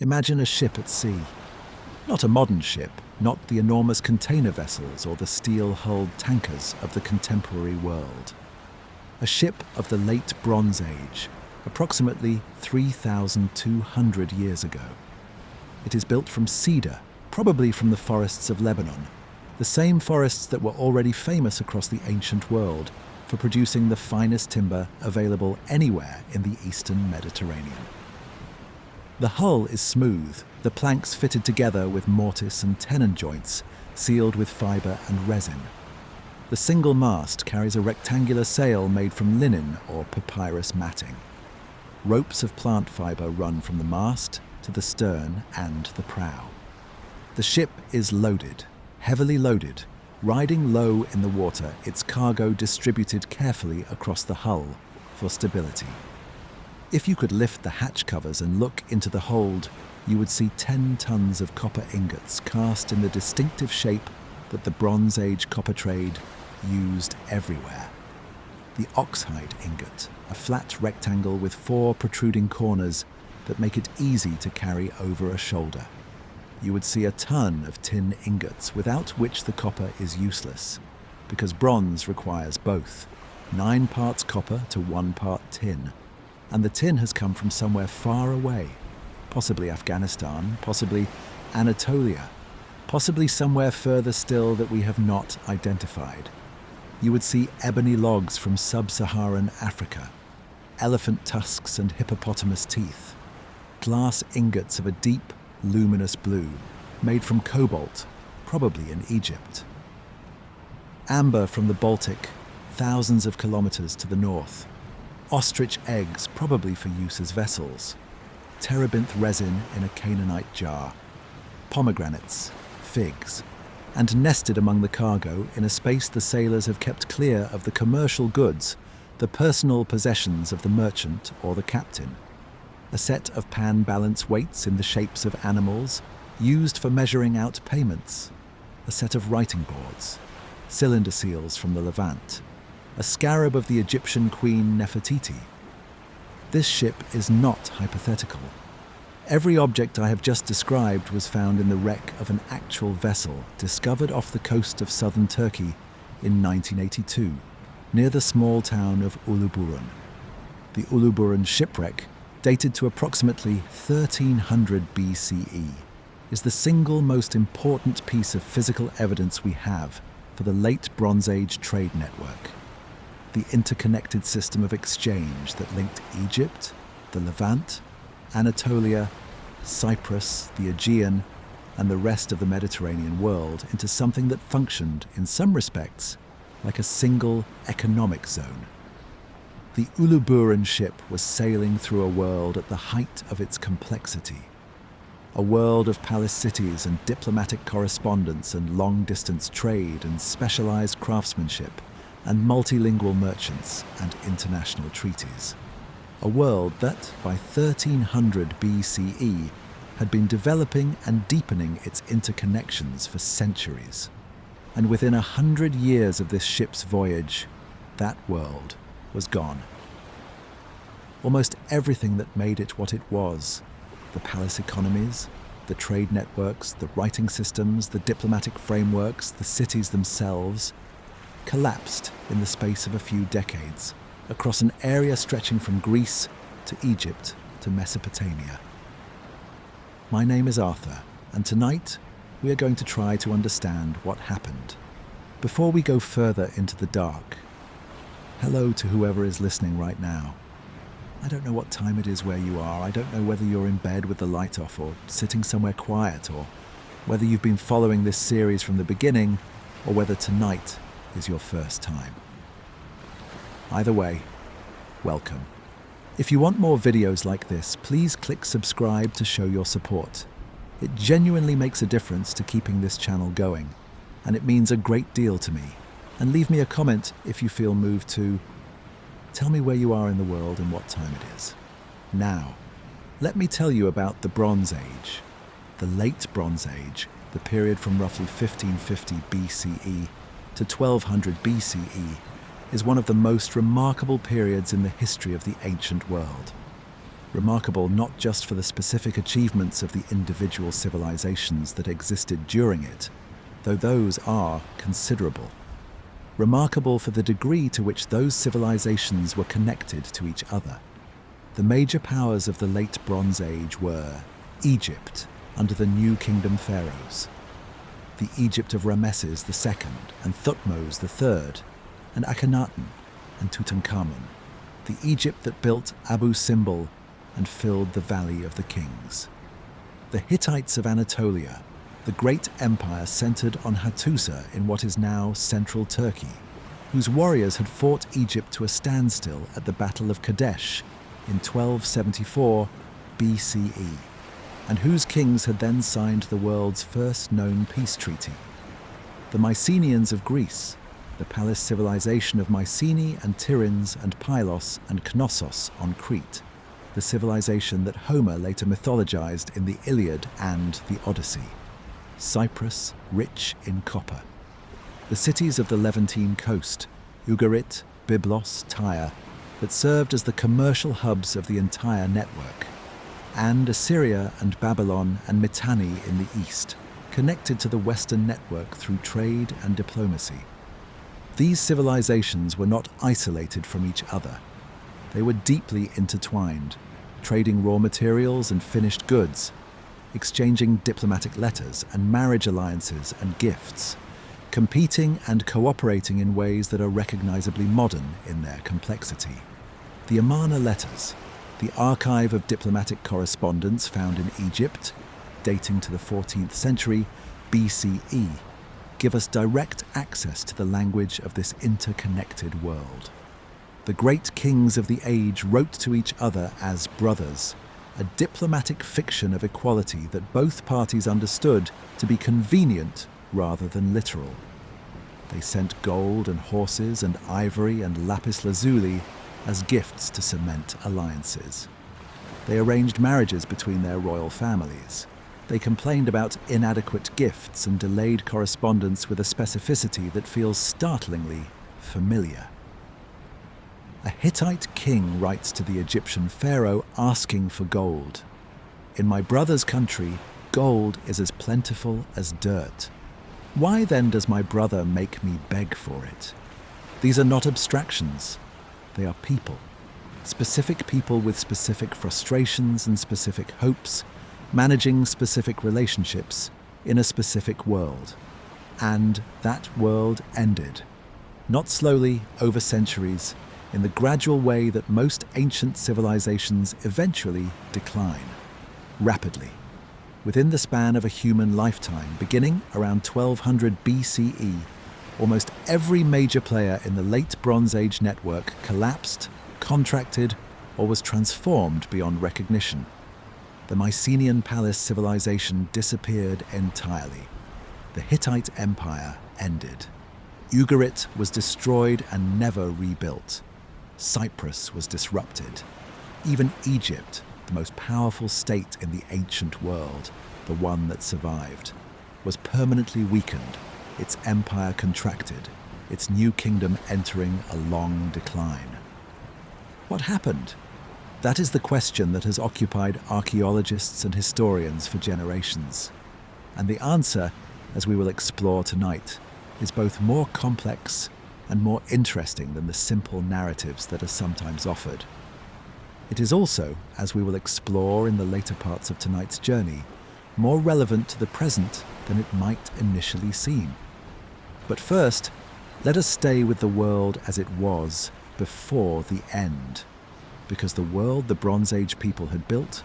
Imagine a ship at sea. Not a modern ship, not the enormous container vessels or the steel-hulled tankers of the contemporary world. A ship of the late Bronze Age, approximately 3,200 years ago. It is built from cedar, probably from the forests of Lebanon, the same forests that were already famous across the ancient world for producing the finest timber available anywhere in the eastern Mediterranean. The hull is smooth, the planks fitted together with mortise and tenon joints, sealed with fibre and resin. The single mast carries a rectangular sail made from linen or papyrus matting. Ropes of plant fibre run from the mast to the stern and the prow. The ship is loaded, heavily loaded, riding low in the water, its cargo distributed carefully across the hull for stability. If you could lift the hatch covers and look into the hold, you would see 10 tons of copper ingots cast in the distinctive shape that the Bronze Age copper trade used everywhere. The oxhide ingot, a flat rectangle with 4 protruding corners that make it easy to carry over a shoulder. You would see a ton of tin ingots, without which the copper is useless, because bronze requires both, 9 parts copper to 1 part tin. And the tin has come from somewhere far away, possibly Afghanistan, possibly Anatolia, possibly somewhere further still that we have not identified. You would see ebony logs from sub-Saharan Africa, elephant tusks and hippopotamus teeth, glass ingots of a deep, luminous blue, made from cobalt, probably in Egypt. Amber from the Baltic, thousands of kilometers to the north. Ostrich eggs, probably for use as vessels. Terebinth resin in a Canaanite jar. Pomegranates, figs, and nested among the cargo in a space the sailors have kept clear of the commercial goods, the personal possessions of the merchant or the captain. A set of pan balance weights in the shapes of animals, used for measuring out payments. A set of writing boards. Cylinder seals from the Levant. A scarab of the Egyptian queen Nefertiti. This ship is not hypothetical. Every object I have just described was found in the wreck of an actual vessel discovered off the coast of southern Turkey in 1982, near the small town of Uluburun. The Uluburun shipwreck, dated to approximately 1300 BCE, is the single most important piece of physical evidence we have for the late Bronze Age trade network. The interconnected system of exchange that linked Egypt, the Levant, Anatolia, Cyprus, the Aegean, and the rest of the Mediterranean world into something that functioned, in some respects, like a single economic zone. The Uluburun ship was sailing through a world at the height of its complexity. A world of palace cities and diplomatic correspondence and long-distance trade and specialized craftsmanship and multilingual merchants and international treaties. A world that, by 1300 BCE, had been developing and deepening its interconnections for centuries. And within 100 years of this ship's voyage, that world was gone. Almost everything that made it what it was, the palace economies, the trade networks, the writing systems, the diplomatic frameworks, the cities themselves, collapsed in the space of a few decades across an area stretching from Greece to Egypt to Mesopotamia. My name is Arthur, and tonight we are going to try to understand what happened. Before we go further into the dark, hello to whoever is listening right now. I don't know what time it is where you are. I don't know whether you're in bed with the light off or sitting somewhere quiet, or whether you've been following this series from the beginning, or whether tonight is your first time. Either way, welcome. If you want more videos like this, please click subscribe to show your support. It genuinely makes a difference to keeping this channel going, and it means a great deal to me. And leave me a comment if you feel moved to. Tell me where you are in the world and what time it is. Now, let me tell you about the Bronze Age. The Late Bronze Age, the period from roughly 1550 BCE to 1200 BCE, is one of the most remarkable periods in the history of the ancient world. remarkable not just for the specific achievements of the individual civilizations that existed during it, though those are considerable. Remarkable for the degree to which those civilizations were connected to each other. The major powers of the Late Bronze Age were Egypt, under the New Kingdom pharaohs, the Egypt of Ramesses II and Thutmose III, and Akhenaten and Tutankhamun, the Egypt that built Abu Simbel and filled the Valley of the Kings. The Hittites of Anatolia, the great empire centered on Hattusa in what is now central Turkey, whose warriors had fought Egypt to a standstill at the Battle of Kadesh in 1274 BCE, and whose kings had then signed the world's first known peace treaty. The Mycenaeans of Greece, the palace civilization of Mycenae and Tiryns and Pylos and Knossos on Crete, the civilization that Homer later mythologized in the Iliad and the Odyssey. Cyprus, rich in copper. The cities of the Levantine coast, Ugarit, Byblos, Tyre, that served as the commercial hubs of the entire network, and Assyria and Babylon and Mitanni in the east, connected to the Western network through trade and diplomacy. These civilizations were not isolated from each other. They were deeply intertwined, trading raw materials and finished goods, exchanging diplomatic letters and marriage alliances and gifts, competing and cooperating in ways that are recognizably modern in their complexity. The Amarna letters, the archive of diplomatic correspondence found in Egypt, dating to the 14th century BCE, give us direct access to the language of this interconnected world. The great kings of the age wrote to each other as brothers, a diplomatic fiction of equality that both parties understood to be convenient rather than literal. They sent gold and horses and ivory and lapis lazuli as gifts to cement alliances. They arranged marriages between their royal families. They complained about inadequate gifts and delayed correspondence with a specificity that feels startlingly familiar. A Hittite king writes to the Egyptian pharaoh asking for gold. "In my brother's country, gold is as plentiful as dirt. Why then does my brother make me beg for it?" These are not abstractions. They are people. Specific people with specific frustrations and specific hopes, managing specific relationships in a specific world. And that world ended, not slowly over centuries, in the gradual way that most ancient civilizations eventually decline, rapidly, within the span of a human lifetime, beginning around 1200 BCE. Almost every major player in the Late Bronze Age network collapsed, contracted, or was transformed beyond recognition. The Mycenaean palace civilization disappeared entirely. The Hittite Empire ended. Ugarit was destroyed and never rebuilt. Cyprus was disrupted. Even Egypt, the most powerful state in the ancient world, the one that survived, was permanently weakened, its empire contracted, its new kingdom entering a long decline. What happened? That is the question that has occupied archaeologists and historians for generations. And the answer, as we will explore tonight, is both more complex and more interesting than the simple narratives that are sometimes offered. It is also, as we will explore in the later parts of tonight's journey, more relevant to the present than it might initially seem. But first, let us stay with the world as it was before the end, because the world the Bronze Age people had built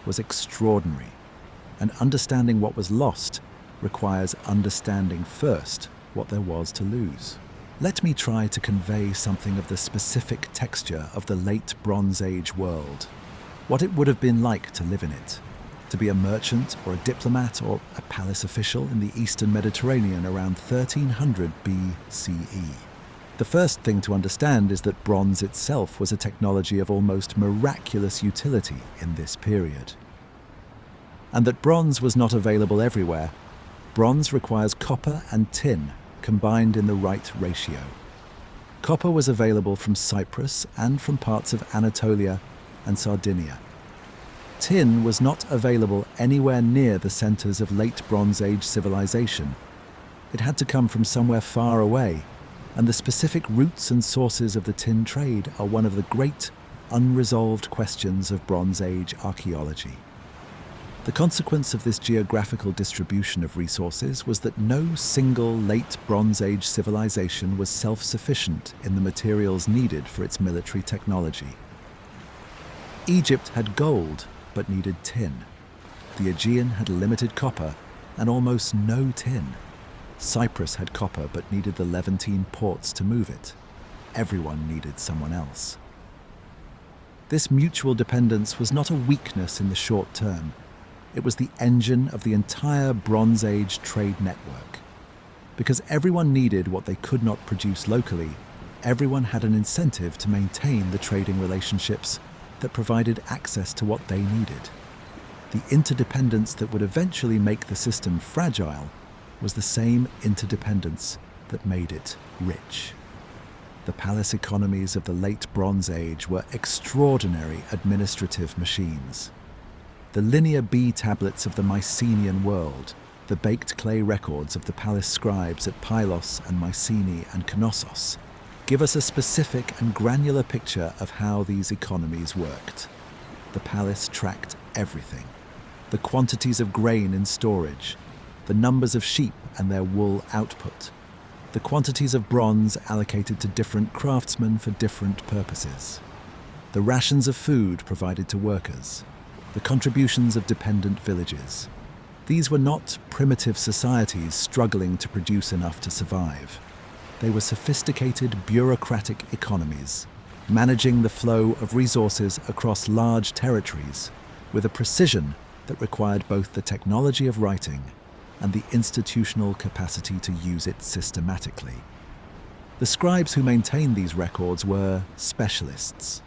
was extraordinary, and understanding what was lost requires understanding first what there was to lose. Let me try to convey something of the specific texture of the Late Bronze Age world, what it would have been like to live in it, to be a merchant or a diplomat or a palace official in the Eastern Mediterranean around 1300 BCE. The first thing to understand is that bronze itself was a technology of almost miraculous utility in this period. And that bronze was not available everywhere. Bronze requires copper and tin combined in the right ratio. Copper was available from Cyprus and from parts of Anatolia and Sardinia, Tin was not available anywhere near the centers of late Bronze Age civilization. It had to come from somewhere far away, and the specific routes and sources of the tin trade are one of the great, unresolved questions of Bronze Age archaeology. The consequence of this geographical distribution of resources was that no single late Bronze Age civilization was self-sufficient in the materials needed for its military technology. Egypt had gold, but needed tin. The Aegean had limited copper and almost no tin. Cyprus had copper, but needed the Levantine ports to move it. Everyone needed someone else. This mutual dependence was not a weakness in the short term. It was the engine of the entire Bronze Age trade network. Because everyone needed what they could not produce locally, everyone had an incentive to maintain the trading relationships that provided access to what they needed. The interdependence that would eventually make the system fragile was the same interdependence that made it rich. The palace economies of the late Bronze Age were extraordinary administrative machines. The Linear B tablets of the Mycenaean world, the baked clay records of the palace scribes at Pylos and Mycenae and Knossos, give us a specific and granular picture of how these economies worked. The palace tracked everything: the quantities of grain in storage, the numbers of sheep and their wool output, the quantities of bronze allocated to different craftsmen for different purposes, the rations of food provided to workers, the contributions of dependent villages. These were not primitive societies struggling to produce enough to survive. They were sophisticated bureaucratic economies, managing the flow of resources across large territories with a precision that required both the technology of writing and the institutional capacity to use it systematically. The scribes who maintained these records were specialists,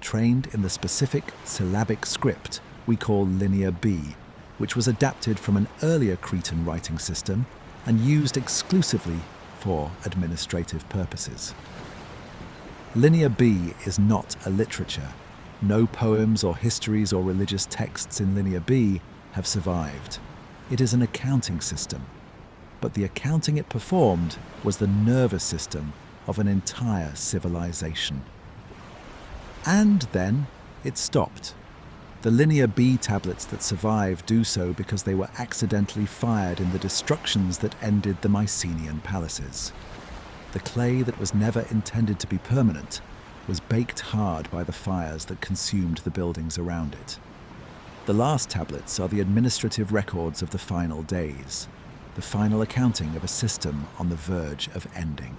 trained in the specific syllabic script we call Linear B, which was adapted from an earlier Cretan writing system and used exclusively for administrative purposes. Linear B is not a literature. No poems or histories or religious texts in Linear B have survived. It is an accounting system, but the accounting it performed was the nervous system of an entire civilization. And then it stopped. The Linear B tablets that survive do so because they were accidentally fired in the destructions that ended the Mycenaean palaces. The clay that was never intended to be permanent was baked hard by the fires that consumed the buildings around it. The last tablets are the administrative records of the final days, the final accounting of a system on the verge of ending.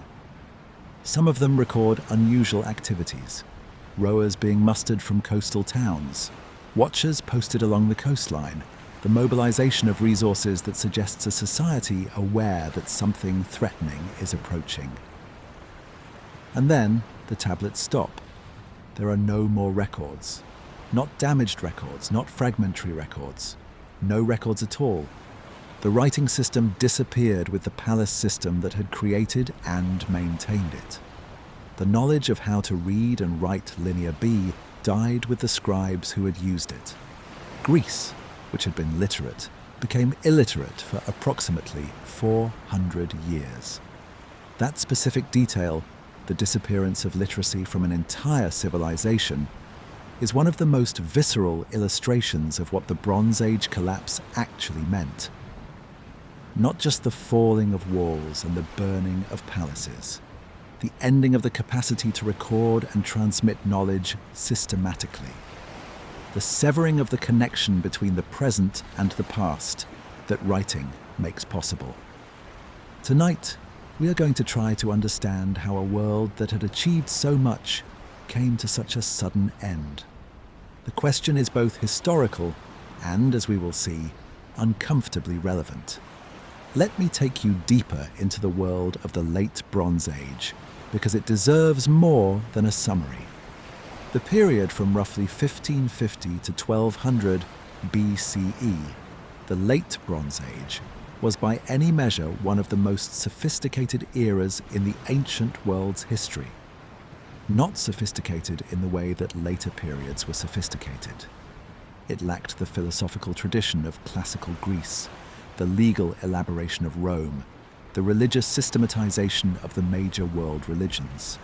Some of them record unusual activities: rowers being mustered from coastal towns, watchers posted along the coastline, the mobilization of resources that suggests a society aware that something threatening is approaching. And then the tablets stop. There are no more records. Not damaged records, not fragmentary records. No records at all. The writing system disappeared with the palace system that had created and maintained it. The knowledge of how to read and write Linear B died with the scribes who had used it. Greece, which had been literate, became illiterate for approximately 400 years. That specific detail, the disappearance of literacy from an entire civilization, is one of the most visceral illustrations of what the Bronze Age collapse actually meant. Not just the falling of walls and the burning of palaces, the ending of the capacity to record and transmit knowledge systematically, the severing of the connection between the present and the past that writing makes possible. Tonight, we are going to try to understand how a world that had achieved so much came to such a sudden end. The question is both historical and, as we will see, uncomfortably relevant. Let me take you deeper into the world of the late Bronze Age, because it deserves more than a summary. The period from roughly 1550 to 1200 BCE, the late Bronze Age, was by any measure one of the most sophisticated eras in the ancient world's history. Not sophisticated in the way that later periods were sophisticated. It lacked the philosophical tradition of classical Greece, the legal elaboration of Rome, the religious systematization of the major world religions.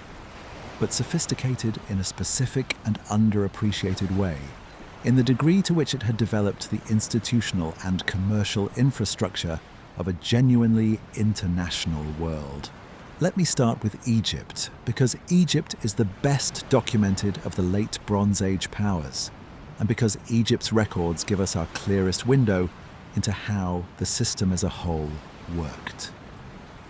But sophisticated in a specific and underappreciated way, in the degree to which it had developed the institutional and commercial infrastructure of a genuinely international world. Let me start with Egypt, because Egypt is the best documented of the late Bronze Age powers, and because Egypt's records give us our clearest window into how the system as a whole worked.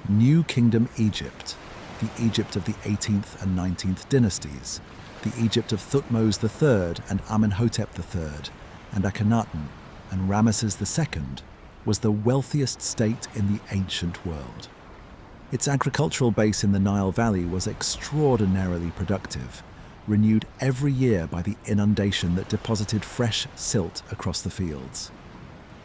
New Kingdom Egypt, the Egypt of the 18th and 19th dynasties, the Egypt of Thutmose III and Amenhotep III, and Akhenaten and Ramesses II, was the wealthiest state in the ancient world. Its agricultural base in the Nile Valley was extraordinarily productive, renewed every year by the inundation that deposited fresh silt across the fields.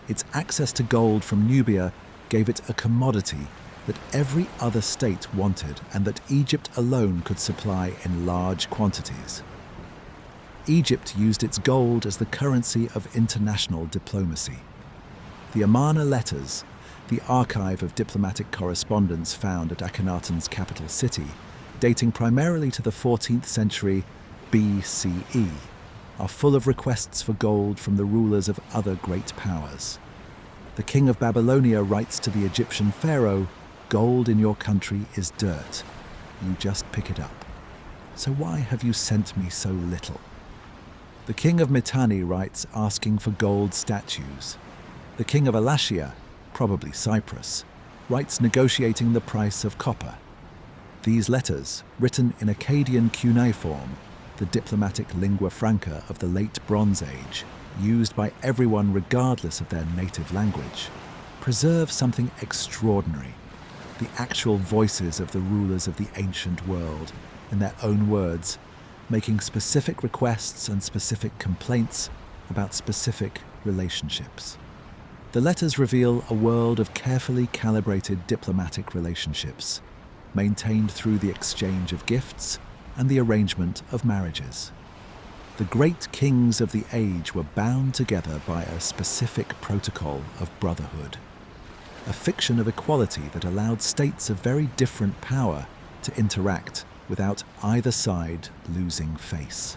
Its access to gold from Nubia gave it a commodity that every other state wanted and that Egypt alone could supply in large quantities. Egypt used its gold as the currency of international diplomacy. The Amarna letters, the archive of diplomatic correspondence found at Akhenaten's capital city, dating primarily to the 14th century BCE, are full of requests for gold from the rulers of other great powers. The king of Babylonia writes to the Egyptian pharaoh, "Gold in your country is dirt. You just pick it up. So why have you sent me so little?" The king of Mitanni writes asking for gold statues. The king of Elashia, probably Cyprus, writes negotiating the price of copper. These letters, written in Akkadian cuneiform, the diplomatic lingua franca of the late Bronze Age, used by everyone regardless of their native language, preserve something extraordinary: the actual voices of the rulers of the ancient world, in their own words, making specific requests and specific complaints about specific relationships. The letters reveal a world of carefully calibrated diplomatic relationships, maintained through the exchange of gifts and the arrangement of marriages. The great kings of the age were bound together by a specific protocol of brotherhood, a fiction of equality that allowed states of very different power to interact without either side losing face.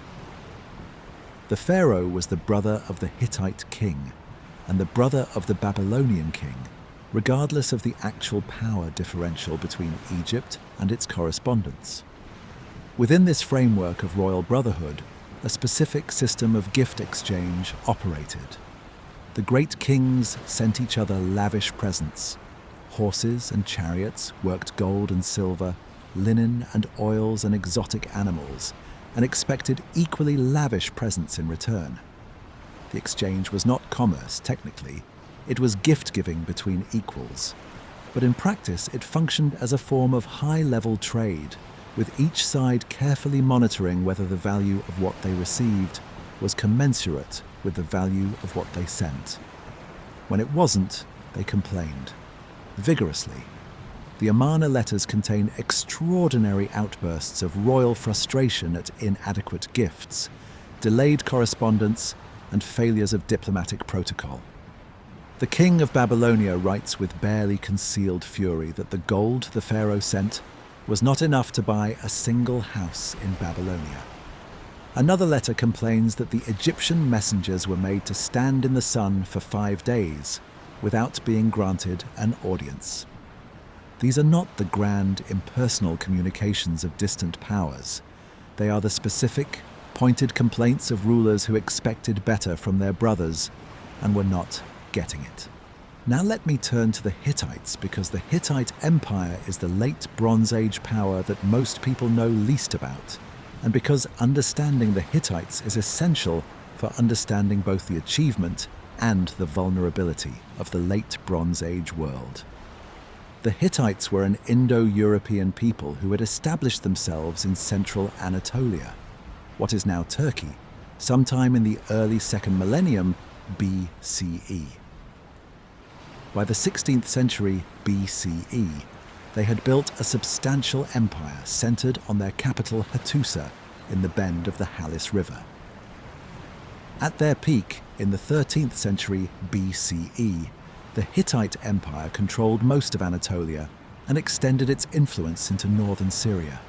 The pharaoh was the brother of the Hittite king and the brother of the Babylonian king, regardless of the actual power differential between Egypt and its correspondents. Within this framework of royal brotherhood, a specific system of gift exchange operated. The great kings sent each other lavish presents. Horses and chariots worked gold and silver, linen and oils and exotic animals, and expected equally lavish presents in return. The exchange was not commerce, technically. It was gift-giving between equals. But in practice, it functioned as a form of high-level trade, with each side carefully monitoring whether the value of what they received was commensurate with the value of what they sent. When it wasn't, they complained. Vigorously. The Amarna letters contain extraordinary outbursts of royal frustration at inadequate gifts, delayed correspondence, and failures of diplomatic protocol. The king of Babylonia writes with barely concealed fury that the gold the pharaoh sent was not enough to buy a single house in Babylonia. Another letter complains that the Egyptian messengers were made to stand in the sun for 5 days without being granted an audience. These are not the grand, impersonal communications of distant powers. They are the specific, pointed complaints of rulers who expected better from their brothers and were not getting it. Now let me turn to the Hittites, because the Hittite Empire is the late Bronze Age power that most people know least about, and because understanding the Hittites is essential for understanding both the achievement and the vulnerability of the late Bronze Age world. The Hittites were an Indo-European people who had established themselves in central Anatolia, what is now Turkey, sometime in the early 2nd millennium BCE. By the 16th century BCE, they had built a substantial empire centered on their capital Hattusa in the bend of the Halys River. At their peak in the 13th century BCE, the Hittite Empire controlled most of Anatolia and extended its influence into northern Syria.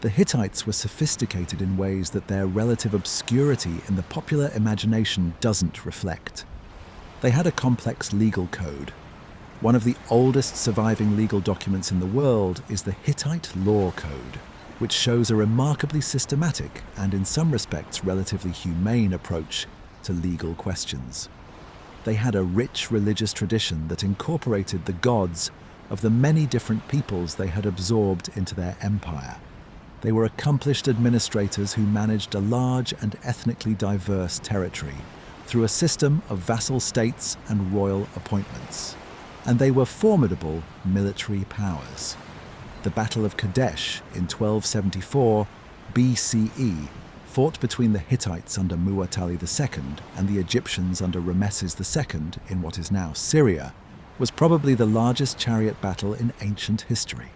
The Hittites were sophisticated in ways that their relative obscurity in the popular imagination doesn't reflect. They had a complex legal code. One of the oldest surviving legal documents in the world is the Hittite Law Code, which shows a remarkably systematic and, in some respects, relatively humane approach to legal questions. They had a rich religious tradition that incorporated the gods of the many different peoples they had absorbed into their empire. They were accomplished administrators who managed a large and ethnically diverse territory through a system of vassal states and royal appointments. And they were formidable military powers. The Battle of Kadesh in 1274 BCE, fought between the Hittites under Muwatalli II and the Egyptians under Ramesses II in what is now Syria, was probably the largest chariot battle in ancient history.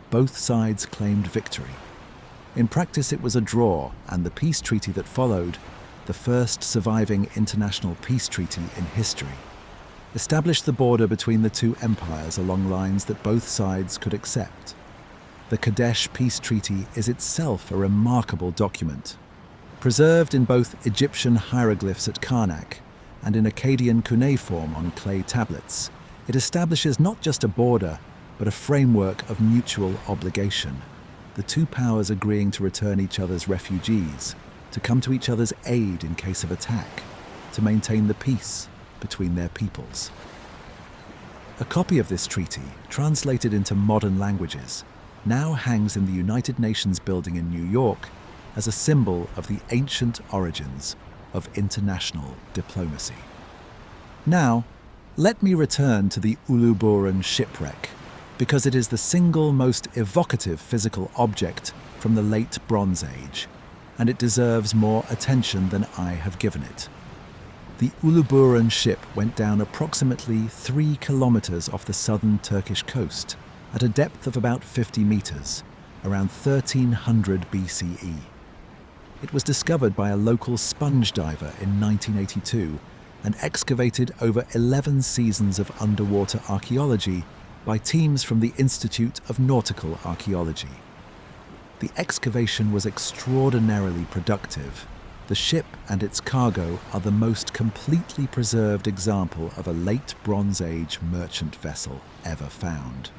Both sides claimed victory. In practice, it was a draw, and the peace treaty that followed, the first surviving international peace treaty in history, established the border between the two empires along lines that both sides could accept. The Kadesh Peace Treaty is itself a remarkable document. Preserved in both Egyptian hieroglyphs at Karnak and in Akkadian cuneiform on clay tablets, it establishes not just a border, but a framework of mutual obligation, the two powers agreeing to return each other's refugees, to come to each other's aid in case of attack, to maintain the peace between their peoples. A copy of this treaty, translated into modern languages, now hangs in the United Nations building in New York as a symbol of the ancient origins of international diplomacy. Now, let me return to the Uluburun shipwreck, because it is the single most evocative physical object from the late Bronze Age, and it deserves more attention than I have given it. The Uluburun ship went down approximately 3 kilometers off the southern Turkish coast at a depth of about 50 meters, around 1300 BCE. It was discovered by a local sponge diver in 1982 and excavated over 11 seasons of underwater archaeology by teams from the Institute of Nautical Archaeology. The excavation was extraordinarily productive. The ship and its cargo are the most completely preserved example of a late Bronze Age merchant vessel ever found.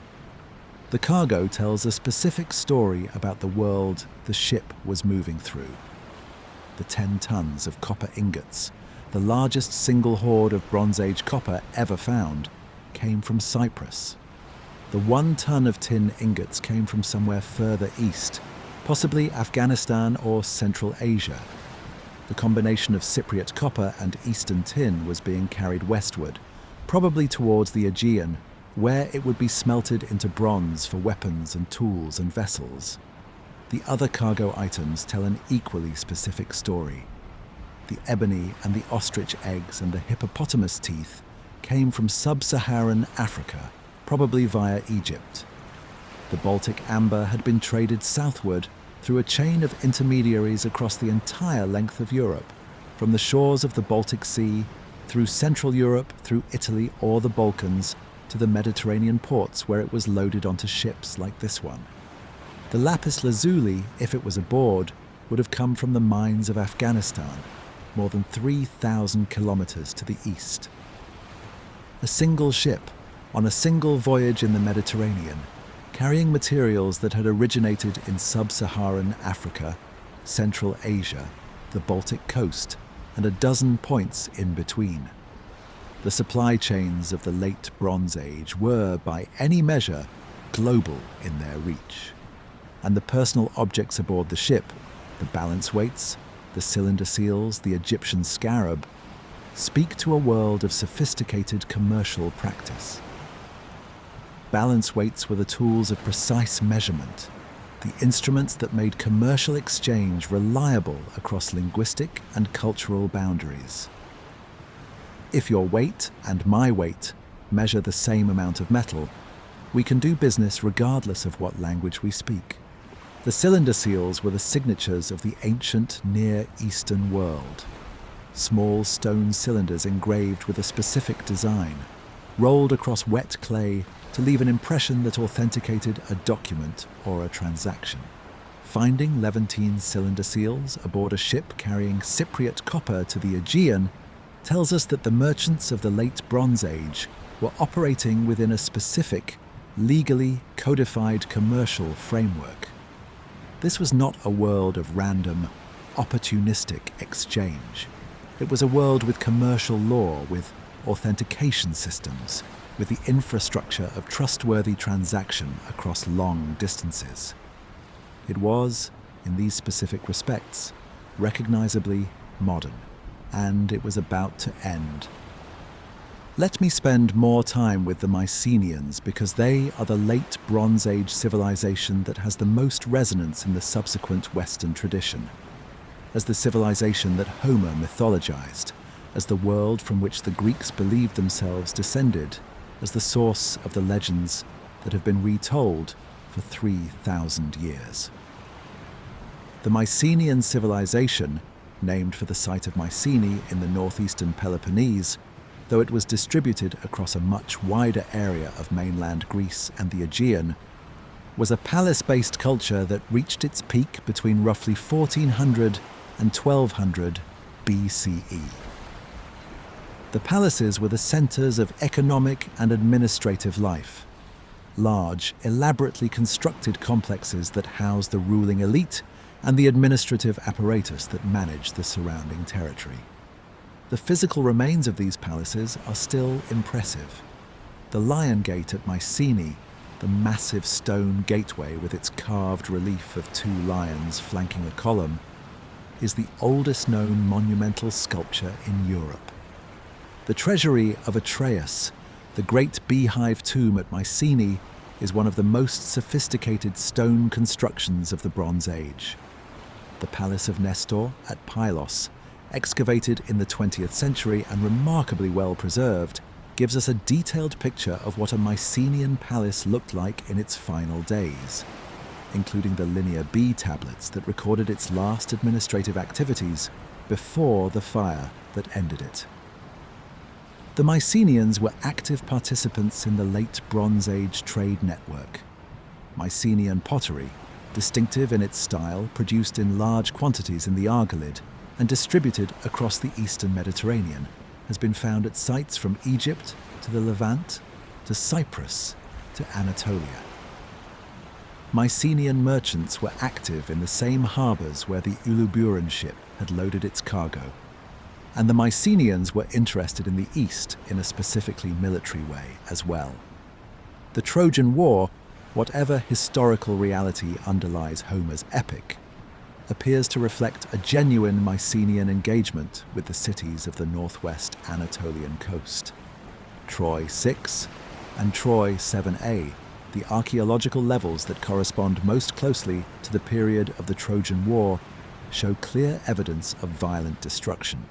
The cargo tells a specific story about the world the ship was moving through. The 10 tons of copper ingots, the largest single hoard of Bronze Age copper ever found, came from Cyprus. The 1 ton of tin ingots came from somewhere further east, possibly Afghanistan or Central Asia. The combination of Cypriot copper and Eastern tin was being carried westward, probably towards the Aegean, where it would be smelted into bronze for weapons and tools and vessels. The other cargo items tell an equally specific story. The ebony and the ostrich eggs and the hippopotamus teeth came from sub-Saharan Africa, probably via Egypt. The Baltic amber had been traded southward through a chain of intermediaries across the entire length of Europe, from the shores of the Baltic Sea, through Central Europe, through Italy or the Balkans, to the Mediterranean ports where it was loaded onto ships like this one. The lapis lazuli, if it was aboard, would have come from the mines of Afghanistan, more than 3,000 kilometers to the east. A single ship, on a single voyage in the Mediterranean, carrying materials that had originated in sub-Saharan Africa, Central Asia, the Baltic coast, and a dozen points in between. The supply chains of the late Bronze Age were, by any measure, global in their reach. And the personal objects aboard the ship, the balance weights, the cylinder seals, the Egyptian scarab, speak to a world of sophisticated commercial practice. Balance weights were the tools of precise measurement, the instruments that made commercial exchange reliable across linguistic and cultural boundaries. If your weight and my weight measure the same amount of metal, we can do business regardless of what language we speak. The cylinder seals were the signatures of the ancient Near Eastern world. small stone cylinders engraved with a specific design, rolled across wet clay to leave an impression that authenticated a document or a transaction. Finding Levantine cylinder seals aboard a ship carrying Cypriot copper to the Aegean tells us that the merchants of the Late Bronze Age were operating within a specific, legally codified commercial framework. This was not a world of random, opportunistic exchange. It was a world with commercial law, with authentication systems, with the infrastructure of trustworthy transaction across long distances. It was, in these specific respects, recognizably modern, and it was about to end. Let me spend more time with the Mycenaeans because they are the Late Bronze Age civilization that has the most resonance in the subsequent Western tradition, as the civilization that Homer mythologized, as the world from which the Greeks believed themselves descended, as the source of the legends that have been retold for 3,000 years. The Mycenaean civilization, named for the site of Mycenae in the northeastern Peloponnese, though it was distributed across a much wider area of mainland Greece and the Aegean, was a palace-based culture that reached its peak between roughly 1400 and 1200 BCE. The palaces were the centers of economic and administrative life, large, elaborately constructed complexes that housed the ruling elite and the administrative apparatus that managed the surrounding territory. The physical remains of these palaces are still impressive. The Lion Gate at Mycenae, the massive stone gateway with its carved relief of two lions flanking a column, is the oldest known monumental sculpture in Europe. The treasury of Atreus, the great beehive tomb at Mycenae, is one of the most sophisticated stone constructions of the Bronze Age. The Palace of Nestor at Pylos, excavated in the 20th century and remarkably well preserved, gives us a detailed picture of what a Mycenaean palace looked like in its final days, including the Linear B tablets that recorded its last administrative activities before the fire that ended it. The Mycenaeans were active participants in the Late Bronze Age trade network. Mycenaean pottery, distinctive in its style, produced in large quantities in the Argolid and distributed across the eastern Mediterranean, has been found at sites from Egypt to the Levant to Cyprus to Anatolia. Mycenaean merchants were active in the same harbours where the Uluburun ship had loaded its cargo, and the Mycenaeans were interested in the east in a specifically military way as well. The Trojan War, whatever historical reality underlies Homer's epic, appears to reflect a genuine Mycenaean engagement with the cities of the northwest Anatolian coast. Troy 6 and Troy 7a, the archaeological levels that correspond most closely to the period of the Trojan War, show clear evidence of violent destruction.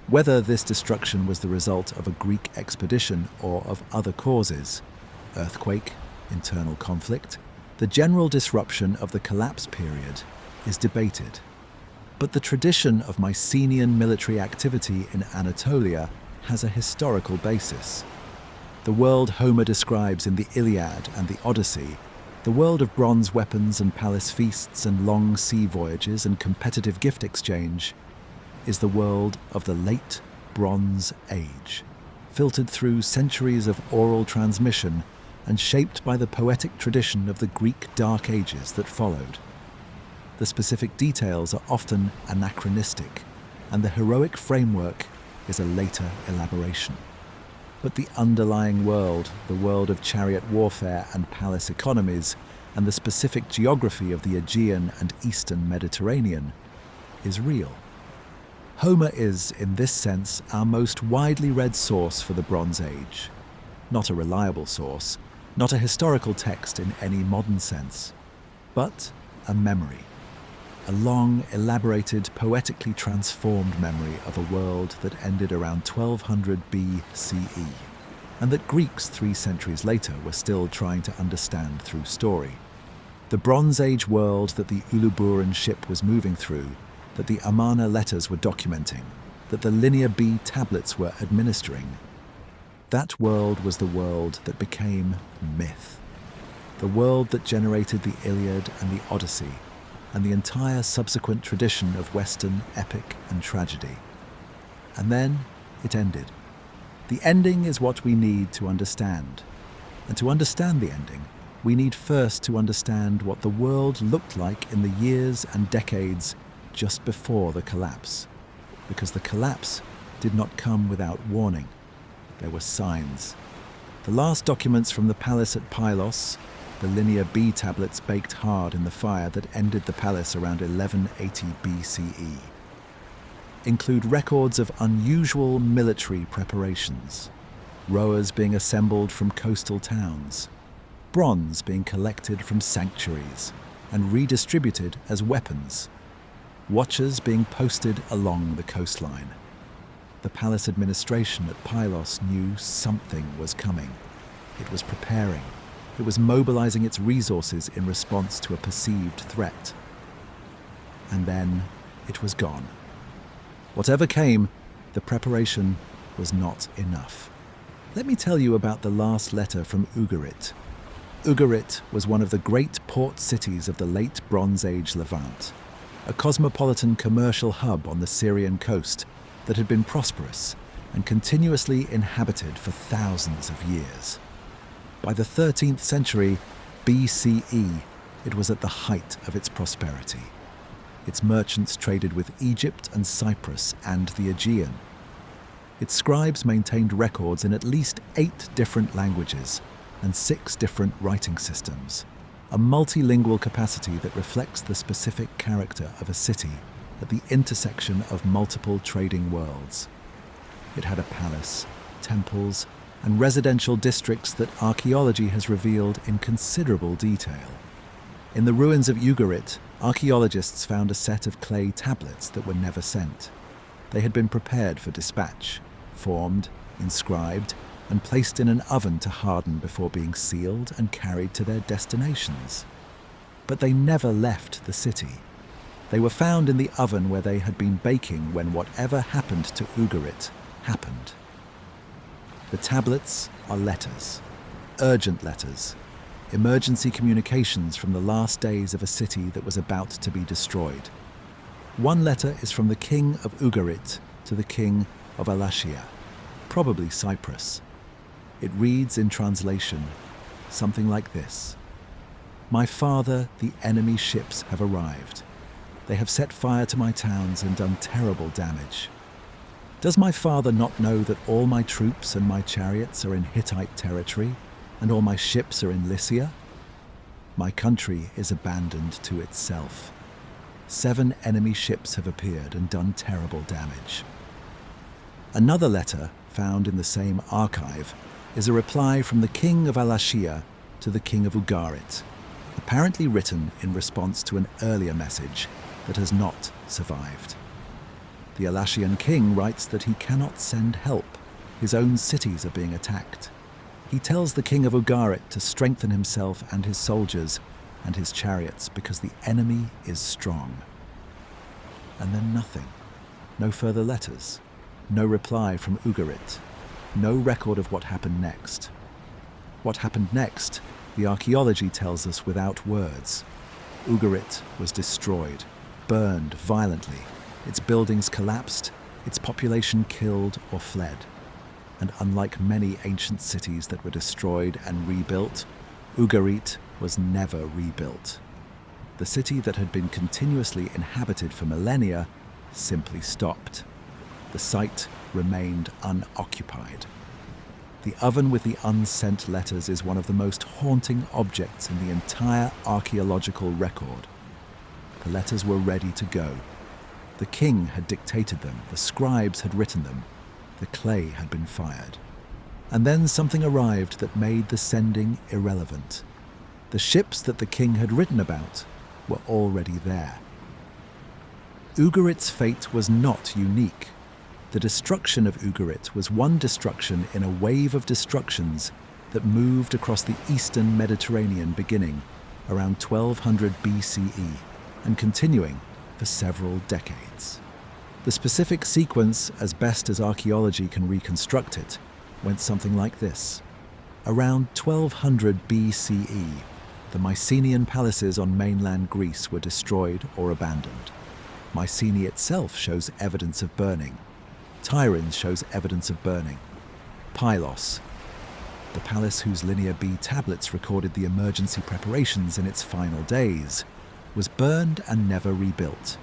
Whether this destruction was the result of a Greek expedition or of other causes, earthquake, internal conflict, the general disruption of the collapse period is debated. But the tradition of Mycenaean military activity in Anatolia has a historical basis. The world Homer describes in the Iliad and the Odyssey, the world of bronze weapons and palace feasts and long sea voyages and competitive gift exchange, is the world of the Late Bronze Age, filtered through centuries of oral transmission and shaped by the poetic tradition of the Greek Dark Ages that followed. The specific details are often anachronistic, and the heroic framework is a later elaboration. But the underlying world, the world of chariot warfare and palace economies, and the specific geography of the Aegean and Eastern Mediterranean, is real. Homer is, in this sense, our most widely read source for the Bronze Age. Not a reliable source, not a historical text in any modern sense, but a memory. A long, elaborated, poetically transformed memory of a world that ended around 1200 BCE, and that Greeks 3 centuries later were still trying to understand through story. The Bronze Age world that the Uluburun ship was moving through, that the Amarna letters were documenting, that the Linear B tablets were administering. That world was the world that became myth. The world that generated the Iliad and the Odyssey, and the entire subsequent tradition of Western epic and tragedy. And then it ended. The ending is what we need to understand. And to understand the ending, we need first to understand what the world looked like in the years and decades just before the collapse. Because the collapse did not come without warning. There were signs. The last documents from the palace at Pylos, the Linear B tablets baked hard in the fire that ended the palace around 1180 BCE, include records of unusual military preparations, rowers being assembled from coastal towns, bronze being collected from sanctuaries and redistributed as weapons, watchers being posted along the coastline. The palace administration at Pylos knew something was coming. It was preparing. It was mobilizing its resources in response to a perceived threat. And then it was gone. Whatever came, the preparation was not enough. Let me tell you about the last letter from Ugarit. Ugarit was one of the great port cities of the late Bronze Age Levant, a cosmopolitan commercial hub on the Syrian coast that had been prosperous and continuously inhabited for thousands of years. By the 13th century BCE, it was at the height of its prosperity. Its merchants traded with Egypt and Cyprus and the Aegean. Its scribes maintained records in at least 8 different languages and 6 different writing systems, a multilingual capacity that reflects the specific character of a city at the intersection of multiple trading worlds. It had a palace, temples, and residential districts that archaeology has revealed in considerable detail. In the ruins of Ugarit, archaeologists found a set of clay tablets that were never sent. They had been prepared for dispatch, formed, inscribed, and placed in an oven to harden before being sealed and carried to their destinations. But they never left the city. They were found in the oven where they had been baking when whatever happened to Ugarit happened. The tablets are letters, urgent letters, emergency communications from the last days of a city that was about to be destroyed. One letter is from the king of Ugarit to the king of Alashia, probably Cyprus. It reads in translation something like this: "My father, the enemy ships have arrived. They have set fire to my towns and done terrible damage. Does my father not know that all my troops and my chariots are in Hittite territory, and all my ships are in Lycia? My country is abandoned to itself. 7 enemy ships have appeared and done terrible damage." Another letter, found in the same archive, is a reply from the king of Alashia to the king of Ugarit, apparently written in response to an earlier message that has not survived. The Alashian king writes that he cannot send help. His own cities are being attacked. He tells the king of Ugarit to strengthen himself and his soldiers and his chariots because the enemy is strong. And then nothing. No further letters. No reply from Ugarit. No record of what happened next. What happened next, the archaeology tells us without words. Ugarit was destroyed, burned violently. Its buildings collapsed, its population killed or fled. And unlike many ancient cities that were destroyed and rebuilt, Ugarit was never rebuilt. The city that had been continuously inhabited for millennia simply stopped. The site remained unoccupied. The oven with the unsent letters is one of the most haunting objects in the entire archaeological record. The letters were ready to go. The king had dictated them, the scribes had written them, the clay had been fired. And then something arrived that made the sending irrelevant. The ships that the king had written about were already there. Ugarit's fate was not unique. The destruction of Ugarit was one destruction in a wave of destructions that moved across the eastern Mediterranean beginning around 1200 BCE and continuing for several decades. The specific sequence, as best as archaeology can reconstruct it, went something like this. Around 1200 BCE, the Mycenaean palaces on mainland Greece were destroyed or abandoned. Mycenae itself shows evidence of burning. Tiryns shows evidence of burning. Pylos, the palace whose Linear B tablets recorded the emergency preparations in its final days, was burned and never rebuilt.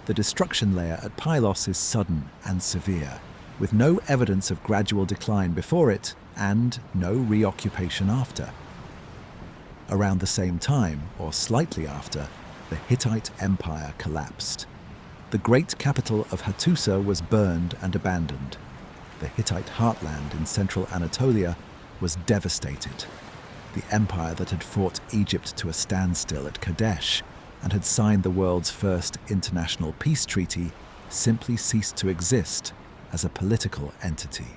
The destruction layer at Pylos is sudden and severe, with no evidence of gradual decline before it and no reoccupation after. Around the same time, or slightly after, the Hittite Empire collapsed. The great capital of Hattusa was burned and abandoned. The Hittite heartland in central Anatolia was devastated. The empire that had fought Egypt to a standstill at Kadesh and had signed the world's first international peace treaty simply ceased to exist as a political entity.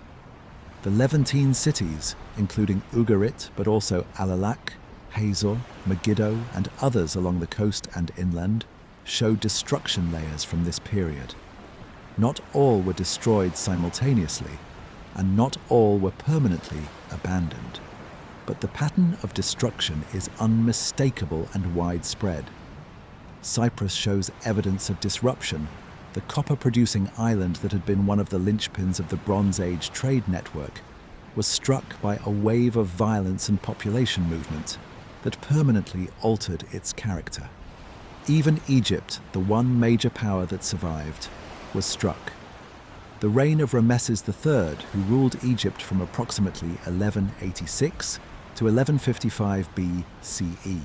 The Levantine cities, including Ugarit but also Alalak, Hazor, Megiddo and others along the coast and inland, show destruction layers from this period. Not all were destroyed simultaneously, and not all were permanently abandoned. But the pattern of destruction is unmistakable and widespread. Cyprus shows evidence of disruption. The copper-producing island that had been one of the linchpins of the Bronze Age trade network was struck by a wave of violence and population movement that permanently altered its character. Even Egypt, the one major power that survived, was struck. The reign of Ramesses III, who ruled Egypt from approximately 1186 to 1155 BCE,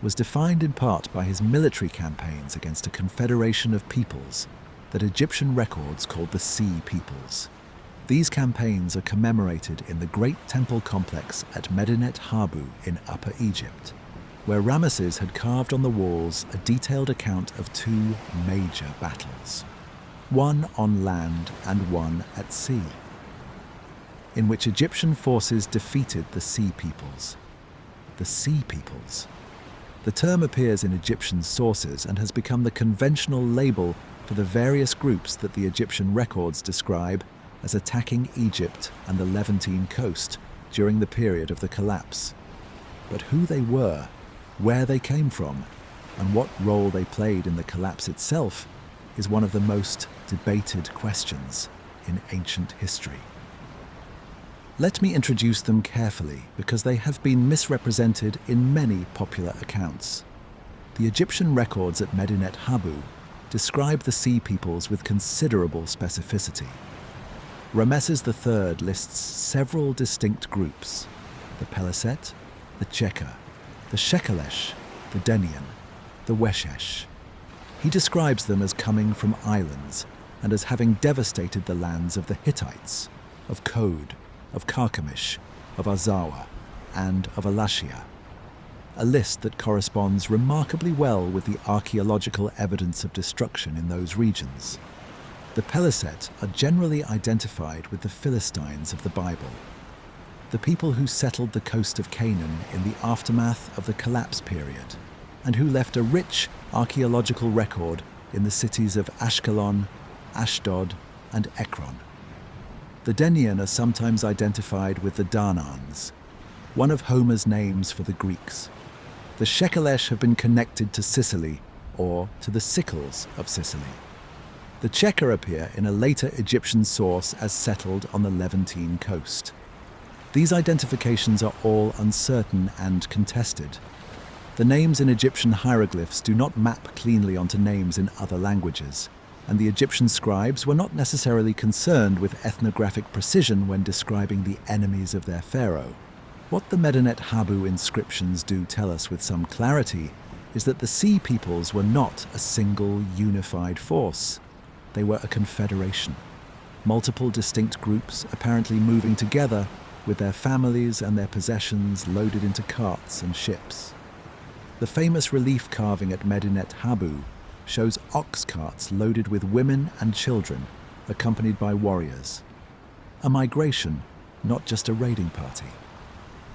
was defined in part by his military campaigns against a confederation of peoples that Egyptian records called the Sea Peoples. These campaigns are commemorated in the great temple complex at Medinet Habu in Upper Egypt, where Ramesses had carved on the walls a detailed account of two major battles, one on land and one at sea, in which Egyptian forces defeated the Sea Peoples. The Sea Peoples. The term appears in Egyptian sources and has become the conventional label for the various groups that the Egyptian records describe as attacking Egypt and the Levantine coast during the period of the collapse. But who they were, where they came from, and what role they played in the collapse itself is one of the most debated questions in ancient history. Let me introduce them carefully because they have been misrepresented in many popular accounts. The Egyptian records at Medinet Habu describe the Sea Peoples with considerable specificity. Ramesses III lists several distinct groups: the Peliset, the Cheker, the Shekelesh, the Denian, the Weshesh. He describes them as coming from islands and as having devastated the lands of the Hittites, of Kode, of Carchemish, of Azawa, and of Alashia, a list that corresponds remarkably well with the archaeological evidence of destruction in those regions. The Peliset are generally identified with the Philistines of the Bible, the people who settled the coast of Canaan in the aftermath of the collapse period, and who left a rich archaeological record in the cities of Ashkelon, Ashdod, and Ekron. The Denian are sometimes identified with the Danaans, one of Homer's names for the Greeks. The Shekelesh have been connected to Sicily, or to the sickles of Sicily. The Cheker appear in a later Egyptian source as settled on the Levantine coast. These identifications are all uncertain and contested. The names in Egyptian hieroglyphs do not map cleanly onto names in other languages, and the Egyptian scribes were not necessarily concerned with ethnographic precision when describing the enemies of their pharaoh. What the Medinet Habu inscriptions do tell us with some clarity is that the Sea Peoples were not a single unified force. They were a confederation, multiple distinct groups apparently moving together with their families and their possessions loaded into carts and ships. The famous relief carving at Medinet Habu shows ox carts loaded with women and children, accompanied by warriors. A migration, not just a raiding party.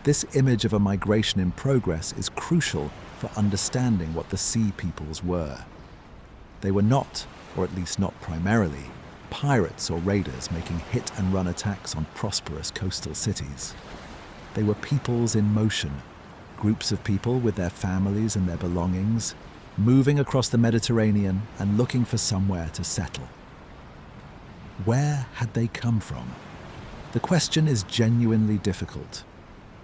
This image of a migration in progress is crucial for understanding what the Sea Peoples were. They were not or at least not primarily, pirates or raiders making hit-and-run attacks on prosperous coastal cities. They were peoples in motion, groups of people with their families and their belongings, moving across the Mediterranean and looking for somewhere to settle. Where had they come from? The question is genuinely difficult.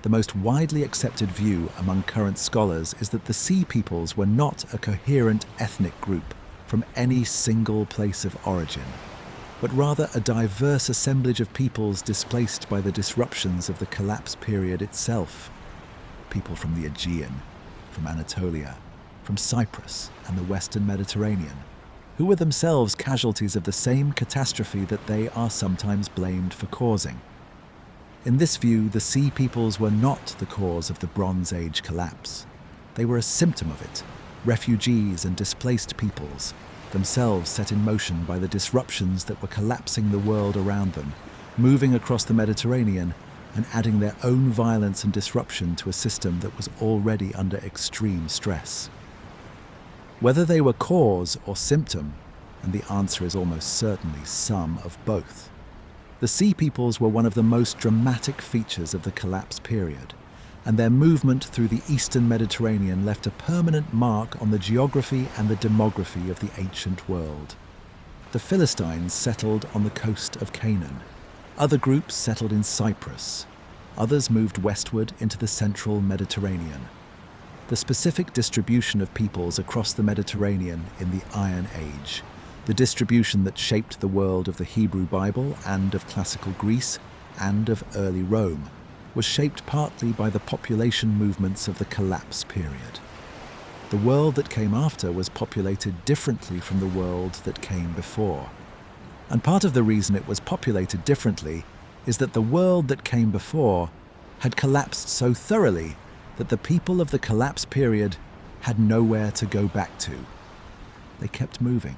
The most widely accepted view among current scholars is that the Sea Peoples were not a coherent ethnic group from any single place of origin, but rather a diverse assemblage of peoples displaced by the disruptions of the collapse period itself. People from the Aegean, from Anatolia, from Cyprus and the Western Mediterranean, who were themselves casualties of the same catastrophe that they are sometimes blamed for causing. In this view, the Sea Peoples were not the cause of the Bronze Age collapse. They were a symptom of it, refugees and displaced peoples, themselves set in motion by the disruptions that were collapsing the world around them, moving across the Mediterranean and adding their own violence and disruption to a system that was already under extreme stress. Whether they were cause or symptom, and the answer is almost certainly some of both. The Sea Peoples were one of the most dramatic features of the collapse period, and their movement through the eastern Mediterranean left a permanent mark on the geography and the demography of the ancient world. The Philistines settled on the coast of Canaan. Other groups settled in Cyprus. Others moved westward into the central Mediterranean. The specific distribution of peoples across the Mediterranean in the Iron Age, the distribution that shaped the world of the Hebrew Bible and of classical Greece and of early Rome, was shaped partly by the population movements of the collapse period. The world that came after was populated differently from the world that came before. And part of the reason it was populated differently is that the world that came before had collapsed so thoroughly that the people of the collapse period had nowhere to go back to. They kept moving,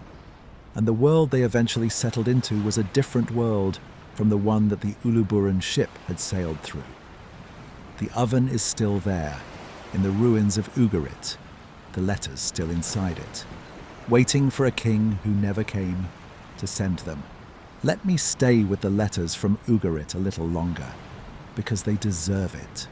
and the world they eventually settled into was a different world from the one that the Uluburun ship had sailed through. The oven is still there, in the ruins of Ugarit, the letters still inside it, waiting for a king who never came to send them. Let me stay with the letters from Ugarit a little longer, because they deserve it.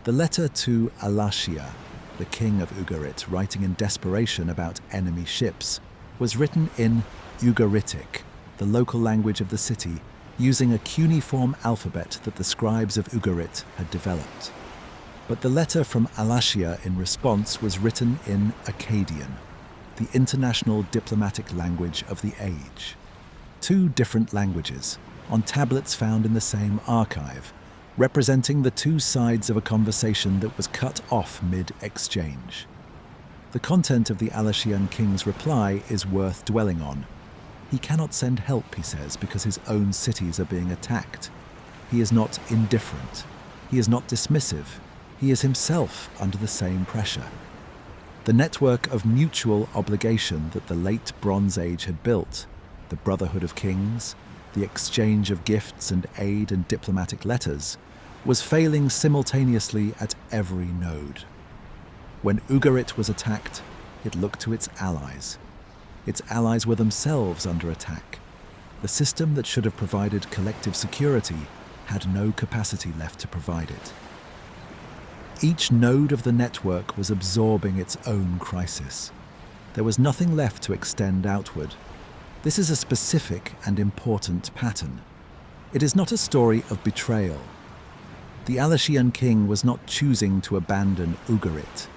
The letter to Alashia, the king of Ugarit, writing in desperation about enemy ships, was written in Ugaritic, the local language of the city, using a cuneiform alphabet that the scribes of Ugarit had developed. But the letter from Alashia in response was written in Akkadian, the international diplomatic language of the age. Two different languages, on tablets found in the same archive, representing the two sides of a conversation that was cut off mid-exchange. The content of the Alashian king's reply is worth dwelling on. He cannot send help, he says, because his own cities are being attacked. He is not indifferent. He is not dismissive. He is himself under the same pressure. The network of mutual obligation that the late Bronze Age had built, the brotherhood of kings, the exchange of gifts and aid and diplomatic letters, was failing simultaneously at every node. When Ugarit was attacked, it looked to its allies. Its allies were themselves under attack. The system that should have provided collective security had no capacity left to provide it. Each node of the network was absorbing its own crisis. There was nothing left to extend outward. This is a specific and important pattern. It is not a story of betrayal. The Alashian king was not choosing to abandon Ugarit.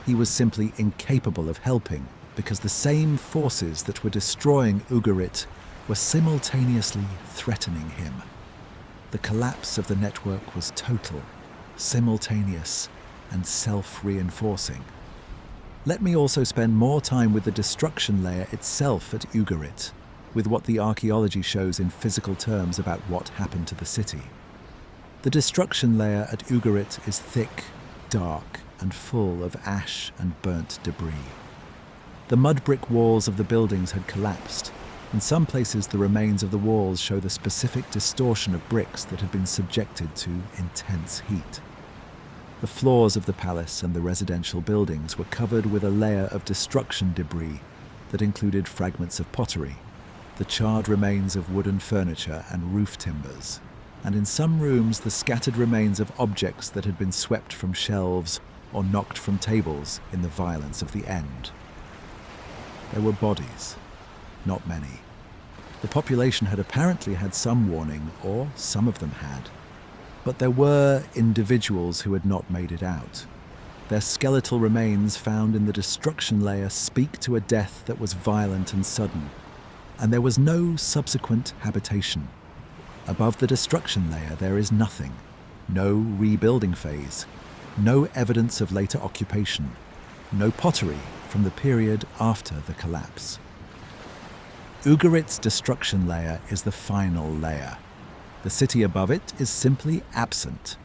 He was simply incapable of helping because the same forces that were destroying Ugarit were simultaneously threatening him. The collapse of the network was total, simultaneous, and self-reinforcing. Let me also spend more time with the destruction layer itself at Ugarit, with what the archaeology shows in physical terms about what happened to the city. The destruction layer at Ugarit is thick, dark, and full of ash and burnt debris. The mud brick walls of the buildings had collapsed. In some places, the remains of the walls show the specific distortion of bricks that had been subjected to intense heat. The floors of the palace and the residential buildings were covered with a layer of destruction debris that included fragments of pottery, the charred remains of wooden furniture and roof timbers, and in some rooms the scattered remains of objects that had been swept from shelves or knocked from tables in the violence of the end. There were bodies, not many. The population had apparently had some warning, or some of them had. But there were individuals who had not made it out. Their skeletal remains found in the destruction layer speak to a death that was violent and sudden, and there was no subsequent habitation. Above the destruction layer there is nothing, no rebuilding phase, no evidence of later occupation, no pottery from the period after the collapse. Ugarit's destruction layer is the final layer. The city above it is simply absent.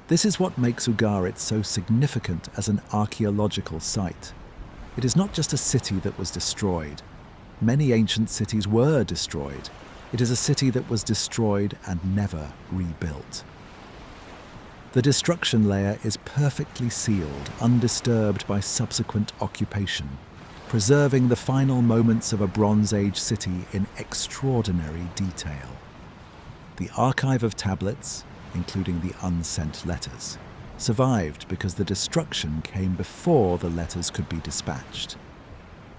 This is what makes Ugarit so significant as an archaeological site. It is not just a city that was destroyed. Many ancient cities were destroyed. It is a city that was destroyed and never rebuilt. The destruction layer is perfectly sealed, undisturbed by subsequent occupation, preserving the final moments of a Bronze Age city in extraordinary detail. The archive of tablets, including the unsent letters, survived because the destruction came before the letters could be dispatched.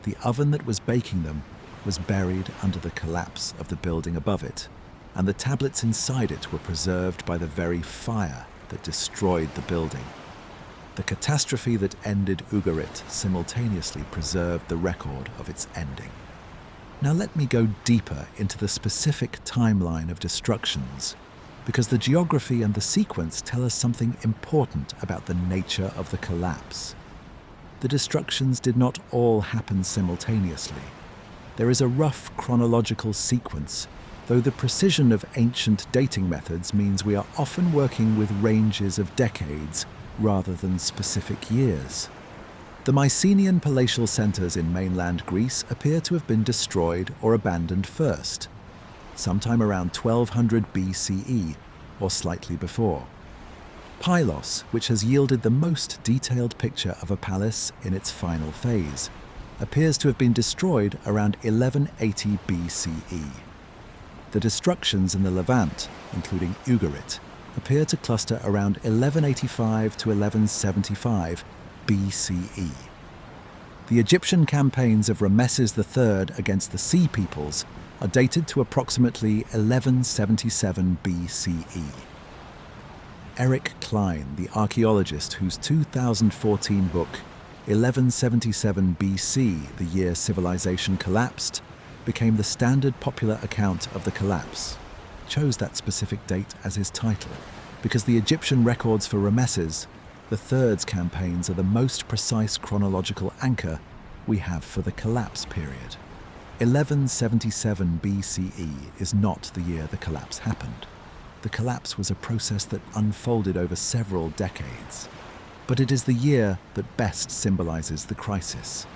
The oven that was baking them was buried under the collapse of the building above it, and the tablets inside it were preserved by the very fire that destroyed the building. The catastrophe that ended Ugarit simultaneously preserved the record of its ending. Now let me go deeper into the specific timeline of destructions, because the geography and the sequence tell us something important about the nature of the collapse. The destructions did not all happen simultaneously. There is a rough chronological sequence, though the precision of ancient dating methods means we are often working with ranges of decades rather than specific years. The Mycenaean palatial centres in mainland Greece appear to have been destroyed or abandoned first, sometime around 1200 BCE or slightly before. Pylos, which has yielded the most detailed picture of a palace in its final phase, appears to have been destroyed around 1180 BCE. The destructions in the Levant, including Ugarit, appear to cluster around 1185 to 1175 BCE. The Egyptian campaigns of Ramesses III against the Sea Peoples are dated to approximately 1177 BCE. Eric Klein, the archaeologist whose 2014 book, 1177 BC, the year civilization collapsed, became the standard popular account of the collapse, chose that specific date as his title because the Egyptian records for Ramesses III's campaigns are the most precise chronological anchor we have for the collapse period. 1177 BCE is not the year the collapse happened. The collapse was a process that unfolded over several decades, but it is the year that best symbolizes the crisis.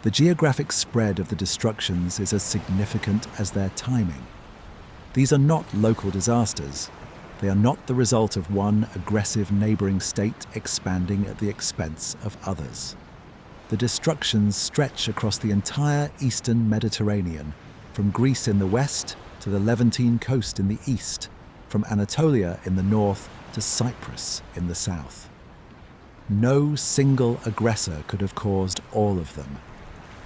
The geographic spread of the destructions is as significant as their timing. These are not local disasters. They are not the result of one aggressive neighboring state expanding at the expense of others. The destructions stretch across the entire eastern Mediterranean, from Greece in the west to the Levantine coast in the east, from Anatolia in the north to Cyprus in the south. No single aggressor could have caused all of them.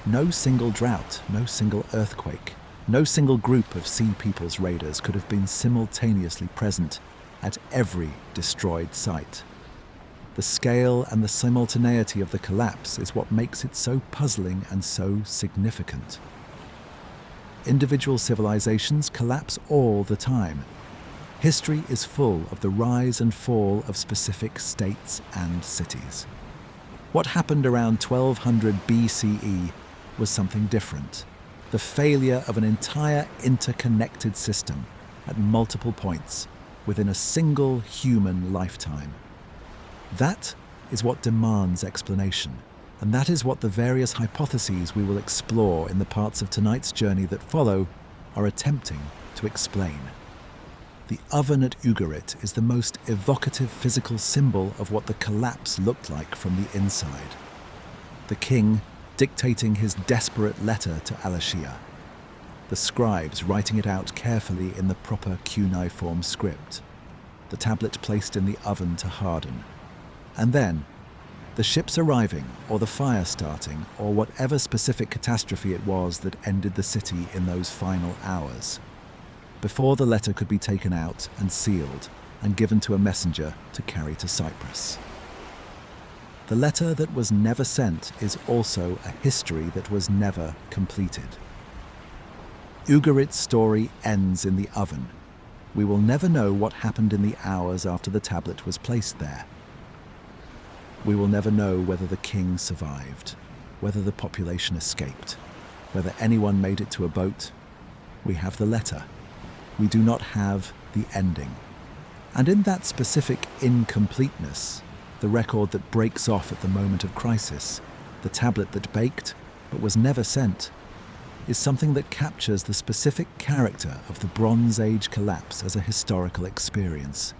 No single drought, no single earthquake, no single group of Sea Peoples raiders could have been simultaneously present at every destroyed site. The scale and the simultaneity of the collapse is what makes it so puzzling and so significant. Individual civilizations collapse all the time. History is full of the rise and fall of specific states and cities. What happened around 1200 BCE was something different. The failure of an entire interconnected system at multiple points within a single human lifetime. That is what demands explanation, and that is what the various hypotheses we will explore in the parts of tonight's journey that follow are attempting to explain. The oven at Ugarit is the most evocative physical symbol of what the collapse looked like from the inside. The king, dictating his desperate letter to Alashia, the scribes writing it out carefully in the proper cuneiform script, the tablet placed in the oven to harden, and then the ships arriving, or the fire starting, or whatever specific catastrophe it was that ended the city in those final hours, before the letter could be taken out and sealed and given to a messenger to carry to Cyprus. The letter that was never sent is also a history that was never completed. Ugarit's story ends in the oven. We will never know what happened in the hours after the tablet was placed there. We will never know whether the king survived, whether the population escaped, whether anyone made it to a boat. We have the letter. We do not have the ending. And in that specific incompleteness, the record that breaks off at the moment of crisis, the tablet that baked but was never sent, is something that captures the specific character of the Bronze Age collapse as a historical experience.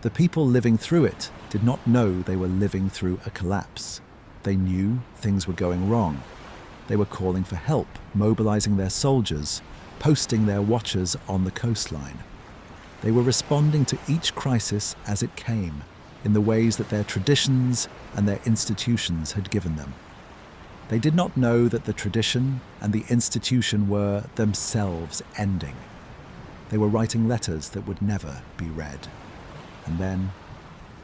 The people living through it did not know they were living through a collapse. They knew things were going wrong. They were calling for help, mobilizing their soldiers, posting their watchers on the coastline. They were responding to each crisis as it came, in the ways that their traditions and their institutions had given them. They did not know that the tradition and the institution were themselves ending. They were writing letters that would never be read. And then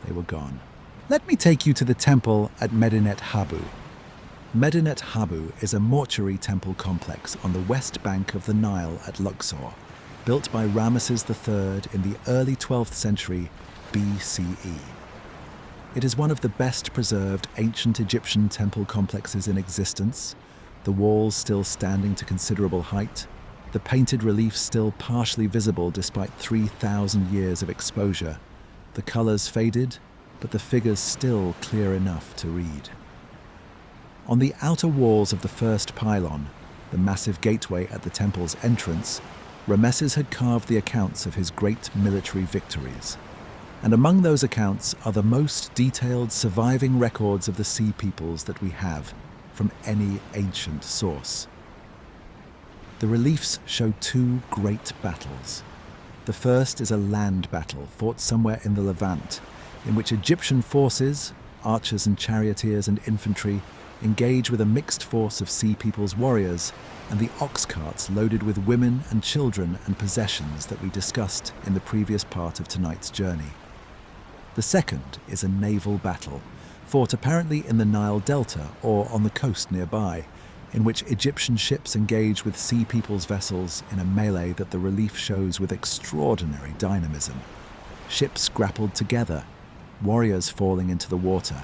they were gone. Let me take you to the temple at Medinet Habu. Medinet Habu is a mortuary temple complex on the west bank of the Nile at Luxor, built by Ramesses III in the early 12th century BCE. It is one of the best preserved ancient Egyptian temple complexes in existence, the walls still standing to considerable height, the painted reliefs still partially visible despite 3,000 years of exposure, the colours faded, but the figures still clear enough to read. On the outer walls of the first pylon, the massive gateway at the temple's entrance, Ramesses had carved the accounts of his great military victories. And among those accounts are the most detailed surviving records of the sea peoples that we have from any ancient source. The reliefs show two great battles. The first is a land battle fought somewhere in the Levant, in which Egyptian forces, archers and charioteers and infantry, engage with a mixed force of sea people's warriors and the ox carts loaded with women and children and possessions that we discussed in the previous part of tonight's journey. The second is a naval battle, fought apparently in the Nile Delta or on the coast nearby, in which Egyptian ships engage with sea people's vessels in a melee that the relief shows with extraordinary dynamism. Ships grappled together, warriors falling into the water,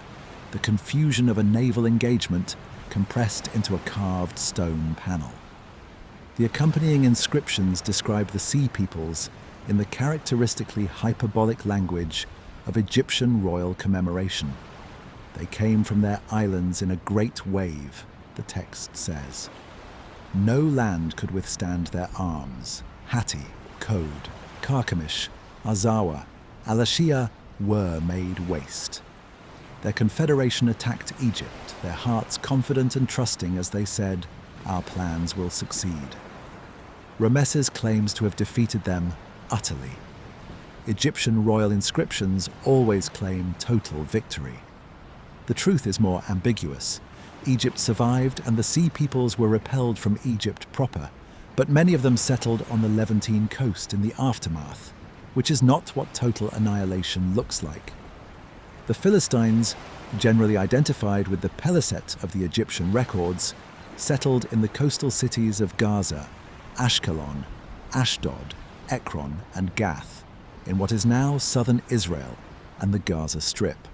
the confusion of a naval engagement compressed into a carved stone panel. The accompanying inscriptions describe the sea peoples in the characteristically hyperbolic language of Egyptian royal commemoration. They came from their islands in a great wave, the text says. No land could withstand their arms. Hatti, Kode, Carchemish, Arzawa, Alashia were made waste. Their confederation attacked Egypt, their hearts confident and trusting as they said, "Our plans will succeed." Ramesses claims to have defeated them utterly. Egyptian royal inscriptions always claim total victory. The truth is more ambiguous. Egypt survived and the sea peoples were repelled from Egypt proper, but many of them settled on the Levantine coast in the aftermath, which is not what total annihilation looks like. The Philistines, generally identified with the Peliset of the Egyptian records, settled in the coastal cities of Gaza, Ashkelon, Ashdod, Ekron, and Gath, in what is now southern Israel and the Gaza Strip.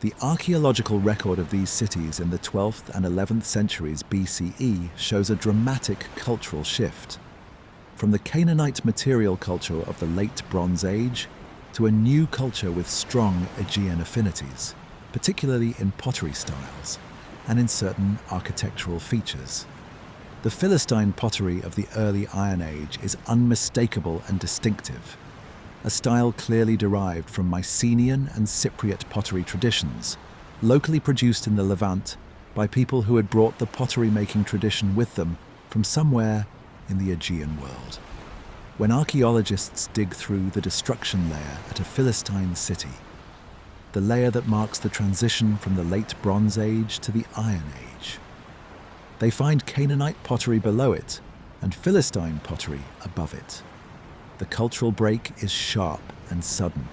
The archaeological record of these cities in the 12th and 11th centuries BCE shows a dramatic cultural shift, from the Canaanite material culture of the late Bronze Age to a new culture with strong Aegean affinities, particularly in pottery styles and in certain architectural features. The Philistine pottery of the early Iron Age is unmistakable and distinctive, a style clearly derived from Mycenaean and Cypriot pottery traditions, locally produced in the Levant by people who had brought the pottery-making tradition with them from somewhere in the Aegean world. When archaeologists dig through the destruction layer at a Philistine city, the layer that marks the transition from the late Bronze Age to the Iron Age, they find Canaanite pottery below it and Philistine pottery above it. The cultural break is sharp and sudden.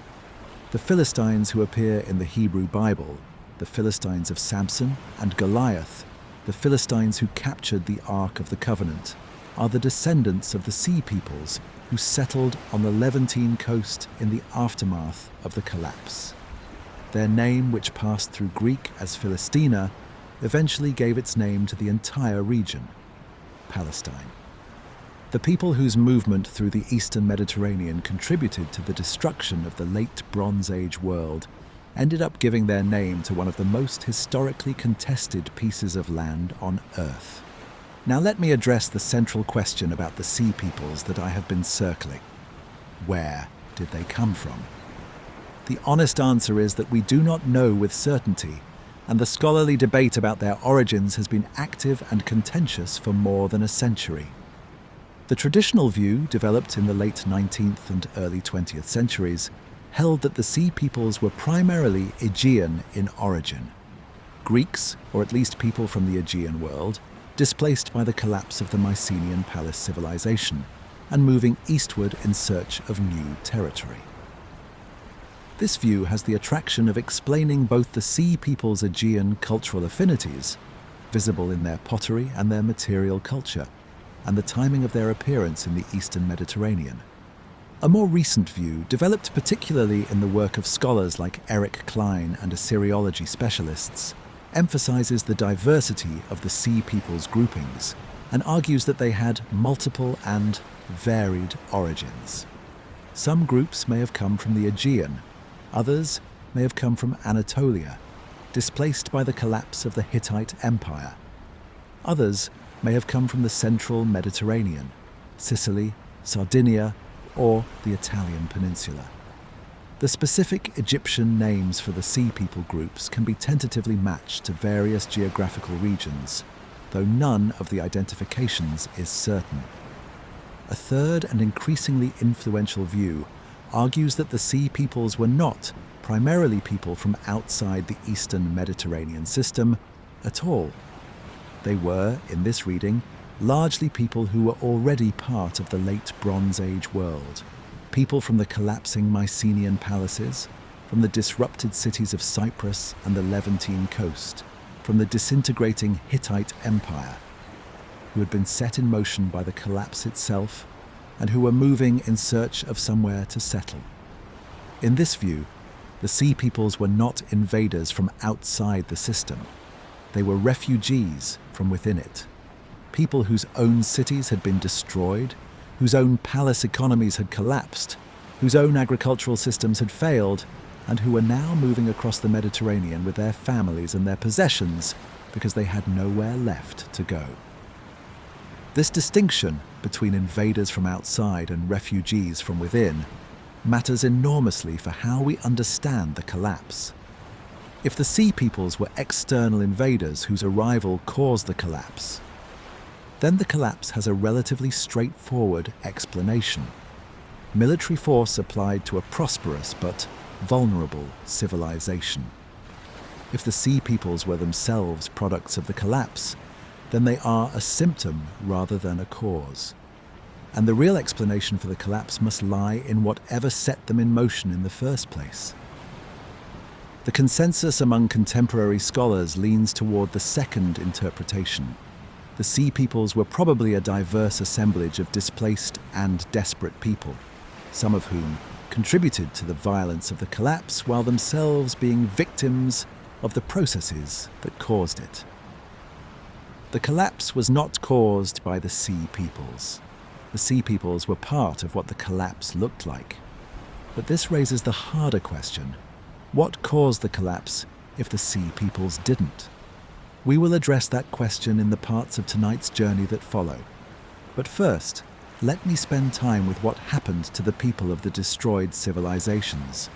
The Philistines who appear in the Hebrew Bible, the Philistines of Samson and Goliath, the Philistines who captured the Ark of the Covenant, are the descendants of the Sea Peoples who settled on the Levantine coast in the aftermath of the collapse. Their name, which passed through Greek as Philistina, eventually gave its name to the entire region, Palestine. The people whose movement through the eastern Mediterranean contributed to the destruction of the late Bronze Age world ended up giving their name to one of the most historically contested pieces of land on Earth. Now let me address the central question about the Sea Peoples that I have been circling. Where did they come from? The honest answer is that we do not know with certainty, and the scholarly debate about their origins has been active and contentious for more than a century. The traditional view, developed in the late 19th and early 20th centuries, held that the Sea Peoples were primarily Aegean in origin. Greeks, or at least people from the Aegean world, displaced by the collapse of the Mycenaean palace civilization and moving eastward in search of new territory. This view has the attraction of explaining both the Sea Peoples' Aegean cultural affinities, visible in their pottery and their material culture, and the timing of their appearance in the eastern Mediterranean. A more recent view, developed particularly in the work of scholars like Eric Klein and Assyriology specialists, emphasizes the diversity of the Sea Peoples groupings and argues that they had multiple and varied origins. Some groups may have come from the Aegean, others may have come from Anatolia, displaced by the collapse of the Hittite Empire. Others may have come from the central Mediterranean, Sicily, Sardinia, or the Italian peninsula. The specific Egyptian names for the Sea People groups can be tentatively matched to various geographical regions, though none of the identifications is certain. A third and increasingly influential view argues that the Sea Peoples were not primarily people from outside the eastern Mediterranean system at all. They were, in this reading, largely people who were already part of the late Bronze Age world, people from the collapsing Mycenaean palaces, from the disrupted cities of Cyprus and the Levantine coast, from the disintegrating Hittite Empire, who had been set in motion by the collapse itself and who were moving in search of somewhere to settle. In this view, the Sea Peoples were not invaders from outside the system. They were refugees from within it. People whose own cities had been destroyed, whose own palace economies had collapsed, whose own agricultural systems had failed, and who were now moving across the Mediterranean with their families and their possessions because they had nowhere left to go. This distinction between invaders from outside and refugees from within matters enormously for how we understand the collapse. If the Sea Peoples were external invaders whose arrival caused the collapse, then the collapse has a relatively straightforward explanation. Military force applied to a prosperous but vulnerable civilization. If the Sea Peoples were themselves products of the collapse, then they are a symptom rather than a cause. And the real explanation for the collapse must lie in whatever set them in motion in the first place. The consensus among contemporary scholars leans toward the second interpretation. The Sea Peoples were probably a diverse assemblage of displaced and desperate people, some of whom contributed to the violence of the collapse while themselves being victims of the processes that caused it. The collapse was not caused by the Sea Peoples. The Sea Peoples were part of what the collapse looked like. But this raises the harder question: what caused the collapse if the Sea Peoples didn't? We will address that question in the parts of tonight's journey that follow. But first, let me spend time with what happened to the people of the destroyed civilizations.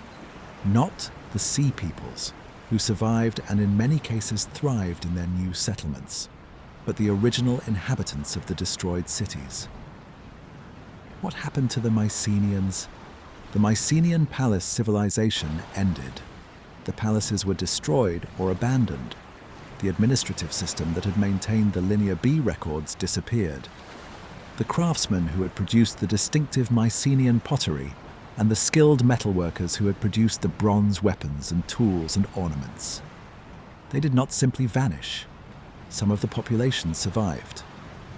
Not the Sea Peoples, who survived and in many cases thrived in their new settlements, but the original inhabitants of the destroyed cities. What happened to the Mycenaeans? The Mycenaean palace civilization ended. The palaces were destroyed or abandoned. The administrative system that had maintained the Linear B records disappeared. The craftsmen who had produced the distinctive Mycenaean pottery and the skilled metalworkers who had produced the bronze weapons and tools and ornaments. They did not simply vanish. Some of the population survived.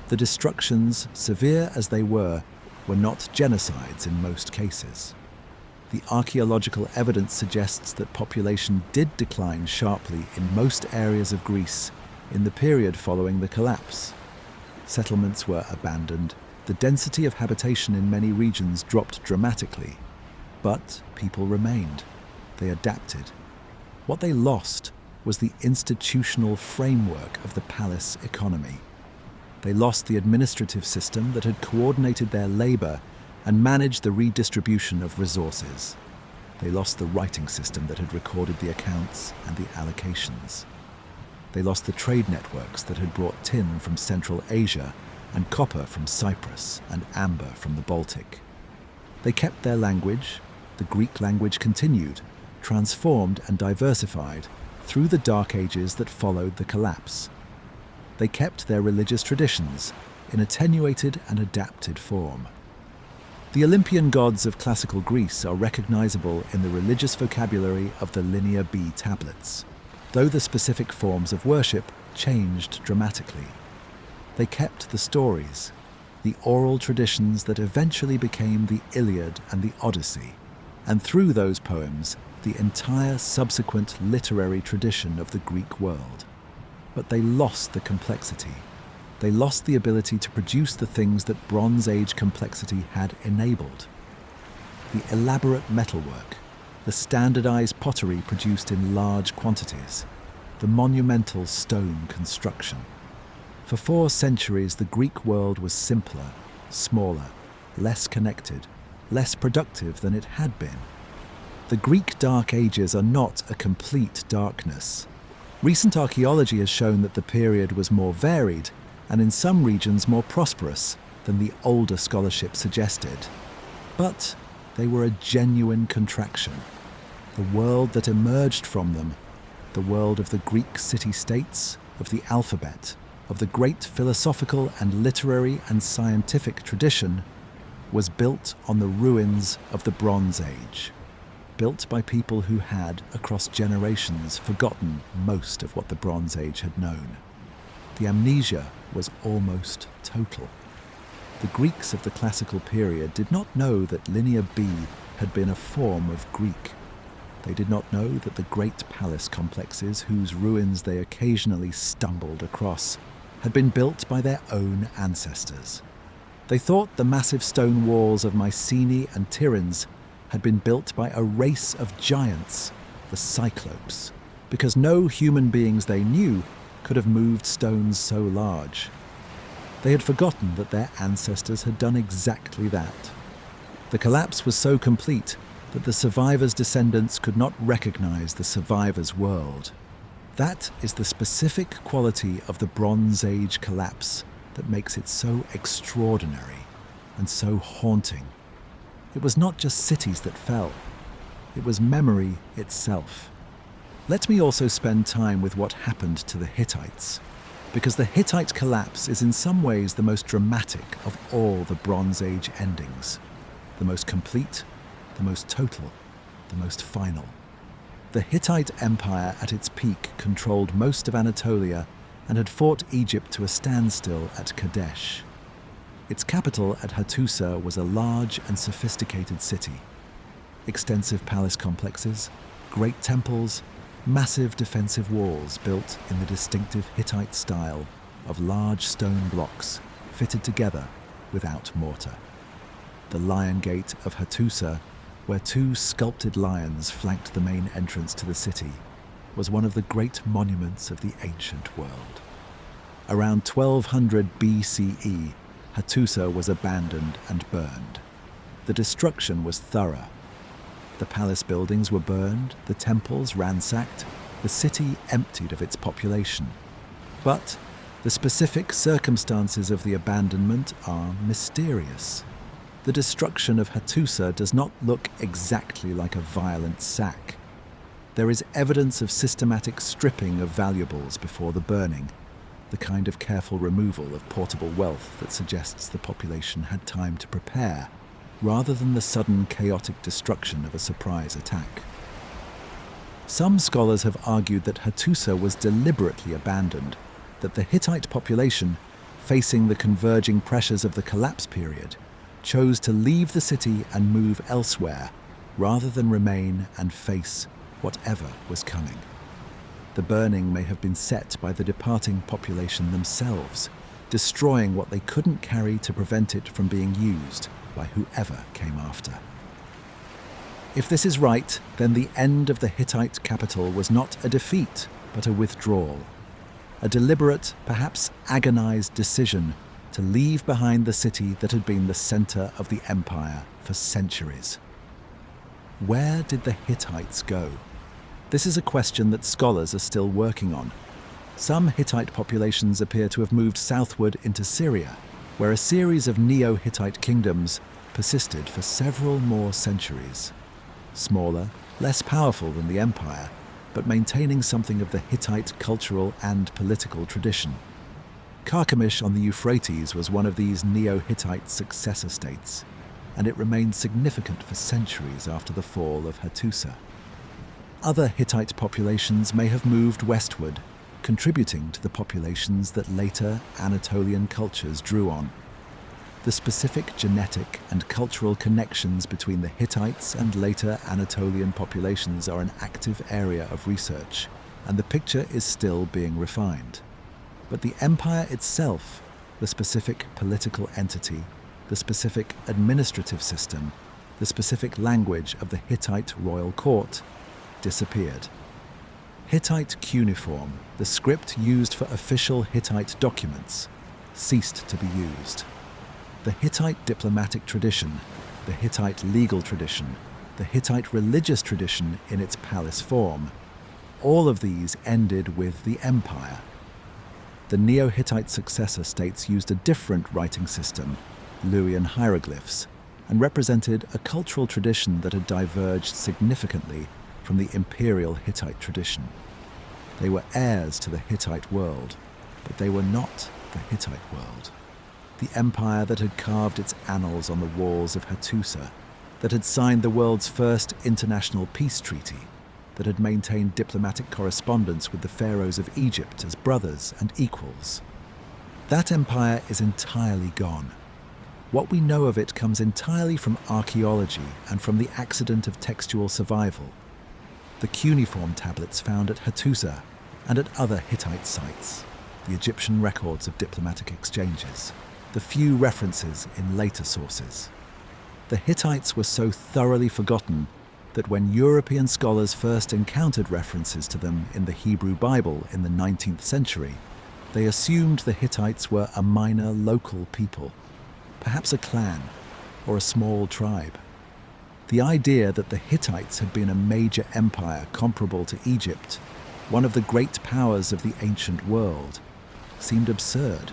The destructions, severe as they were not genocides in most cases. The archaeological evidence suggests that population did decline sharply in most areas of Greece in the period following the collapse. Settlements were abandoned. The density of habitation in many regions dropped dramatically. But people remained. They adapted. What they lost was the institutional framework of the palace economy. They lost the administrative system that had coordinated their labor and managed the redistribution of resources. They lost the writing system that had recorded the accounts and the allocations. They lost the trade networks that had brought tin from Central Asia and copper from Cyprus and amber from the Baltic. They kept their language. The Greek language continued, transformed and diversified through the dark ages that followed the collapse. They kept their religious traditions in attenuated and adapted form. The Olympian gods of classical Greece are recognizable in the religious vocabulary of the Linear B tablets, though the specific forms of worship changed dramatically. They kept the stories, the oral traditions that eventually became the Iliad and the Odyssey, and through those poems, the entire subsequent literary tradition of the Greek world. But they lost the complexity. They lost the ability to produce the things that Bronze Age complexity had enabled. The elaborate metalwork, the standardized pottery produced in large quantities, the monumental stone construction. For 4 centuries, the Greek world was simpler, smaller, less connected, less productive than it had been. The Greek Dark Ages are not a complete darkness. Recent archaeology has shown that the period was more varied and in some regions more prosperous than the older scholarship suggested. But they were a genuine contraction. The world that emerged from them, the world of the Greek city-states, of the alphabet, of the great philosophical and literary and scientific tradition, was built on the ruins of the Bronze Age, built by people who had, across generations, forgotten most of what the Bronze Age had known. The amnesia was almost total. The Greeks of the classical period did not know that Linear B had been a form of Greek. They did not know that the great palace complexes whose ruins they occasionally stumbled across had been built by their own ancestors. They thought the massive stone walls of Mycenae and Tiryns had been built by a race of giants, the Cyclopes, because no human beings they knew could have moved stones so large. They had forgotten that their ancestors had done exactly that. The collapse was so complete that the survivors' descendants could not recognize the survivors' world. That is the specific quality of the Bronze Age collapse that makes it so extraordinary and so haunting. It was not just cities that fell. It was memory itself. Let me also spend time with what happened to the Hittites, because the Hittite collapse is in some ways the most dramatic of all the Bronze Age endings, the most complete, the most total, the most final. The Hittite Empire at its peak controlled most of Anatolia and had fought Egypt to a standstill at Kadesh. Its capital at Hattusa was a large and sophisticated city. Extensive palace complexes, great temples, massive defensive walls built in the distinctive Hittite style of large stone blocks fitted together without mortar. The Lion Gate of Hattusa, where 2 sculpted lions flanked the main entrance to the city, was one of the great monuments of the ancient world. Around 1200 BCE, Hattusa was abandoned and burned. The destruction was thorough. The palace buildings were burned, the temples ransacked, the city emptied of its population. But the specific circumstances of the abandonment are mysterious. The destruction of Hattusa does not look exactly like a violent sack. There is evidence of systematic stripping of valuables before the burning, the kind of careful removal of portable wealth that suggests the population had time to prepare, rather than the sudden chaotic destruction of a surprise attack. Some scholars have argued that Hattusa was deliberately abandoned, that the Hittite population, facing the converging pressures of the collapse period, chose to leave the city and move elsewhere, rather than remain and face whatever was coming. The burning may have been set by the departing population themselves, destroying what they couldn't carry to prevent it from being used by whoever came after. If this is right, then the end of the Hittite capital was not a defeat, but a withdrawal. A deliberate, perhaps agonized decision to leave behind the city that had been the center of the empire for centuries. Where did the Hittites go? This is a question that scholars are still working on. Some Hittite populations appear to have moved southward into Syria, where a series of Neo-Hittite kingdoms persisted for several more centuries. Smaller, less powerful than the empire, but maintaining something of the Hittite cultural and political tradition. Carchemish on the Euphrates was one of these Neo-Hittite successor states, and it remained significant for centuries after the fall of Hattusa. Other Hittite populations may have moved westward, contributing to the populations that later Anatolian cultures drew on. The specific genetic and cultural connections between the Hittites and later Anatolian populations are an active area of research, and the picture is still being refined. But the empire itself, the specific political entity, the specific administrative system, the specific language of the Hittite royal court, disappeared. Hittite cuneiform, the script used for official Hittite documents, ceased to be used. The Hittite diplomatic tradition, the Hittite legal tradition, the Hittite religious tradition in its palace form, all of these ended with the empire. The Neo-Hittite successor states used a different writing system, Luwian hieroglyphs, and represented a cultural tradition that had diverged significantly from the imperial Hittite tradition. They were heirs to the Hittite world, but they were not the Hittite world. The empire that had carved its annals on the walls of Hattusa, that had signed the world's first international peace treaty, that had maintained diplomatic correspondence with the pharaohs of Egypt as brothers and equals. That empire is entirely gone. What we know of it comes entirely from archaeology and from the accident of textual survival. The cuneiform tablets found at Hattusa and at other Hittite sites, the Egyptian records of diplomatic exchanges, the few references in later sources. The Hittites were so thoroughly forgotten that when European scholars first encountered references to them in the Hebrew Bible in the 19th century, they assumed the Hittites were a minor local people, perhaps a clan or a small tribe. The idea that the Hittites had been a major empire comparable to Egypt, one of the great powers of the ancient world, seemed absurd.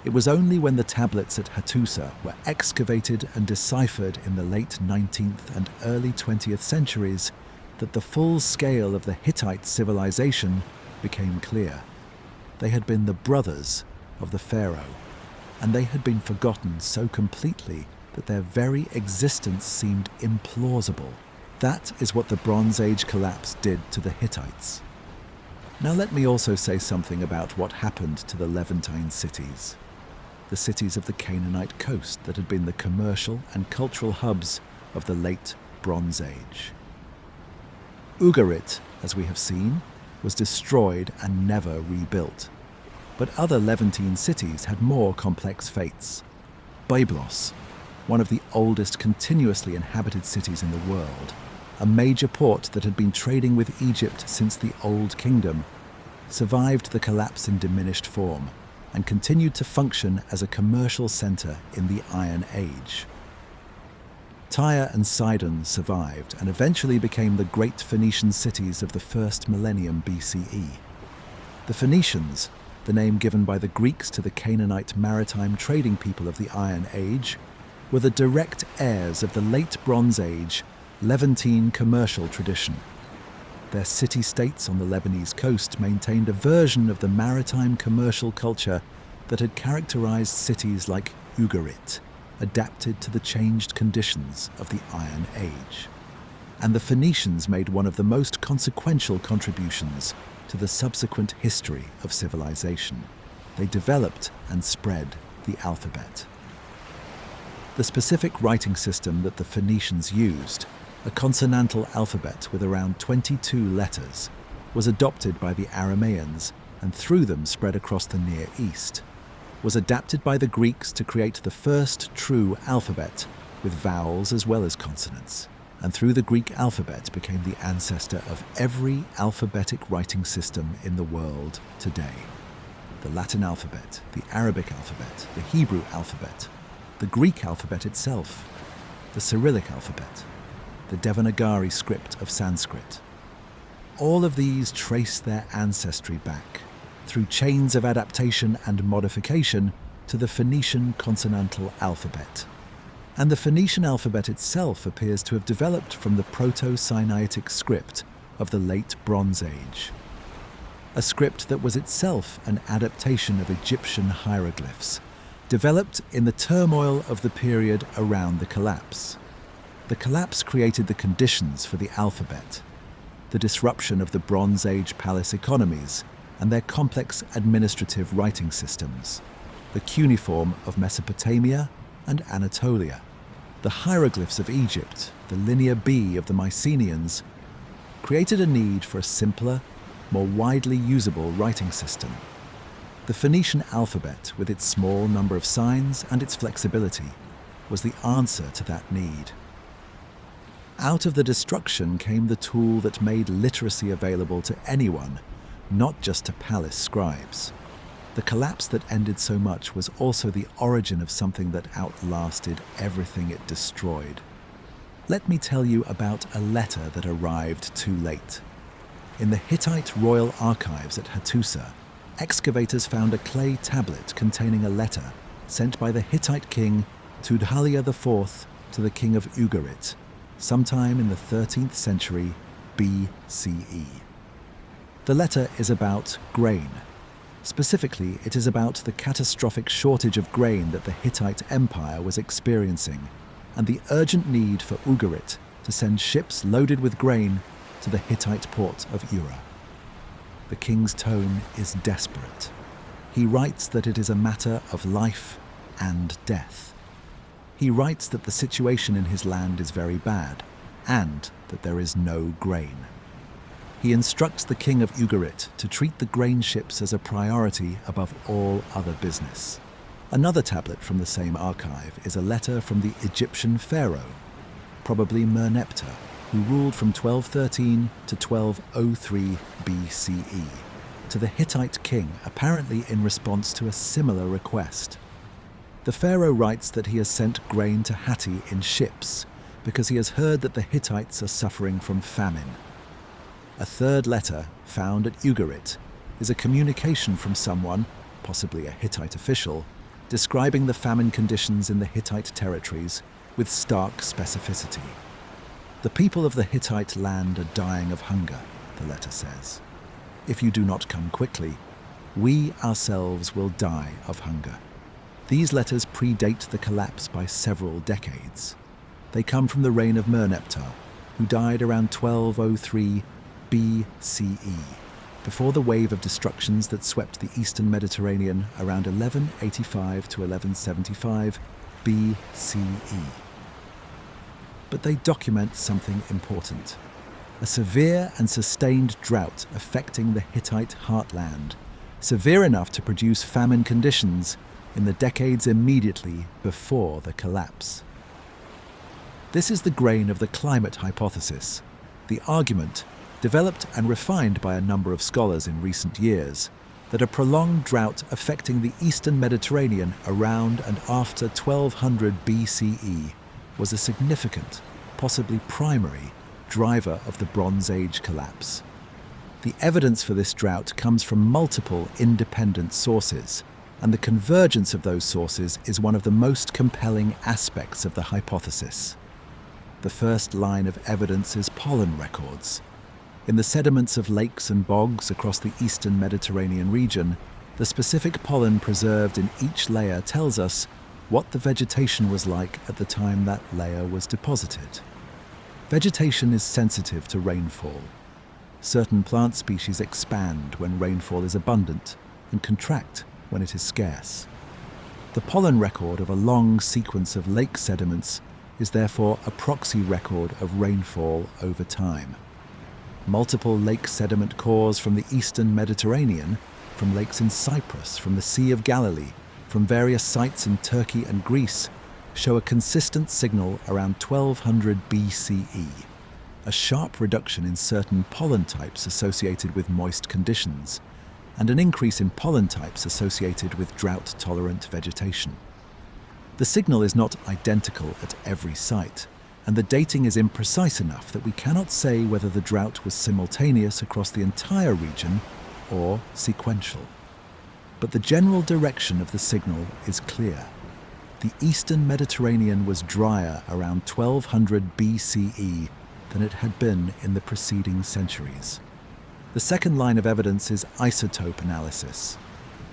It was only when the tablets at Hattusa were excavated and deciphered in the late 19th and early 20th centuries that the full scale of the Hittite civilization became clear. They had been the brothers of the pharaoh, and they had been forgotten so completely that their very existence seemed implausible. That is what the Bronze Age collapse did to the Hittites. Now let me also say something about what happened to the Levantine cities, the cities of the Canaanite coast that had been the commercial and cultural hubs of the late Bronze Age. Ugarit, as we have seen, was destroyed and never rebuilt. But other Levantine cities had more complex fates. Byblos, one of the oldest continuously inhabited cities in the world, a major port that had been trading with Egypt since the Old Kingdom, survived the collapse in diminished form and continued to function as a commercial center in the Iron Age. Tyre and Sidon survived and eventually became the great Phoenician cities of the first millennium BCE. The Phoenicians, the name given by the Greeks to the Canaanite maritime trading people of the Iron Age, were the direct heirs of the late Bronze Age Levantine commercial tradition. Their city-states on the Lebanese coast maintained a version of the maritime commercial culture that had characterized cities like Ugarit, adapted to the changed conditions of the Iron Age. And the Phoenicians made one of the most consequential contributions to the subsequent history of civilization. They developed and spread the alphabet. The specific writing system that the Phoenicians used, a consonantal alphabet with around 22 letters, was adopted by the Arameans and through them spread across the Near East, was adapted by the Greeks to create the first true alphabet with vowels as well as consonants, and through the Greek alphabet became the ancestor of every alphabetic writing system in the world today. The Latin alphabet, the Arabic alphabet, the Hebrew alphabet, the Greek alphabet itself, the Cyrillic alphabet, the Devanagari script of Sanskrit. All of these trace their ancestry back, through chains of adaptation and modification, to the Phoenician consonantal alphabet. And the Phoenician alphabet itself appears to have developed from the Proto-Sinaitic script of the late Bronze Age, a script that was itself an adaptation of Egyptian hieroglyphs, developed in the turmoil of the period around the collapse. The collapse created the conditions for the alphabet, the disruption of the Bronze Age palace economies and their complex administrative writing systems, the cuneiform of Mesopotamia and Anatolia, the hieroglyphs of Egypt, the Linear B of the Mycenaeans, created a need for a simpler, more widely usable writing system. The Phoenician alphabet, with its small number of signs and its flexibility, was the answer to that need. Out of the destruction came the tool that made literacy available to anyone, not just to palace scribes. The collapse that ended so much was also the origin of something that outlasted everything it destroyed. Let me tell you about a letter that arrived too late. In the Hittite royal archives at Hattusa, excavators found a clay tablet containing a letter sent by the Hittite king Tudhaliya IV to the king of Ugarit, sometime in the 13th century BCE. The letter is about grain. Specifically, it is about the catastrophic shortage of grain that the Hittite Empire was experiencing, and the urgent need for Ugarit to send ships loaded with grain to the Hittite port of Ura. The king's tone is desperate. He writes that it is a matter of life and death. He writes that the situation in his land is very bad, and that there is no grain. He instructs the king of Ugarit to treat the grain ships as a priority above all other business. Another tablet from the same archive is a letter from the Egyptian pharaoh, probably Merneptah, who ruled from 1213 to 1203 BCE, to the Hittite king, apparently in response to a similar request. The pharaoh writes that he has sent grain to Hatti in ships because he has heard that the Hittites are suffering from famine. A third letter, found at Ugarit, is a communication from someone, possibly a Hittite official, describing the famine conditions in the Hittite territories with stark specificity. The people of the Hittite land are dying of hunger, the letter says. If you do not come quickly, we ourselves will die of hunger. These letters predate the collapse by several decades. They come from the reign of Merneptah, who died around 1203 BCE, before the wave of destructions that swept the eastern Mediterranean around 1185 to 1175 BCE. But they document something important: a severe and sustained drought affecting the Hittite heartland, severe enough to produce famine conditions in the decades immediately before the collapse. This is the grain of the climate hypothesis, the argument, developed and refined by a number of scholars in recent years, that a prolonged drought affecting the eastern Mediterranean around and after 1200 BCE was a significant, possibly primary, driver of the Bronze Age collapse. The evidence for this drought comes from multiple independent sources, and the convergence of those sources is one of the most compelling aspects of the hypothesis. The first line of evidence is pollen records. In the sediments of lakes and bogs across the eastern Mediterranean region, the specific pollen preserved in each layer tells us what the vegetation was like at the time that layer was deposited. Vegetation is sensitive to rainfall. Certain plant species expand when rainfall is abundant and contract when it is scarce. The pollen record of a long sequence of lake sediments is therefore a proxy record of rainfall over time. Multiple lake sediment cores from the eastern Mediterranean, from lakes in Cyprus, from the Sea of Galilee, from various sites in Turkey and Greece, show a consistent signal around 1200 BCE, a sharp reduction in certain pollen types associated with moist conditions, and an increase in pollen types associated with drought-tolerant vegetation. The signal is not identical at every site, and the dating is imprecise enough that we cannot say whether the drought was simultaneous across the entire region or sequential. But the general direction of the signal is clear. The eastern Mediterranean was drier around 1200 BCE than it had been in the preceding centuries. The second line of evidence is isotope analysis.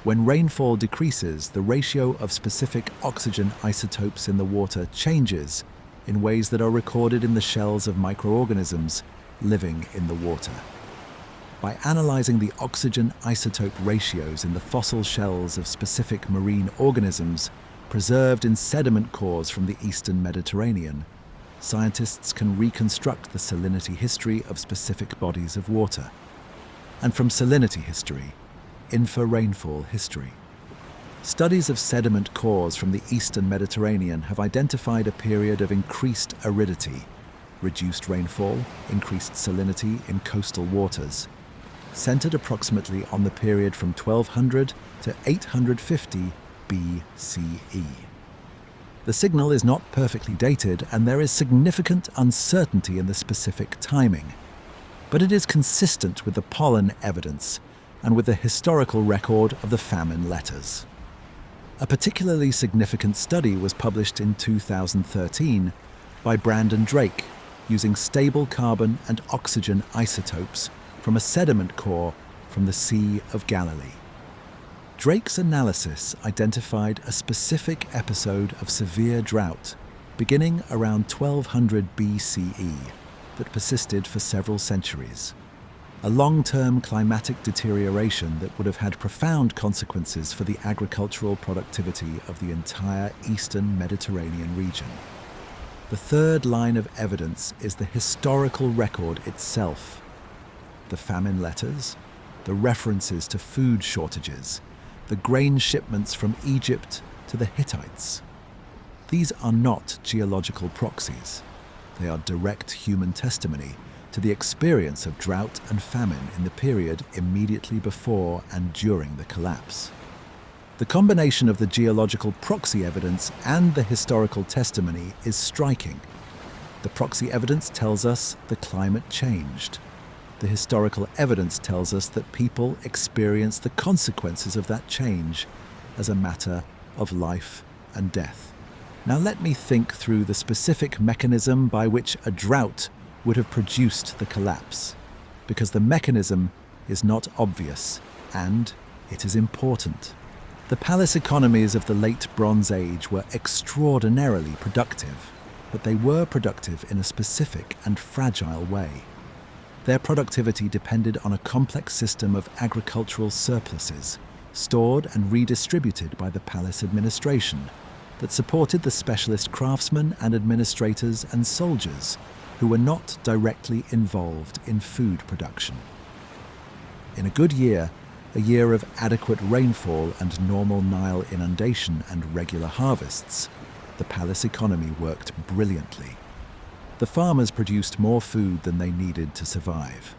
When rainfall decreases, the ratio of specific oxygen isotopes in the water changes in ways that are recorded in the shells of microorganisms living in the water. By analyzing the oxygen isotope ratios in the fossil shells of specific marine organisms preserved in sediment cores from the eastern Mediterranean, scientists can reconstruct the salinity history of specific bodies of water. And from salinity history, infer rainfall history. Studies of sediment cores from the eastern Mediterranean have identified a period of increased aridity, reduced rainfall, increased salinity in coastal waters, centered approximately on the period from 1200 to 850 BCE. The signal is not perfectly dated, and there is significant uncertainty in the specific timing, but it is consistent with the pollen evidence and with the historical record of the famine letters. A particularly significant study was published in 2013 by Brandon Drake using stable carbon and oxygen isotopes from a sediment core from the Sea of Galilee. Drake's analysis identified a specific episode of severe drought beginning around 1200 BCE that persisted for several centuries. A long-term climatic deterioration that would have had profound consequences for the agricultural productivity of the entire eastern Mediterranean region. The third line of evidence is the historical record itself. The famine letters, the references to food shortages, the grain shipments from Egypt to the Hittites. These are not geological proxies. They are direct human testimony to the experience of drought and famine in the period immediately before and during the collapse. The combination of the geological proxy evidence and the historical testimony is striking. The proxy evidence tells us the climate changed. The historical evidence tells us that people experience the consequences of that change as a matter of life and death. Now let me think through the specific mechanism by which a drought would have produced the collapse, because the mechanism is not obvious and it is important. The palace economies of the late Bronze Age were extraordinarily productive, but they were productive in a specific and fragile way. Their productivity depended on a complex system of agricultural surpluses, stored and redistributed by the palace administration, that supported the specialist craftsmen and administrators and soldiers who were not directly involved in food production. In a good year, a year of adequate rainfall and normal Nile inundation and regular harvests, the palace economy worked brilliantly. The farmers produced more food than they needed to survive.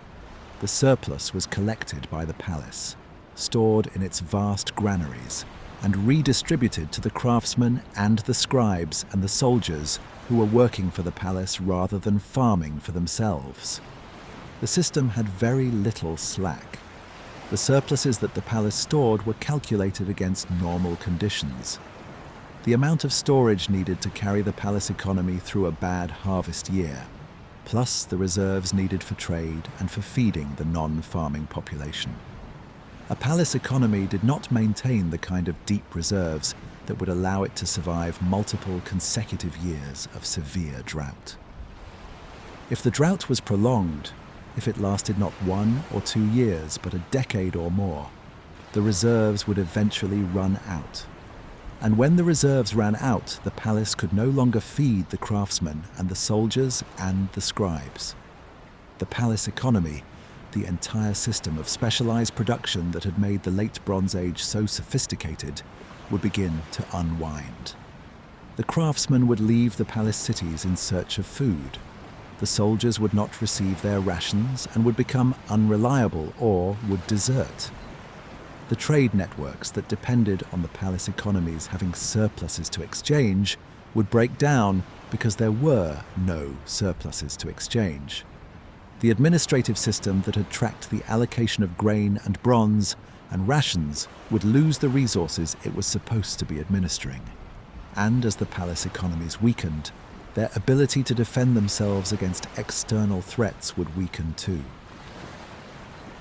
The surplus was collected by the palace, stored in its vast granaries, and redistributed to the craftsmen and the scribes and the soldiers who were working for the palace rather than farming for themselves. The system had very little slack. The surpluses that the palace stored were calculated against normal conditions. The amount of storage needed to carry the palace economy through a bad harvest year, plus the reserves needed for trade and for feeding the non-farming population. A palace economy did not maintain the kind of deep reserves that would allow it to survive multiple consecutive years of severe drought. If the drought was prolonged, if it lasted not 1 or 2 years but a decade or more, the reserves would eventually run out. And when the reserves ran out, the palace could no longer feed the craftsmen and the soldiers and the scribes. The palace economy, the entire system of specialized production that had made the Late Bronze Age so sophisticated, would begin to unwind. The craftsmen would leave the palace cities in search of food. The soldiers would not receive their rations and would become unreliable or would desert. The trade networks that depended on the palace economies having surpluses to exchange would break down because there were no surpluses to exchange. The administrative system that had tracked the allocation of grain and bronze and rations would lose the resources it was supposed to be administering. And as the palace economies weakened, their ability to defend themselves against external threats would weaken too.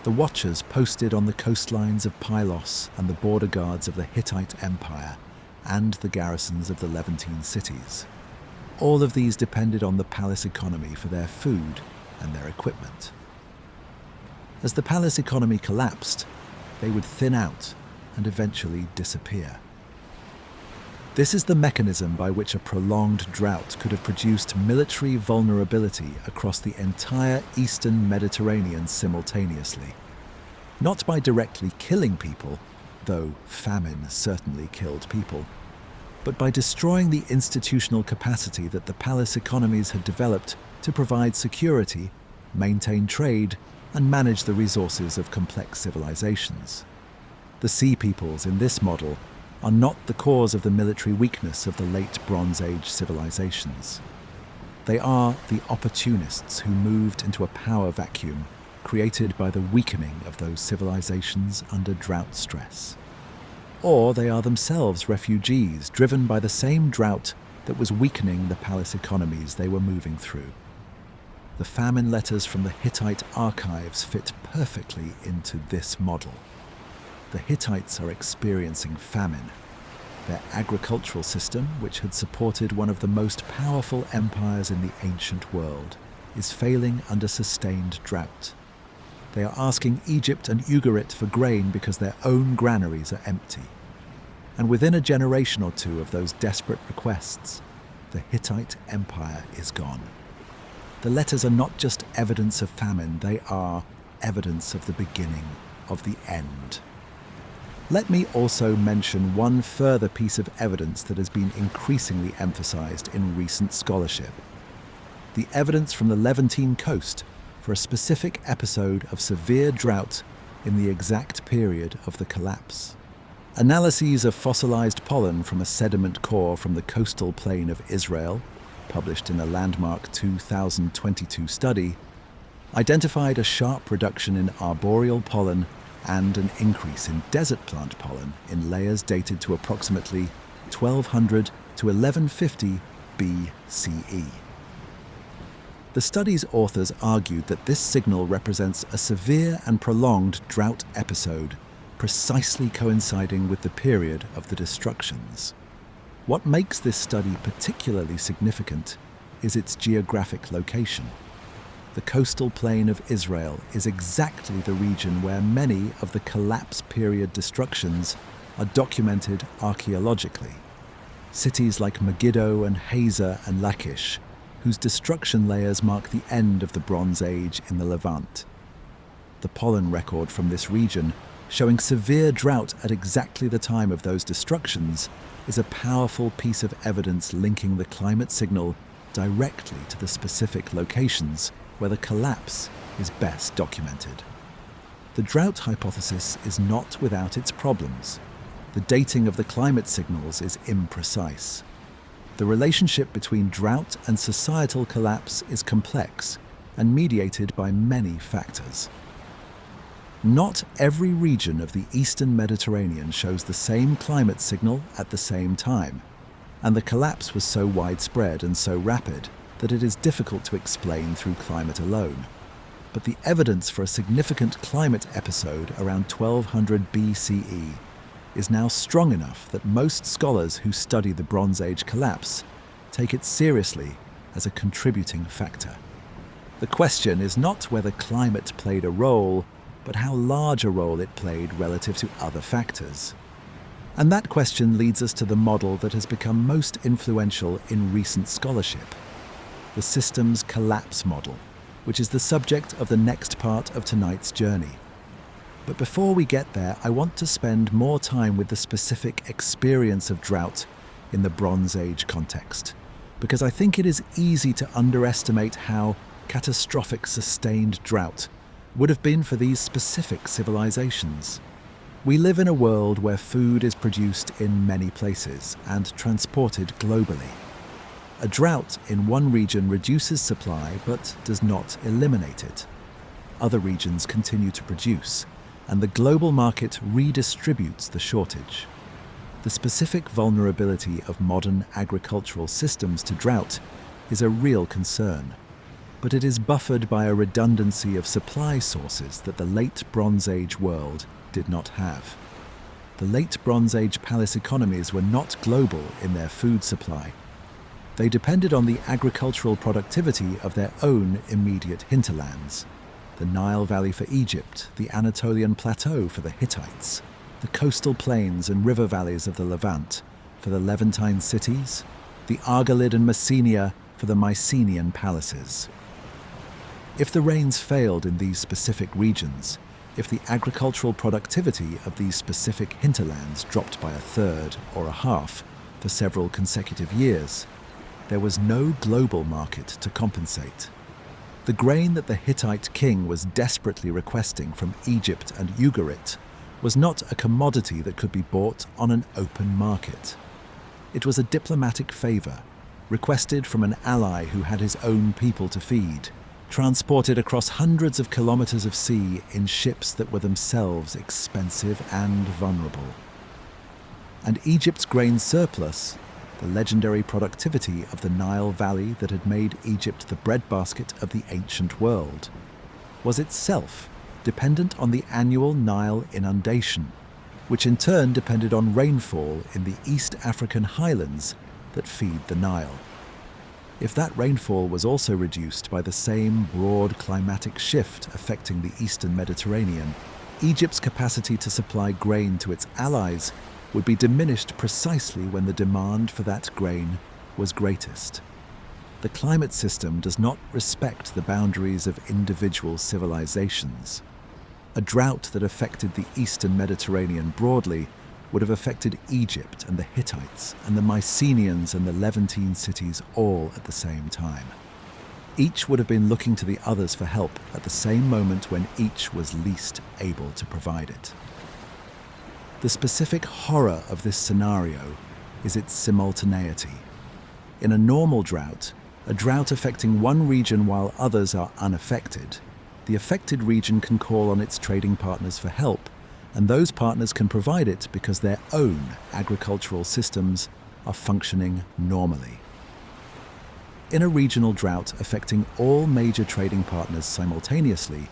The watchers posted on the coastlines of Pylos and the border guards of the Hittite Empire and the garrisons of the Levantine cities. All of these depended on the palace economy for their food and their equipment. As the palace economy collapsed, they would thin out and eventually disappear. This is the mechanism by which a prolonged drought could have produced military vulnerability across the entire eastern Mediterranean simultaneously. Not by directly killing people, though famine certainly killed people, but by destroying the institutional capacity that the palace economies had developed to provide security, maintain trade, and manage the resources of complex civilizations. The Sea Peoples in this model are not the cause of the military weakness of the late Bronze Age civilizations. They are the opportunists who moved into a power vacuum created by the weakening of those civilizations under drought stress. Or they are themselves refugees driven by the same drought that was weakening the palace economies they were moving through. The famine letters from the Hittite archives fit perfectly into this model. The Hittites are experiencing famine. Their agricultural system, which had supported one of the most powerful empires in the ancient world, is failing under sustained drought. They are asking Egypt and Ugarit for grain because their own granaries are empty. And within a generation or two of those desperate requests, the Hittite Empire is gone. The letters are not just evidence of famine, they are evidence of the beginning of the end. Let me also mention one further piece of evidence that has been increasingly emphasized in recent scholarship. The evidence from the Levantine coast for a specific episode of severe drought in the exact period of the collapse. Analyses of fossilized pollen from a sediment core from the coastal plain of Israel, published in a landmark 2022 study, identified a sharp reduction in arboreal pollen and an increase in desert plant pollen in layers dated to approximately 1200 to 1150 BCE. The study's authors argued that this signal represents a severe and prolonged drought episode, precisely coinciding with the period of the destructions. What makes this study particularly significant is its geographic location. The coastal plain of Israel is exactly the region where many of the collapse period destructions are documented archaeologically. Cities like Megiddo and Hazor and Lachish, whose destruction layers mark the end of the Bronze Age in the Levant. The pollen record from this region, showing severe drought at exactly the time of those destructions, is a powerful piece of evidence linking the climate signal directly to the specific locations where the collapse is best documented. The drought hypothesis is not without its problems. The dating of the climate signals is imprecise. The relationship between drought and societal collapse is complex and mediated by many factors. Not every region of the eastern Mediterranean shows the same climate signal at the same time, and the collapse was so widespread and so rapid that it is difficult to explain through climate alone. But the evidence for a significant climate episode around 1200 BCE is now strong enough that most scholars who study the Bronze Age collapse take it seriously as a contributing factor. The question is not whether climate played a role, but how large a role it played relative to other factors. And that question leads us to the model that has become most influential in recent scholarship, the systems collapse model, which is the subject of the next part of tonight's journey. But before we get there, I want to spend more time with the specific experience of drought in the Bronze Age context, because I think it is easy to underestimate how catastrophic sustained drought would have been for these specific civilizations. We live in a world where food is produced in many places and transported globally. A drought in one region reduces supply but does not eliminate it. Other regions continue to produce, and the global market redistributes the shortage. The specific vulnerability of modern agricultural systems to drought is a real concern, but it is buffered by a redundancy of supply sources that the late Bronze Age world did not have. The late Bronze Age palace economies were not global in their food supply. They depended on the agricultural productivity of their own immediate hinterlands. The Nile Valley for Egypt, the Anatolian Plateau for the Hittites, the coastal plains and river valleys of the Levant for the Levantine cities, the Argolid and Messenia for the Mycenaean palaces. If the rains failed in these specific regions, if the agricultural productivity of these specific hinterlands dropped by a third or a half for several consecutive years, there was no global market to compensate. The grain that the Hittite king was desperately requesting from Egypt and Ugarit was not a commodity that could be bought on an open market. It was a diplomatic favor, requested from an ally who had his own people to feed, transported across hundreds of kilometers of sea in ships that were themselves expensive and vulnerable. And Egypt's grain surplus, the legendary productivity of the Nile Valley that had made Egypt the breadbasket of the ancient world, was itself dependent on the annual Nile inundation, which in turn depended on rainfall in the East African highlands that feed the Nile. If that rainfall was also reduced by the same broad climatic shift affecting the eastern Mediterranean, Egypt's capacity to supply grain to its allies would be diminished precisely when the demand for that grain was greatest. The climate system does not respect the boundaries of individual civilizations. A drought that affected the eastern Mediterranean broadly would have affected Egypt and the Hittites and the Mycenaeans and the Levantine cities all at the same time. Each would have been looking to the others for help at the same moment when each was least able to provide it. The specific horror of this scenario is its simultaneity. In a normal drought, a drought affecting one region while others are unaffected, the affected region can call on its trading partners for help, and those partners can provide it because their own agricultural systems are functioning normally. In a regional drought affecting all major trading partners simultaneously,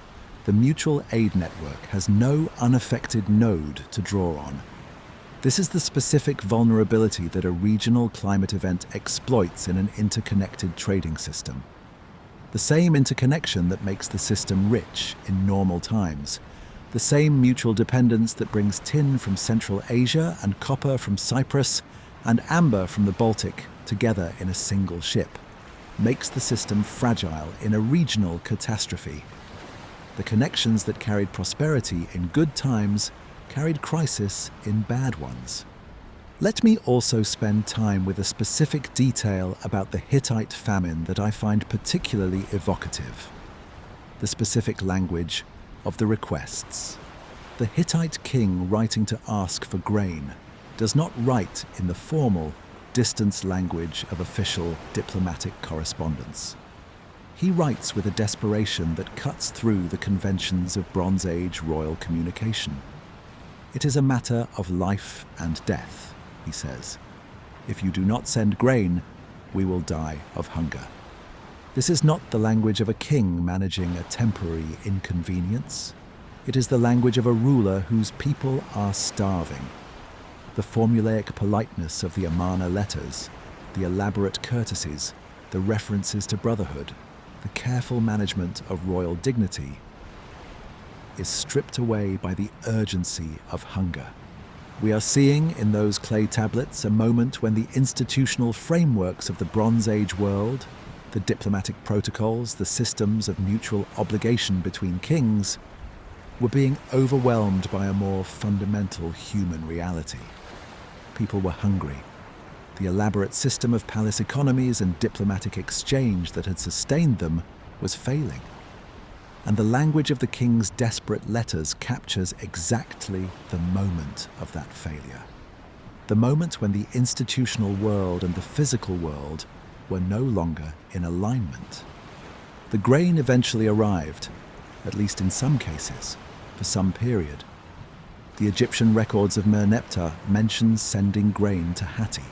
the mutual aid network has no unaffected node to draw on. This is the specific vulnerability that a regional climate event exploits in an interconnected trading system. The same interconnection that makes the system rich in normal times, the same mutual dependence that brings tin from Central Asia and copper from Cyprus and amber from the Baltic together in a single ship, makes the system fragile in a regional catastrophe. The connections that carried prosperity in good times carried crisis in bad ones. Let me also spend time with a specific detail about the Hittite famine that I find particularly evocative: the specific language of the requests. The Hittite king writing to ask for grain does not write in the formal, distance language of official diplomatic correspondence. He writes with a desperation that cuts through the conventions of Bronze Age royal communication. It is a matter of life and death, he says. If you do not send grain, we will die of hunger. This is not the language of a king managing a temporary inconvenience. It is the language of a ruler whose people are starving. The formulaic politeness of the Amarna letters, the elaborate courtesies, the references to brotherhood, the careful management of royal dignity, is stripped away by the urgency of hunger. We are seeing in those clay tablets a moment when the institutional frameworks of the Bronze Age world, the diplomatic protocols, the systems of mutual obligation between kings, were being overwhelmed by a more fundamental human reality. People were hungry. The elaborate system of palace economies and diplomatic exchange that had sustained them was failing. And the language of the king's desperate letters captures exactly the moment of that failure. The moment when the institutional world and the physical world were no longer in alignment. The grain eventually arrived, at least in some cases, for some period. The Egyptian records of Merneptah mention sending grain to Hatti.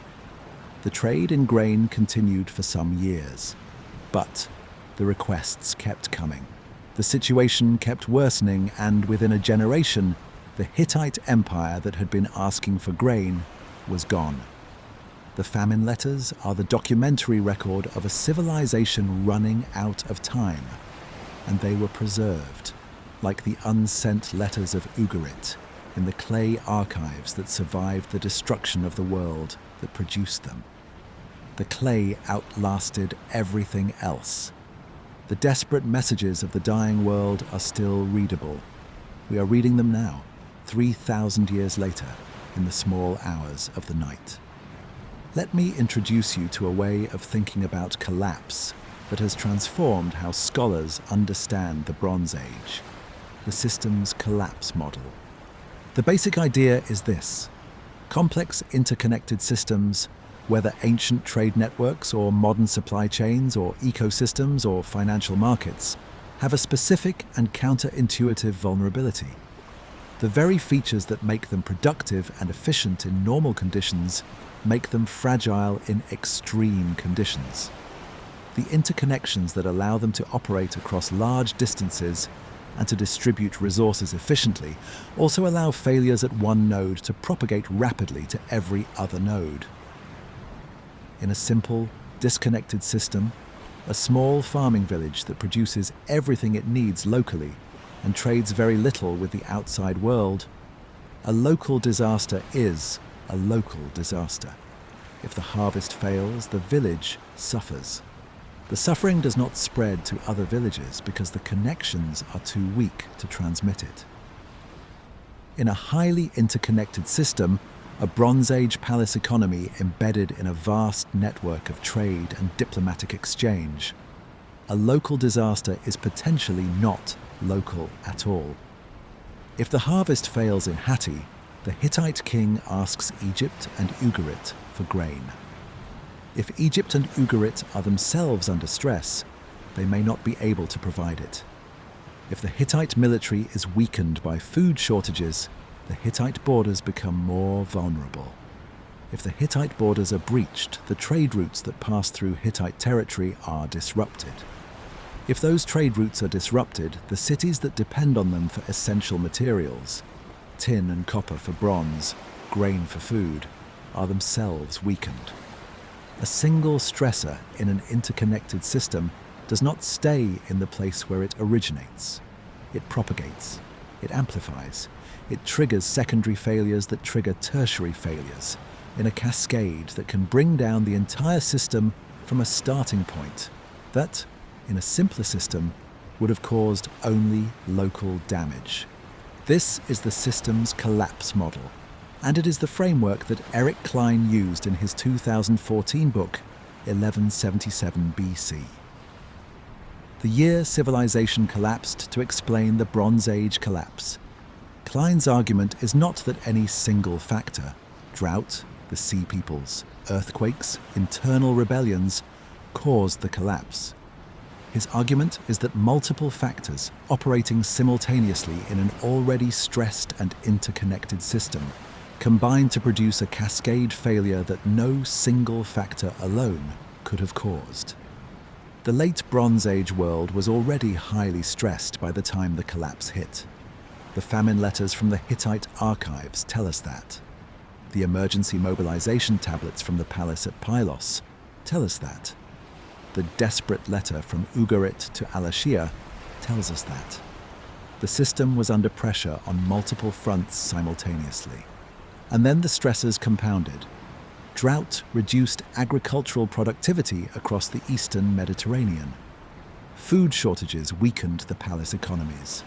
The trade in grain continued for some years, but the requests kept coming. The situation kept worsening, and within a generation, the Hittite Empire that had been asking for grain was gone. The famine letters are the documentary record of a civilization running out of time, and they were preserved, like the unsent letters of Ugarit, in the clay archives that survived the destruction of the world that produced them. The clay outlasted everything else. The desperate messages of the dying world are still readable. We are reading them now, 3,000 years later, in the small hours of the night. Let me introduce you to a way of thinking about collapse that has transformed how scholars understand the Bronze Age, the system's collapse model. The basic idea is this: complex interconnected systems, whether ancient trade networks or modern supply chains or ecosystems or financial markets, have a specific and counterintuitive vulnerability. The very features that make them productive and efficient in normal conditions make them fragile in extreme conditions. The interconnections that allow them to operate across large distances and to distribute resources efficiently also allow failures at one node to propagate rapidly to every other node. In a simple, disconnected system, a small farming village that produces everything it needs locally and trades very little with the outside world, a local disaster is a local disaster. If the harvest fails, the village suffers. The suffering does not spread to other villages because the connections are too weak to transmit it. In a highly interconnected system, a Bronze Age palace economy embedded in a vast network of trade and diplomatic exchange, a local disaster is potentially not local at all. If the harvest fails in Hatti, the Hittite king asks Egypt and Ugarit for grain. If Egypt and Ugarit are themselves under stress, they may not be able to provide it. If the Hittite military is weakened by food shortages, the Hittite borders become more vulnerable. If the Hittite borders are breached, the trade routes that pass through Hittite territory are disrupted. If those trade routes are disrupted, the cities that depend on them for essential materials, tin and copper for bronze, grain for food, are themselves weakened. A single stressor in an interconnected system does not stay in the place where it originates. It propagates, it amplifies, it triggers secondary failures that trigger tertiary failures in a cascade that can bring down the entire system from a starting point that, in a simpler system, would have caused only local damage. This is the system's collapse model, and it is the framework that Eric Klein used in his 2014 book, 1177 BC. The year civilization collapsed to explain the Bronze Age collapse. Klein's argument is not that any single factor, Drought, the sea peoples, earthquakes, internal rebellions caused the collapse. His argument is that multiple factors operating simultaneously in an already stressed and interconnected system combined to produce a cascade failure that no single factor alone could have caused. The late Bronze Age world was already highly stressed by the time the collapse hit. The famine letters from the Hittite archives tell us that. The emergency mobilization tablets from the palace at Pylos tell us that. The desperate letter from Ugarit to Alashia tells us that. The system was under pressure on multiple fronts simultaneously. And then the stressors compounded. Drought reduced agricultural productivity across the eastern Mediterranean. Food shortages weakened the palace economies.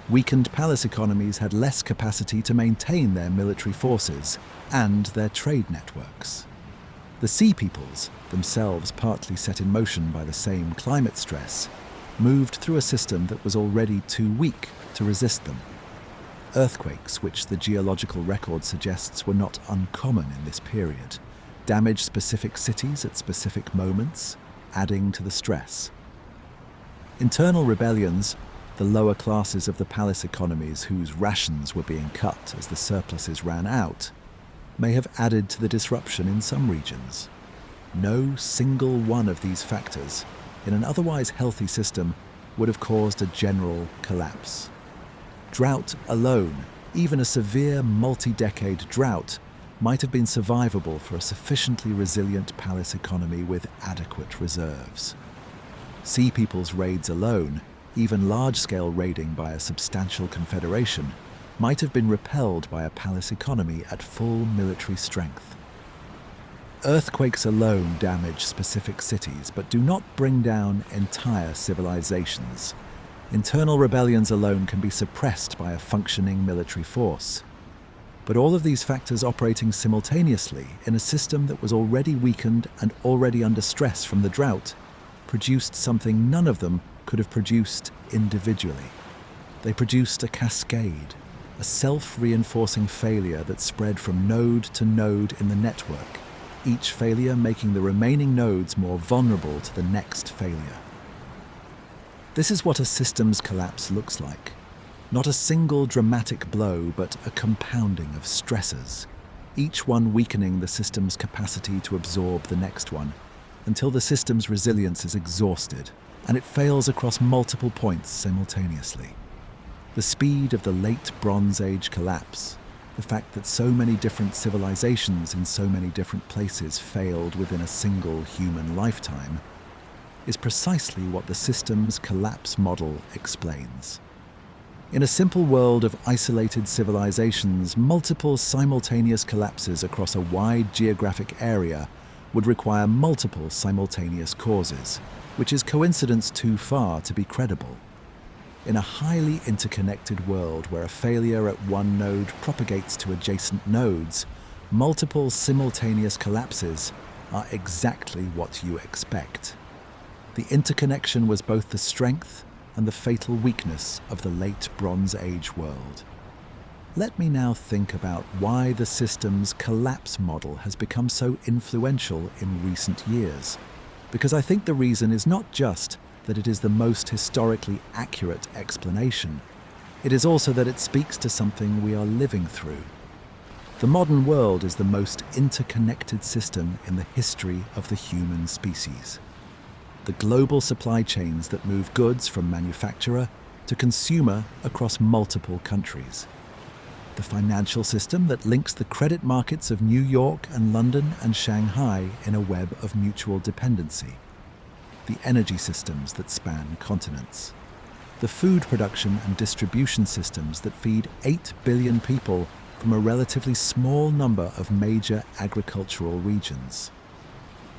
Weakened palace economies had less capacity to maintain their military forces and their trade networks. The sea peoples, themselves partly set in motion by the same climate stress, moved through a system that was already too weak to resist them. Earthquakes, which the geological record suggests were not uncommon in this period, damaged specific cities at specific moments, adding to the stress. Internal rebellions, the lower classes of the palace economies whose rations were being cut as the surpluses ran out, may have added to the disruption in some regions. No single one of these factors, in an otherwise healthy system, would have caused a general collapse. Drought alone, even a severe multi-decade drought, might have been survivable for a sufficiently resilient palace economy with adequate reserves. Sea peoples' raids alone, even large-scale raiding by a substantial confederation, might have been repelled by a palace economy at full military strength. Earthquakes alone damage specific cities, but do not bring down entire civilizations. Internal rebellions alone can be suppressed by a functioning military force. But all of these factors operating simultaneously in a system that was already weakened and already under stress from the drought produced something none of them could have produced individually. They produced a cascade, a self-reinforcing failure that spread from node to node in the network, each failure making the remaining nodes more vulnerable to the next failure. This is what a system's collapse looks like. Not a single dramatic blow, but a compounding of stressors, each one weakening the system's capacity to absorb the next one, until the system's resilience is exhausted, and it fails across multiple points simultaneously. The speed of the late Bronze Age collapse, the fact that so many different civilizations in so many different places failed within a single human lifetime, is precisely what the system's collapse model explains. In a simple world of isolated civilizations, multiple simultaneous collapses across a wide geographic area would require multiple simultaneous causes, which is coincidence too far to be credible. In a highly interconnected world where a failure at one node propagates to adjacent nodes, multiple simultaneous collapses are exactly what you expect. The interconnection was both the strength and the fatal weakness of the late Bronze Age world. Let me now think about why the system's collapse model has become so influential in recent years, because I think the reason is not just that it is the most historically accurate explanation, it is also that it speaks to something we are living through. The modern world is the most interconnected system in the history of the human species. The global supply chains that move goods from manufacturer to consumer across multiple countries. The financial system that links the credit markets of New York and London and Shanghai in a web of mutual dependency. The energy systems that span continents. The food production and distribution systems that feed 8 billion people from a relatively small number of major agricultural regions.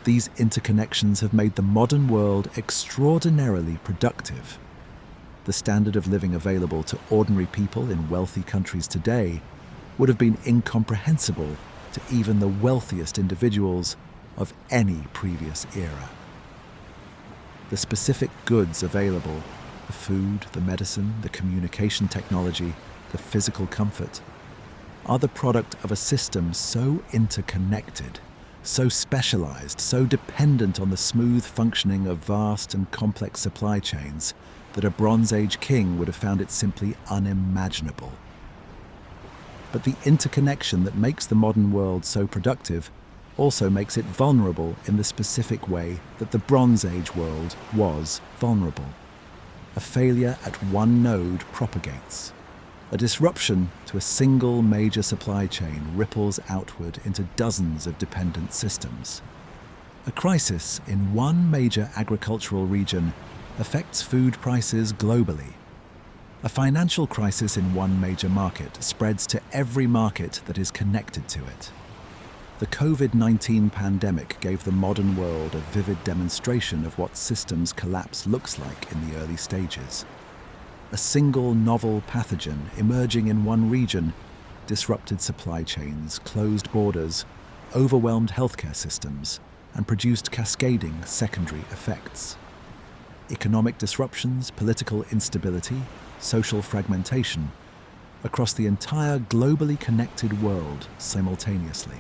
These interconnections have made the modern world extraordinarily productive. The standard of living available to ordinary people in wealthy countries today would have been incomprehensible to even the wealthiest individuals of any previous era. The specific goods available, the food, the medicine, the communication technology, the physical comfort, are the product of a system so interconnected, so specialized, so dependent on the smooth functioning of vast and complex supply chains that a Bronze Age king would have found it simply unimaginable. But the interconnection that makes the modern world so productive also makes it vulnerable in the specific way that the Bronze Age world was vulnerable. A failure at one node propagates. A disruption to a single major supply chain ripples outward into dozens of dependent systems. A crisis in one major agricultural region affects food prices globally. A financial crisis in one major market spreads to every market that is connected to it. The COVID-19 pandemic gave the modern world a vivid demonstration of what systems collapse looks like in the early stages. A single novel pathogen emerging in one region disrupted supply chains, closed borders, overwhelmed healthcare systems, and produced cascading secondary effects. Economic disruptions, political instability, social fragmentation across the entire globally connected world simultaneously.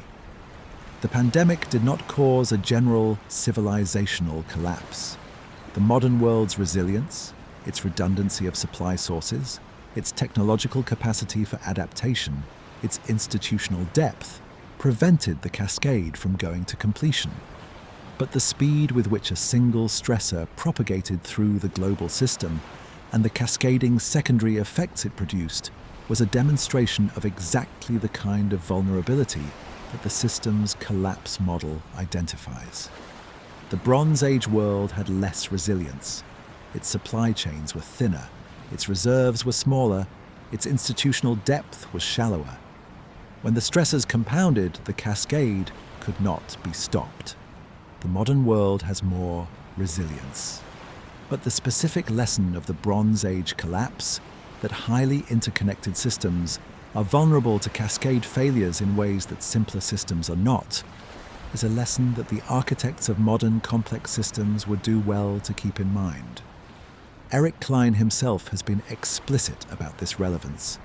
The pandemic did not cause a general civilizational collapse. The modern world's resilience, its redundancy of supply sources, its technological capacity for adaptation, its institutional depth, prevented the cascade from going to completion. But the speed with which a single stressor propagated through the global system and the cascading secondary effects it produced was a demonstration of exactly the kind of vulnerability that the system's collapse model identifies. The Bronze Age world had less resilience. Its supply chains were thinner, its reserves were smaller, its institutional depth was shallower. When the stressors compounded, the cascade could not be stopped. The modern world has more resilience. But the specific lesson of the Bronze Age collapse, that highly interconnected systems are vulnerable to cascade failures in ways that simpler systems are not, is a lesson that the architects of modern complex systems would do well to keep in mind. Eric Klein himself has been explicit about this relevance.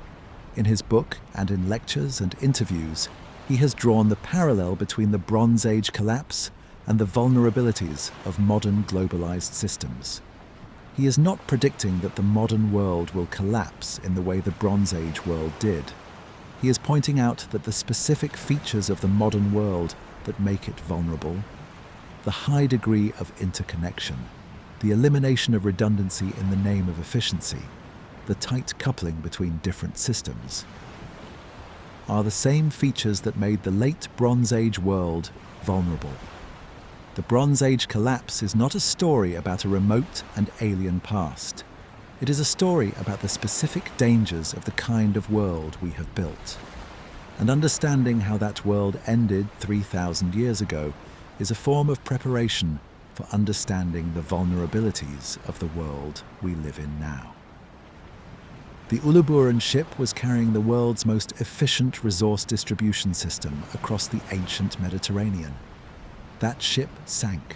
In his book and in lectures and interviews, he has drawn the parallel between the Bronze Age collapse and the vulnerabilities of modern globalized systems. He is not predicting that the modern world will collapse in the way the Bronze Age world did. He is pointing out that the specific features of the modern world that make it vulnerable, the high degree of interconnection, the elimination of redundancy in the name of efficiency, the tight coupling between different systems, are the same features that made the late Bronze Age world vulnerable. The Bronze Age collapse is not a story about a remote and alien past. It is a story about the specific dangers of the kind of world we have built. And understanding how that world ended 3,000 years ago is a form of preparation for understanding the vulnerabilities of the world we live in now. The Uluburun ship was carrying the world's most efficient resource distribution system across the ancient Mediterranean. That ship sank.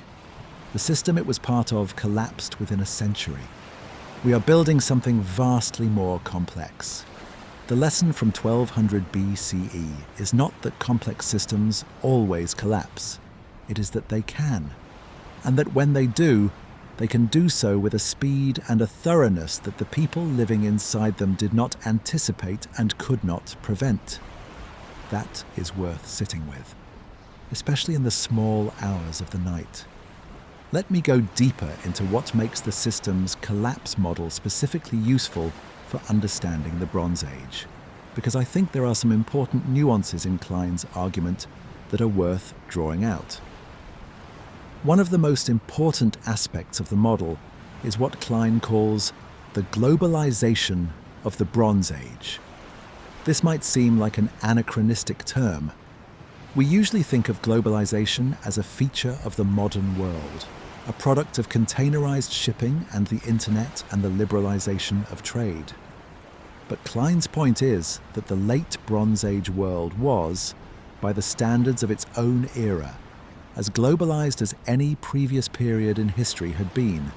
The system it was part of collapsed within a century. We are building something vastly more complex. The lesson from 1200 BCE is not that complex systems always collapse. It is that they can. And that when they do, they can do so with a speed and a thoroughness that the people living inside them did not anticipate and could not prevent. That is worth sitting with, especially in the small hours of the night. Let me go deeper into what makes the system's collapse model specifically useful for understanding the Bronze Age, because I think there are some important nuances in Klein's argument that are worth drawing out. One of the most important aspects of the model is what Klein calls the globalization of the Bronze Age. This might seem like an anachronistic term. We usually think of globalization as a feature of the modern world, a product of containerized shipping and the internet and the liberalization of trade. But Klein's point is that the late Bronze Age world was, by the standards of its own era, as globalized as any previous period in history had been.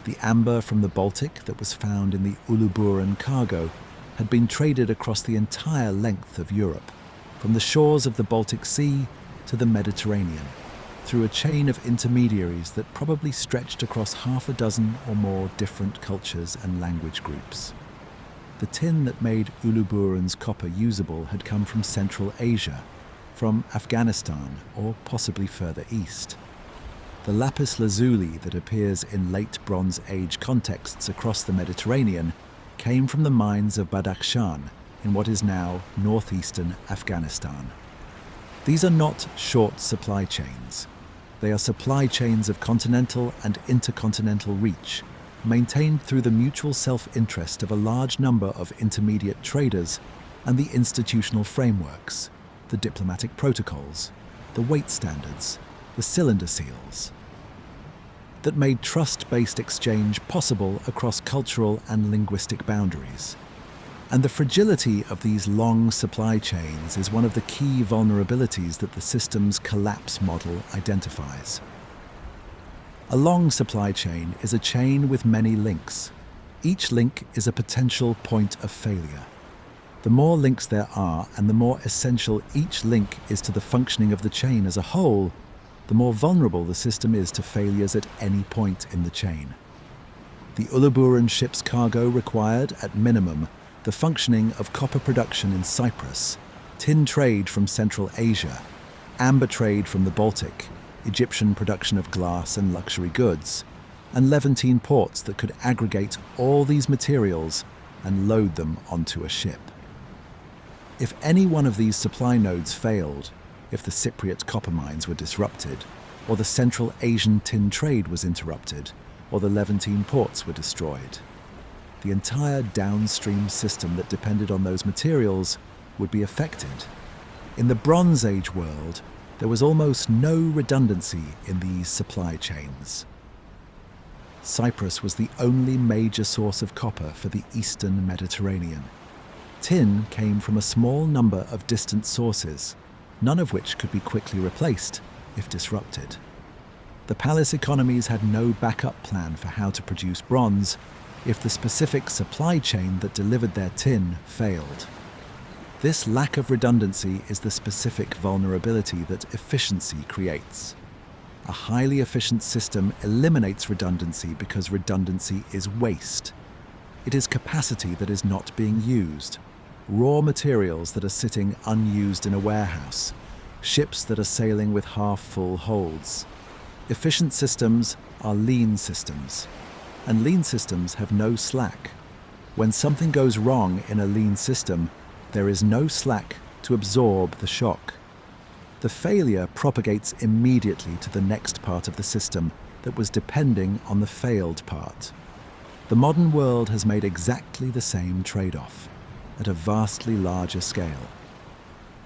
The amber from the Baltic that was found in the Uluburun cargo had been traded across the entire length of Europe, from the shores of the Baltic Sea to the Mediterranean, through a chain of intermediaries that probably stretched across half a dozen or more different cultures and language groups. The tin that made Uluburun's copper usable had come from Central Asia, from Afghanistan or possibly further east. The lapis lazuli that appears in late Bronze Age contexts across the Mediterranean came from the mines of Badakhshan in what is now northeastern Afghanistan. These are not short supply chains. They are supply chains of continental and intercontinental reach, maintained through the mutual self-interest of a large number of intermediate traders and the institutional frameworks, the diplomatic protocols, the weight standards, the cylinder seals, that made trust-based exchange possible across cultural and linguistic boundaries. And the fragility of these long supply chains is one of the key vulnerabilities that the system's collapse model identifies. A long supply chain is a chain with many links. Each link is a potential point of failure. The more links there are and the more essential each link is to the functioning of the chain as a whole, the more vulnerable the system is to failures at any point in the chain. The Uluburun ship's cargo required, at minimum, the functioning of copper production in Cyprus, tin trade from Central Asia, amber trade from the Baltic, Egyptian production of glass and luxury goods, and Levantine ports that could aggregate all these materials and load them onto a ship. If any one of these supply nodes failed, if the Cypriot copper mines were disrupted, or the Central Asian tin trade was interrupted, or the Levantine ports were destroyed, the entire downstream system that depended on those materials would be affected. In the Bronze Age world, there was almost no redundancy in these supply chains. Cyprus was the only major source of copper for the Eastern Mediterranean. Tin came from a small number of distant sources, none of which could be quickly replaced if disrupted. The palace economies had no backup plan for how to produce bronze if the specific supply chain that delivered their tin failed. This lack of redundancy is the specific vulnerability that efficiency creates. A highly efficient system eliminates redundancy because redundancy is waste. It is capacity that is not being used, raw materials that are sitting unused in a warehouse, ships that are sailing with half-full holds. Efficient systems are lean systems, and lean systems have no slack. When something goes wrong in a lean system, there is no slack to absorb the shock. The failure propagates immediately to the next part of the system that was depending on the failed part. The modern world has made exactly the same trade-off, at a vastly larger scale.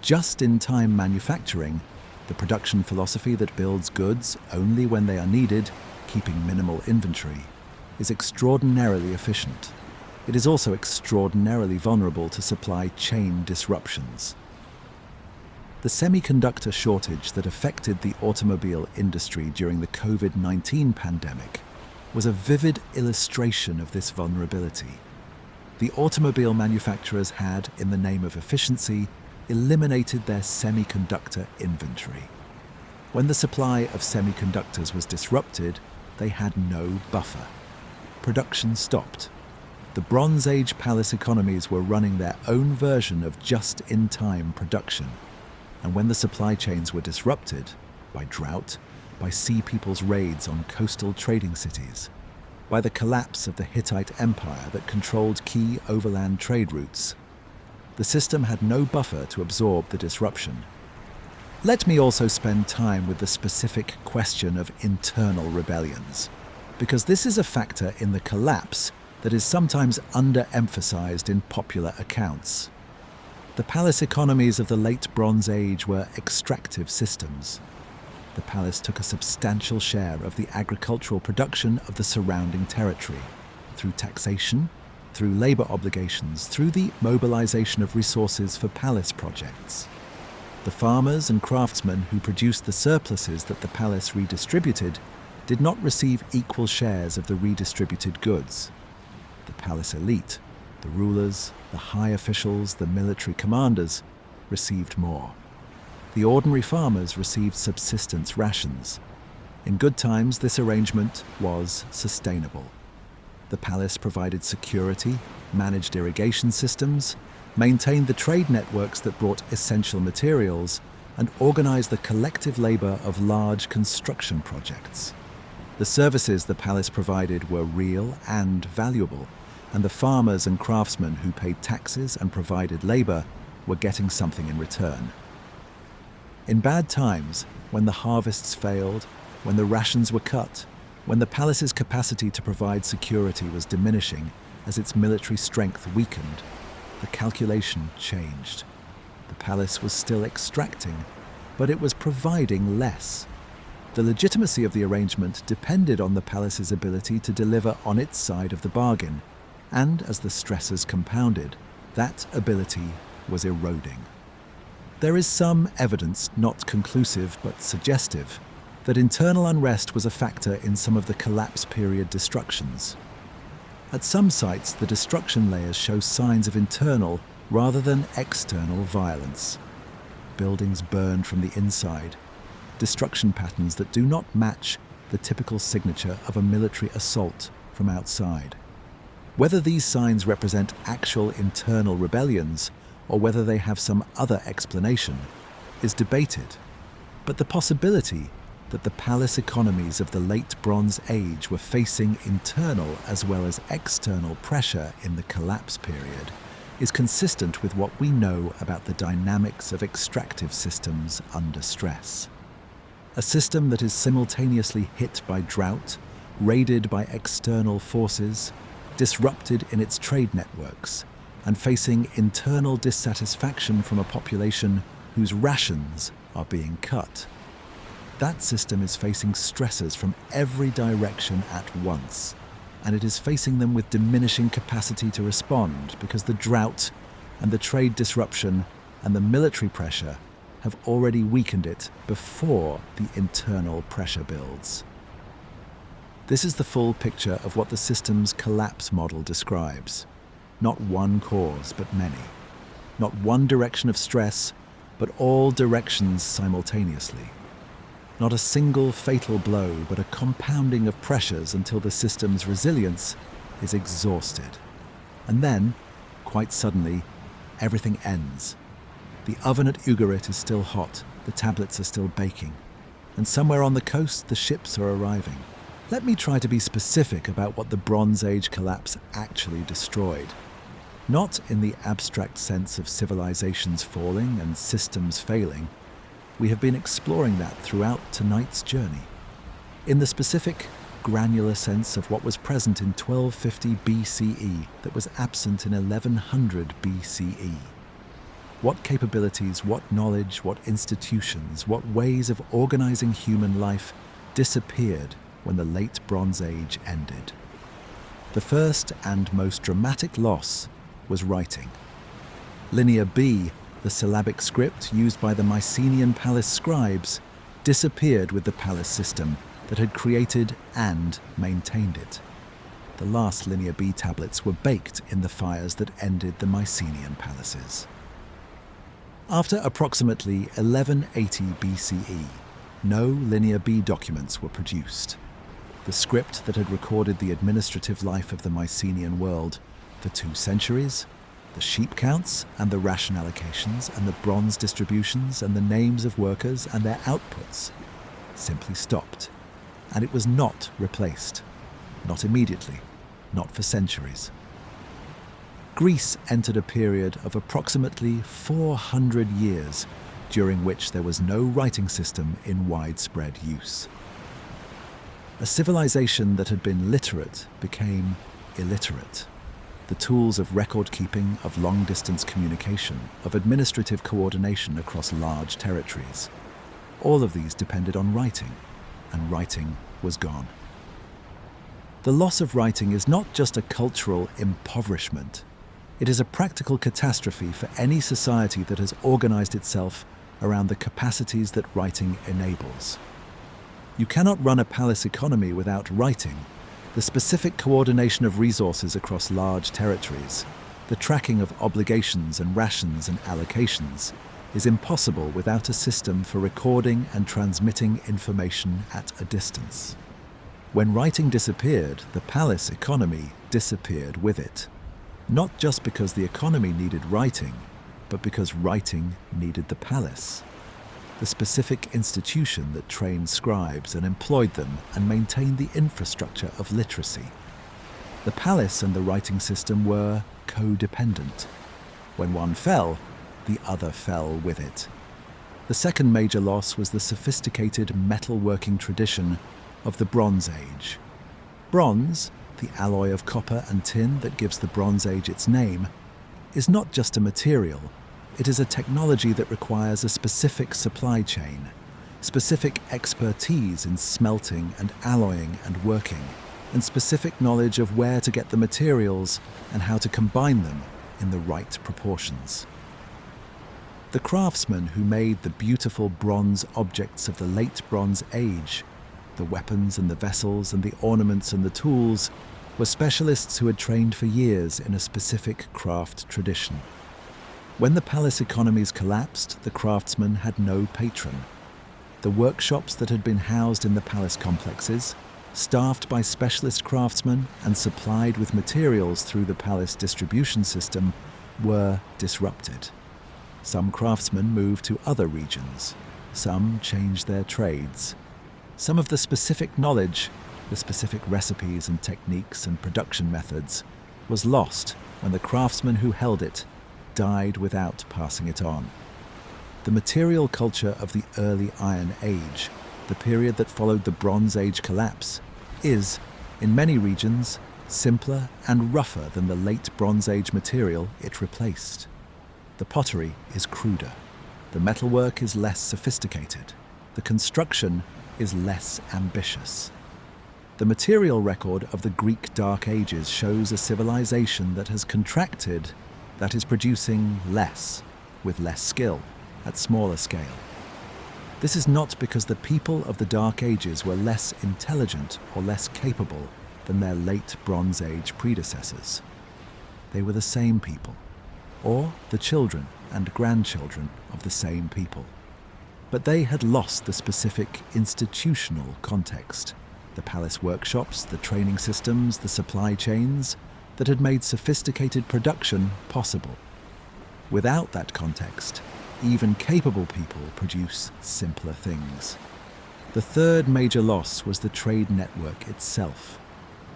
Just-in-time manufacturing, the production philosophy that builds goods only when they are needed, keeping minimal inventory, is extraordinarily efficient. It is also extraordinarily vulnerable to supply chain disruptions. The semiconductor shortage that affected the automobile industry during the COVID-19 pandemic was a vivid illustration of this vulnerability. The automobile manufacturers had, in the name of efficiency, eliminated their semiconductor inventory. When the supply of semiconductors was disrupted, they had no buffer. Production stopped. The Bronze Age palace economies were running their own version of just-in-time production. And when the supply chains were disrupted by drought, by sea people's raids on coastal trading cities, by the collapse of the Hittite Empire that controlled key overland trade routes, the system had no buffer to absorb the disruption. Let me also spend time with the specific question of internal rebellions, because this is a factor in the collapse that is sometimes underemphasized in popular accounts. The palace economies of the late Bronze Age were extractive systems. The palace took a substantial share of the agricultural production of the surrounding territory, through taxation, through labor obligations, through the mobilization of resources for palace projects. The farmers and craftsmen who produced the surpluses that the palace redistributed did not receive equal shares of the redistributed goods. The palace elite, The rulers, the high officials, the military commanders received more. The ordinary farmers received subsistence rations. In good times, this arrangement was sustainable. The palace provided security, managed irrigation systems, maintained the trade networks that brought essential materials, and organized the collective labor of large construction projects. The services the palace provided were real and valuable, and the farmers and craftsmen who paid taxes and provided labor were getting something in return. In bad times, when the harvests failed, when the rations were cut, when the palace's capacity to provide security was diminishing as its military strength weakened, the calculation changed. The palace was still extracting, but it was providing less. The legitimacy of the arrangement depended on the palace's ability to deliver on its side of the bargain, and as the stresses compounded, that ability was eroding. There is some evidence, not conclusive but suggestive, that internal unrest was a factor in some of the collapse period destructions. At some sites, the destruction layers show signs of internal rather than external violence. Buildings burned from the inside, destruction patterns that do not match the typical signature of a military assault from outside. Whether these signs represent actual internal rebellions or whether they have some other explanation is debated, but the possibility that the palace economies of the late Bronze Age were facing internal as well as external pressure in the collapse period is consistent with what we know about the dynamics of extractive systems under stress. A system that is simultaneously hit by drought, raided by external forces, disrupted in its trade networks, and facing internal dissatisfaction from a population whose rations are being cut. That system is facing stressors from every direction at once, and it is facing them with diminishing capacity to respond because the drought and the trade disruption and the military pressure have already weakened it before the internal pressure builds. This is the full picture of what the system's collapse model describes. Not one cause, but many. Not one direction of stress, but all directions simultaneously. Not a single fatal blow, but a compounding of pressures until the system's resilience is exhausted. And then, quite suddenly, everything ends. The oven at Ugarit is still hot, the tablets are still baking, and somewhere on the coast the ships are arriving. Let me try to be specific about what the Bronze Age collapse actually destroyed. Not in the abstract sense of civilizations falling and systems failing. We have been exploring that throughout tonight's journey. In the specific, granular sense of what was present in 1250 BCE that was absent in 1100 BCE. What capabilities, what knowledge, what institutions, what ways of organizing human life disappeared when the late Bronze Age ended. The first and most dramatic loss was writing. Linear B, the syllabic script used by the Mycenaean palace scribes, disappeared with the palace system that had created and maintained it. The last Linear B tablets were baked in the fires that ended the Mycenaean palaces. After approximately 1180 BCE, no Linear B documents were produced. The script that had recorded the administrative life of the Mycenaean world for 2 centuries, the sheep counts and the ration allocations and the bronze distributions and the names of workers and their outputs simply stopped, and it was not replaced. Not immediately, not for centuries. Greece entered a period of approximately 400 years during which there was no writing system in widespread use. A civilization that had been literate became illiterate. The tools of record-keeping, of long-distance communication, of administrative coordination across large territories. All of these depended on writing, and writing was gone. The loss of writing is not just a cultural impoverishment. It is a practical catastrophe for any society that has organized itself around the capacities that writing enables. You cannot run a palace economy without writing, the specific coordination of resources across large territories, The tracking of obligations and rations and allocations is impossible without a system for recording and transmitting information at a distance. When writing disappeared, the palace economy disappeared with it. Not just because the economy needed writing, but because writing needed the palace, the specific institution that trained scribes and employed them and maintained the infrastructure of literacy. The palace and the writing system were codependent. When one fell, the other fell with it. The second major loss was the sophisticated metalworking tradition of the Bronze Age. Bronze, the alloy of copper and tin that gives the Bronze Age its name, is not just a material, it is a technology that requires a specific supply chain, specific expertise in smelting and alloying and working, and specific knowledge of where to get the materials and how to combine them in the right proportions. The craftsmen who made the beautiful bronze objects of the late Bronze Age, the weapons and the vessels and the ornaments and the tools, were specialists who had trained for years in a specific craft tradition. When the palace economies collapsed, the craftsmen had no patron. The workshops that had been housed in the palace complexes, staffed by specialist craftsmen and supplied with materials through the palace distribution system, were disrupted. Some craftsmen moved to other regions. Some changed their trades. Some of the specific knowledge, the specific recipes and techniques and production methods, was lost when the craftsmen who held it died without passing it on. The material culture of the early Iron Age, the period that followed the Bronze Age collapse, is, in many regions, simpler and rougher than the late Bronze Age material it replaced. The pottery is cruder. The metalwork is less sophisticated. The construction is less ambitious. The material record of the Greek Dark Ages shows a civilization that has contracted, that is producing less, with less skill, at smaller scale. This is not because the people of the Dark Ages were less intelligent or less capable than their late Bronze Age predecessors. They were the same people, or the children and grandchildren of the same people. But they had lost the specific institutional context, the palace workshops, the training systems, the supply chains that had made sophisticated production possible. Without that context, even capable people produce simpler things. The third major loss was the trade network itself.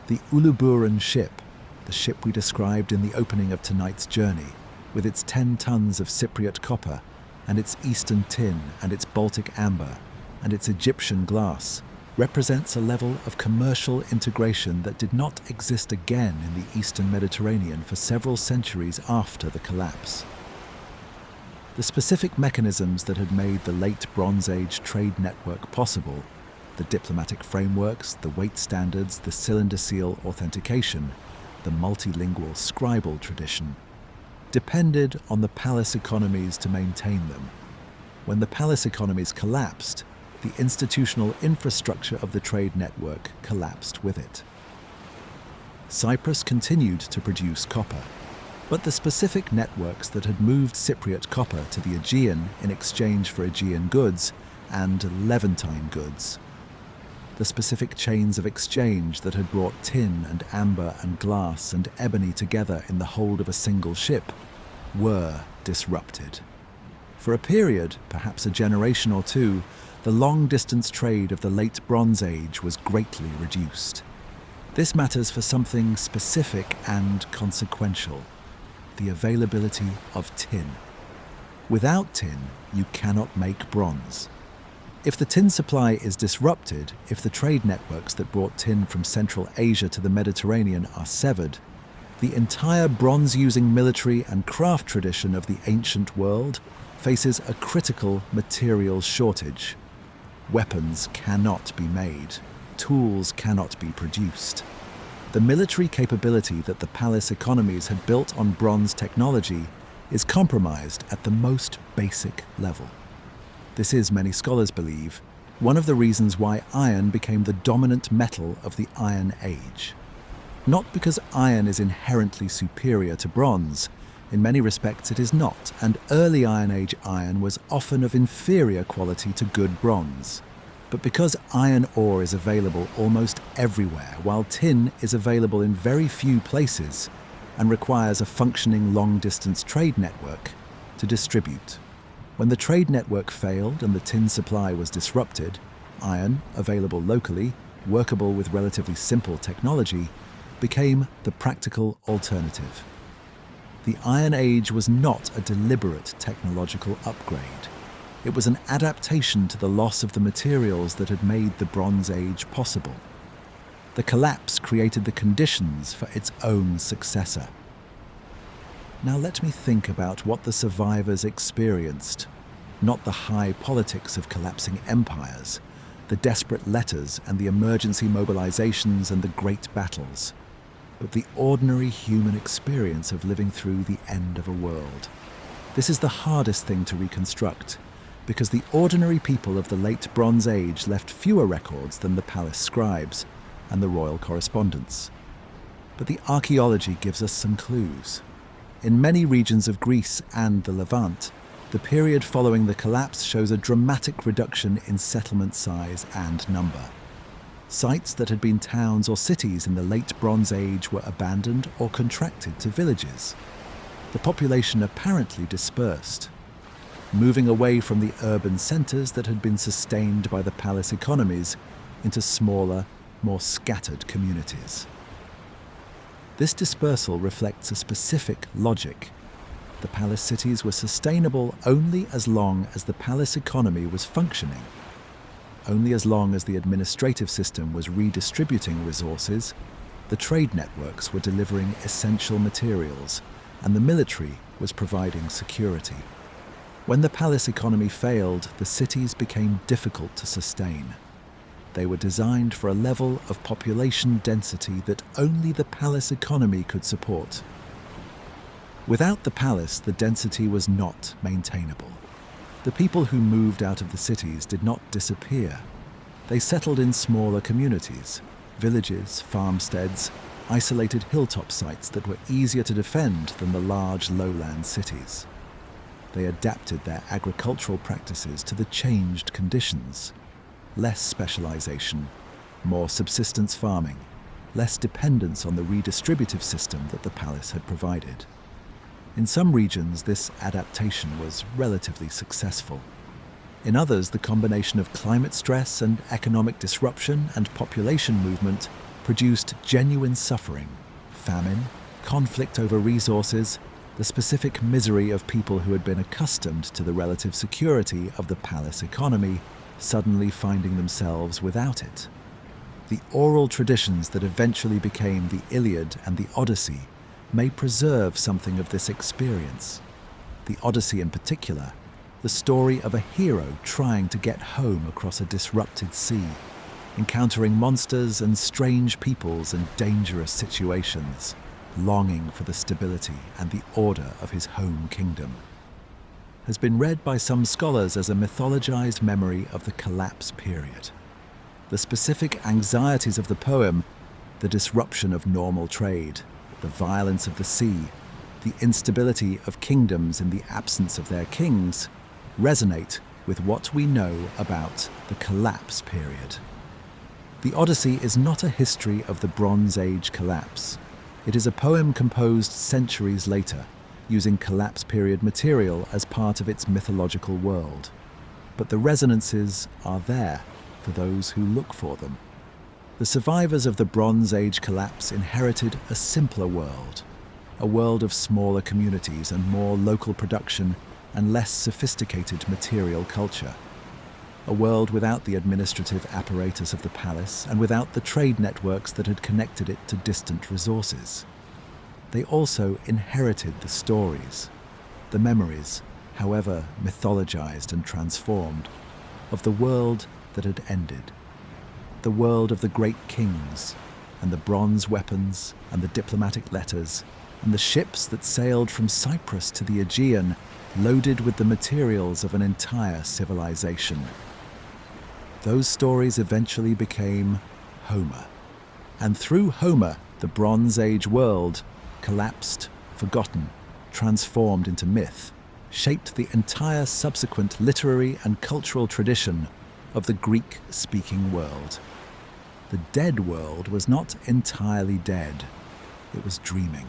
The Uluburun ship, the ship we described in the opening of tonight's journey, with its 10 tons of Cypriot copper, and its Eastern tin, and its Baltic amber, and its Egyptian glass, represents a level of commercial integration that did not exist again in the Eastern Mediterranean for several centuries after the collapse. The specific mechanisms that had made the late Bronze Age trade network possible, the diplomatic frameworks, the weight standards, the cylinder seal authentication, the multilingual scribal tradition, depended on the palace economies to maintain them. When the palace economies collapsed, the institutional infrastructure of the trade network collapsed with it. Cyprus continued to produce copper, but the specific networks that had moved Cypriot copper to the Aegean in exchange for Aegean goods and Levantine goods, the specific chains of exchange that had brought tin and amber and glass and ebony together in the hold of a single ship, were disrupted. For a period, perhaps a generation or two, the long-distance trade of the late Bronze Age was greatly reduced. This matters for something specific and consequential: the availability of tin. Without tin, you cannot make bronze. If the tin supply is disrupted, if the trade networks that brought tin from Central Asia to the Mediterranean are severed, the entire bronze-using military and craft tradition of the ancient world faces a critical material shortage. Weapons cannot be made. Tools cannot be produced. The military capability that the palace economies had built on bronze technology is compromised at the most basic level. This is, many scholars believe, one of the reasons why iron became the dominant metal of the Iron Age. Not because iron is inherently superior to bronze. In many respects it is not, and early Iron Age iron was often of inferior quality to good bronze. But because iron ore is available almost everywhere, while tin is available in very few places and requires a functioning long-distance trade network to distribute. When the trade network failed and the tin supply was disrupted, iron, available locally, workable with relatively simple technology, became the practical alternative. The Iron Age was not a deliberate technological upgrade. It was an adaptation to the loss of the materials that had made the Bronze Age possible. The collapse created the conditions for its own successor. Now let me think about what the survivors experienced, not the high politics of collapsing empires, the desperate letters and the emergency mobilizations and the great battles, but the ordinary human experience of living through the end of a world. This is the hardest thing to reconstruct, because the ordinary people of the late Bronze Age left fewer records than the palace scribes and the royal correspondence. But the archaeology gives us some clues. In many regions of Greece and the Levant, the period following the collapse shows a dramatic reduction in settlement size and number. Sites that had been towns or cities in the late Bronze Age were abandoned or contracted to villages. The population apparently dispersed, moving away from the urban centres that had been sustained by the palace economies into smaller, more scattered communities. This dispersal reflects a specific logic. The palace cities were sustainable only as long as the palace economy was functioning. Only as long as the administrative system was redistributing resources, the trade networks were delivering essential materials, and the military was providing security. When the palace economy failed, the cities became difficult to sustain. They were designed for a level of population density that only the palace economy could support. Without the palace, the density was not maintainable. The people who moved out of the cities did not disappear. They settled in smaller communities, villages, farmsteads, isolated hilltop sites that were easier to defend than the large lowland cities. They adapted their agricultural practices to the changed conditions. Less specialization, more subsistence farming, less dependence on the redistributive system that the palace had provided. In some regions, this adaptation was relatively successful. In others, the combination of climate stress and economic disruption and population movement produced genuine suffering, famine, conflict over resources, the specific misery of people who had been accustomed to the relative security of the palace economy, suddenly finding themselves without it. The oral traditions that eventually became the Iliad and the Odyssey may preserve something of this experience. The Odyssey in particular, the story of a hero trying to get home across a disrupted sea, encountering monsters and strange peoples and dangerous situations, longing for the stability and the order of his home kingdom, has been read by some scholars as a mythologized memory of the collapse period. The specific anxieties of the poem, the disruption of normal trade, the violence of the sea, the instability of kingdoms in the absence of their kings, resonate with what we know about the collapse period. The Odyssey is not a history of the Bronze Age collapse. It is a poem composed centuries later, using collapse period material as part of its mythological world. But the resonances are there for those who look for them. The survivors of the Bronze Age collapse inherited a simpler world, a world of smaller communities and more local production and less sophisticated material culture. A world without the administrative apparatus of the palace and without the trade networks that had connected it to distant resources. They also inherited the stories, the memories, however mythologized and transformed, of the world that had ended. The world of the great kings, and the bronze weapons, and the diplomatic letters, and the ships that sailed from Cyprus to the Aegean, loaded with the materials of an entire civilization. Those stories eventually became Homer. And through Homer, The Bronze Age world collapsed, forgotten, transformed into myth, shaped the entire subsequent literary and cultural tradition of the Greek-speaking world. The dead world was not entirely dead. It was dreaming.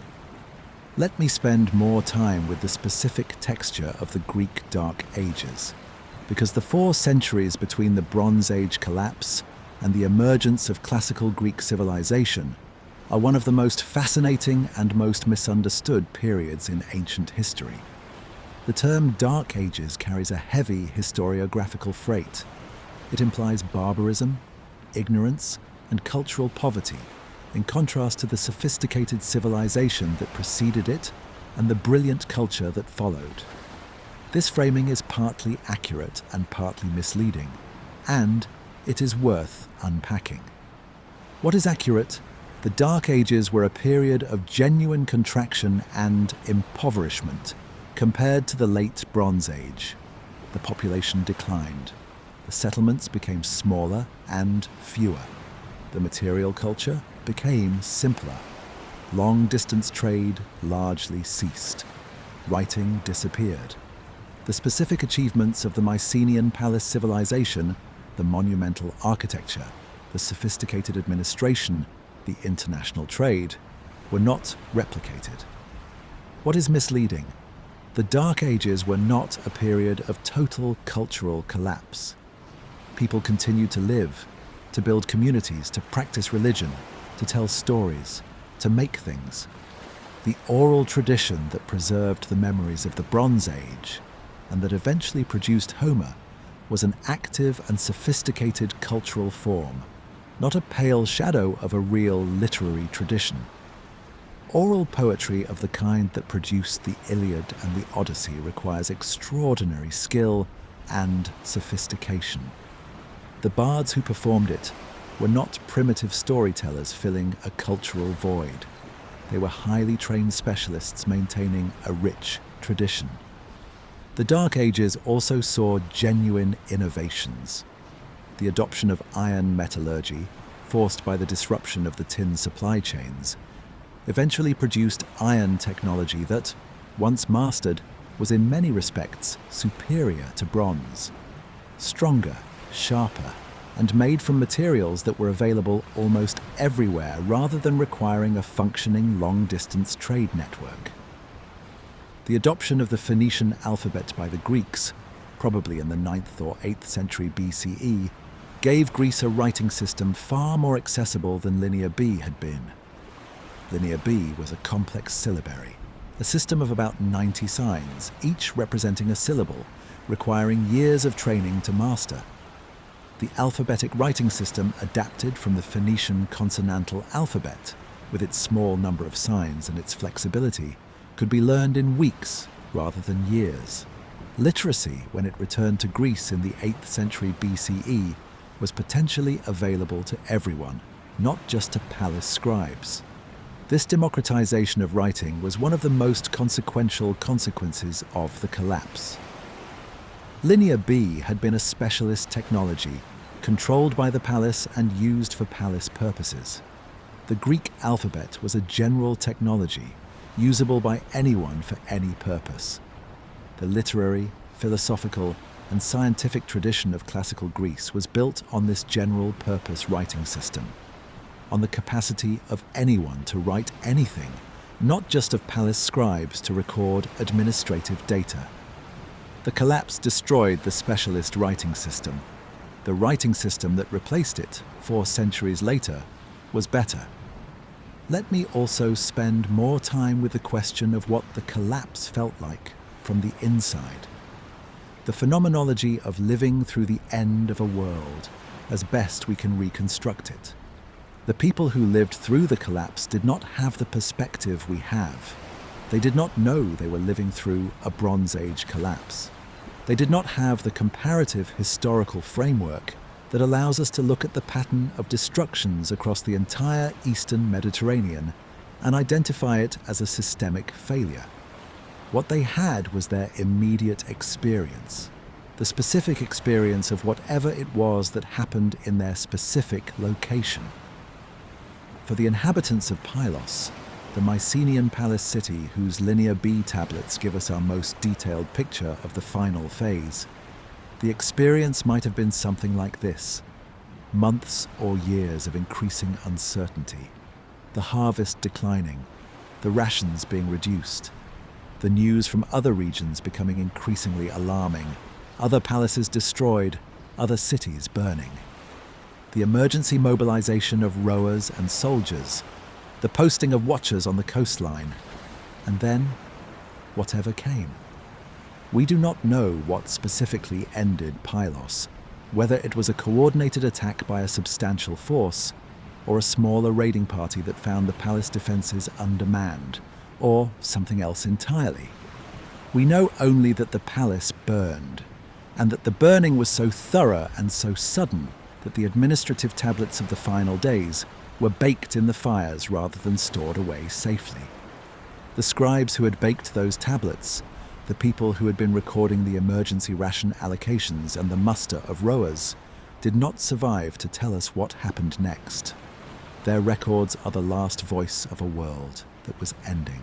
Let me spend more time with the specific texture of the Greek Dark Ages, because the 4 centuries between the Bronze Age collapse and the emergence of classical Greek civilization are one of the most fascinating and most misunderstood periods in ancient history. The term Dark Ages carries a heavy historiographical freight. It implies barbarism, ignorance, and cultural poverty, in contrast to the sophisticated civilization that preceded it and the brilliant culture that followed. This framing is partly accurate and partly misleading, and it is worth unpacking. What is accurate? The Dark Ages were a period of genuine contraction and impoverishment compared to the Late Bronze Age. The population declined. The settlements became smaller and fewer. The material culture became simpler. Long-distance trade largely ceased. Writing disappeared. The specific achievements of the Mycenaean palace civilization, the monumental architecture, the sophisticated administration, the international trade, were not replicated. What is misleading? The Dark Ages were not a period of total cultural collapse. People continued to live, to build communities, to practice religion, to tell stories, to make things. The oral tradition that preserved the memories of the Bronze Age and that eventually produced Homer was an active and sophisticated cultural form, not a pale shadow of a real literary tradition. Oral poetry of the kind that produced the Iliad and the Odyssey requires extraordinary skill and sophistication. The bards who performed it were not primitive storytellers filling a cultural void. They were highly trained specialists maintaining a rich tradition. The Dark Ages also saw genuine innovations. The adoption of iron metallurgy, forced by the disruption of the tin supply chains, eventually produced iron technology that, once mastered, was in many respects superior to bronze. Stronger, sharper, and made from materials that were available almost everywhere rather than requiring a functioning long-distance trade network. The adoption of the Phoenician alphabet by the Greeks, probably in the 9th or 8th century BCE, gave Greece a writing system far more accessible than Linear B had been. Linear B was a complex syllabary, a system of about 90 signs, each representing a syllable, requiring years of training to master. The alphabetic writing system adapted from the Phoenician consonantal alphabet, with its small number of signs and its flexibility, could be learned in weeks rather than years. Literacy, when it returned to Greece in the 8th century BCE, was potentially available to everyone, not just to palace scribes. This democratization of writing was one of the most consequential consequences of the collapse. Linear B had been a specialist technology, controlled by the palace and used for palace purposes. The Greek alphabet was a general technology, usable by anyone for any purpose. The literary, philosophical, and scientific tradition of classical Greece was built on this general-purpose writing system, on the capacity of anyone to write anything, not just of palace scribes to record administrative data. The collapse destroyed the specialist writing system. The writing system that replaced it 4 centuries later was better. Let me also spend more time with the question of what the collapse felt like from the inside. The phenomenology of living through the end of a world, as best we can reconstruct it. The people who lived through the collapse did not have the perspective we have. They did not know they were living through a Bronze Age collapse. They did not have the comparative historical framework that allows us to look at the pattern of destructions across the entire Eastern Mediterranean and identify it as a systemic failure. What they had was their immediate experience, the specific experience of whatever it was that happened in their specific location. For the inhabitants of Pylos, the Mycenaean palace city whose Linear B tablets give us our most detailed picture of the final phase, the experience might have been something like this: months or years of increasing uncertainty, the harvest declining, the rations being reduced, the news from other regions becoming increasingly alarming, other palaces destroyed, other cities burning, the emergency mobilization of rowers and soldiers, the posting of watchers on the coastline, and then whatever came. We do not know what specifically ended Pylos, whether it was a coordinated attack by a substantial force, or a smaller raiding party that found the palace defences undermanned, or something else entirely. We know only that the palace burned, and that the burning was so thorough and so sudden that the administrative tablets of the final days were baked in the fires rather than stored away safely. The scribes who had baked those tablets, the people who had been recording the emergency ration allocations and the muster of rowers, did not survive to tell us what happened next. Their records are the last voice of a world that was ending.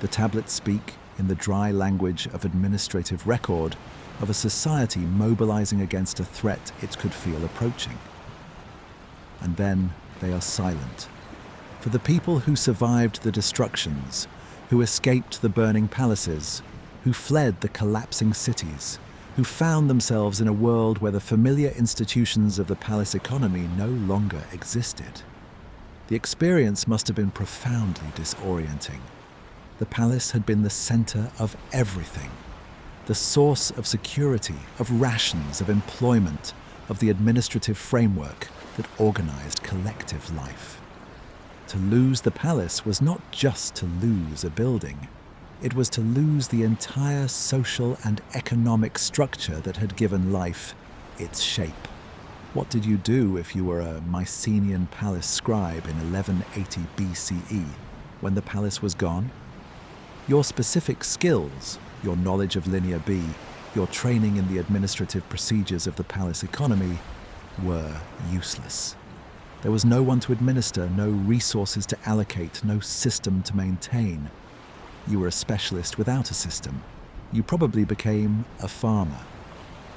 The tablets speak, in the dry language of administrative record, of a society mobilizing against a threat it could feel approaching. And then they are silent. For the people who survived the destructions, who escaped the burning palaces, who fled the collapsing cities, who found themselves in a world where the familiar institutions of the palace economy no longer existed. The experience must have been profoundly disorienting. The palace had been the center of everything, the source of security, of rations, of employment, of the administrative framework that organized collective life. To lose the palace was not just to lose a building. It was to lose the entire social and economic structure that had given life its shape. What did you do if you were a Mycenaean palace scribe in 1180 BCE when the palace was gone? Your specific skills, your knowledge of Linear B, your training in the administrative procedures of the palace economy were useless. There was no one to administer, no resources to allocate, no system to maintain. You were a specialist without a system. You probably became a farmer.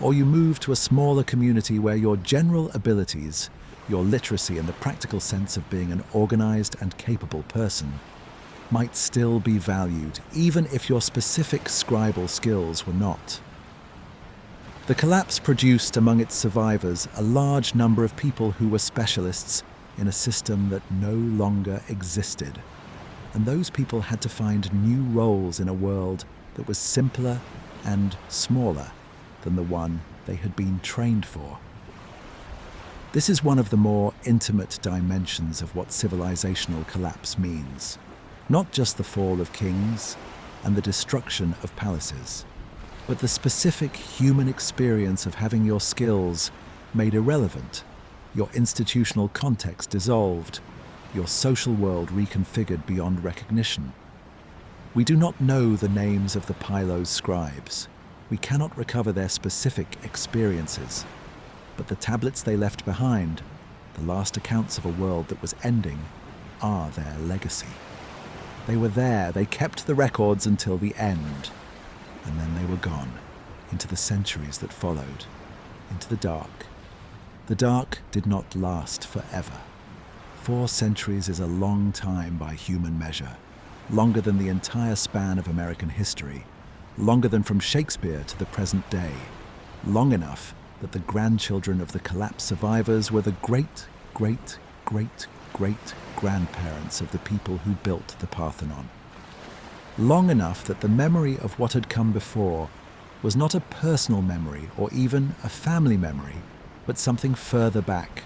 Or you moved to a smaller community where your general abilities, your literacy and the practical sense of being an organized and capable person, might still be valued, even if your specific scribal skills were not. The collapse produced among its survivors a large number of people who were specialists in a system that no longer existed. And those people had to find new roles in a world that was simpler and smaller than the one they had been trained for. This is one of the more intimate dimensions of what civilizational collapse means. Not just the fall of kings and the destruction of palaces, but the specific human experience of having your skills made irrelevant, your institutional context dissolved, your social world reconfigured beyond recognition. We do not know the names of the Pylos scribes. We cannot recover their specific experiences, but the tablets they left behind, the last accounts of a world that was ending, are their legacy. They were there, they kept the records until the end, and then they were gone, into the centuries that followed, into the dark. The dark did not last forever. 4 centuries is a long time by human measure, longer than the entire span of American history, longer than from Shakespeare to the present day, long enough that the grandchildren of the collapse survivors were the great-great-great-great-grandparents of the people who built the Parthenon. Long enough that the memory of what had come before was not a personal memory or even a family memory, but something further back,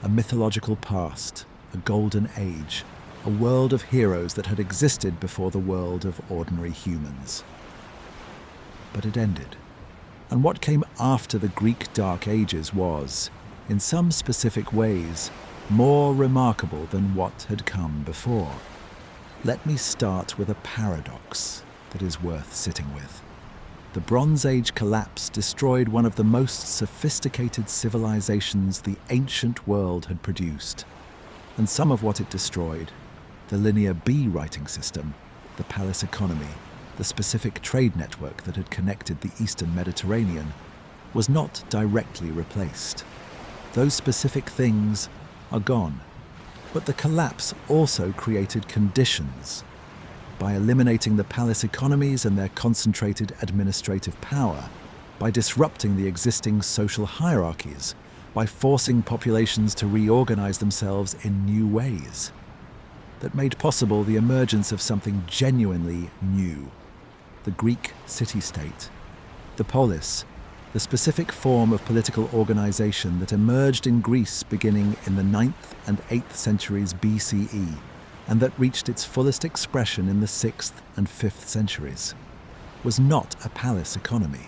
a mythological past, a golden age, a world of heroes that had existed before the world of ordinary humans. But it ended. And what came after the Greek Dark Ages was, in some specific ways, more remarkable than what had come before. Let me start with a paradox that is worth sitting with. The Bronze Age collapse destroyed one of the most sophisticated civilizations the ancient world had produced. and some of what it destroyed, the linear B writing system, the palace economy, the specific trade network that had connected the Eastern Mediterranean, was not directly replaced. Those specific things are gone. But the collapse also created conditions. By eliminating the palace economies and their concentrated administrative power, by disrupting the existing social hierarchies, by forcing populations to reorganize themselves in new ways, that made possible the emergence of something genuinely new. The Greek city-state, the polis, the specific form of political organization that emerged in Greece beginning in the 9th and 8th centuries BCE, and that reached its fullest expression in the 6th and 5th centuries, was not a palace economy.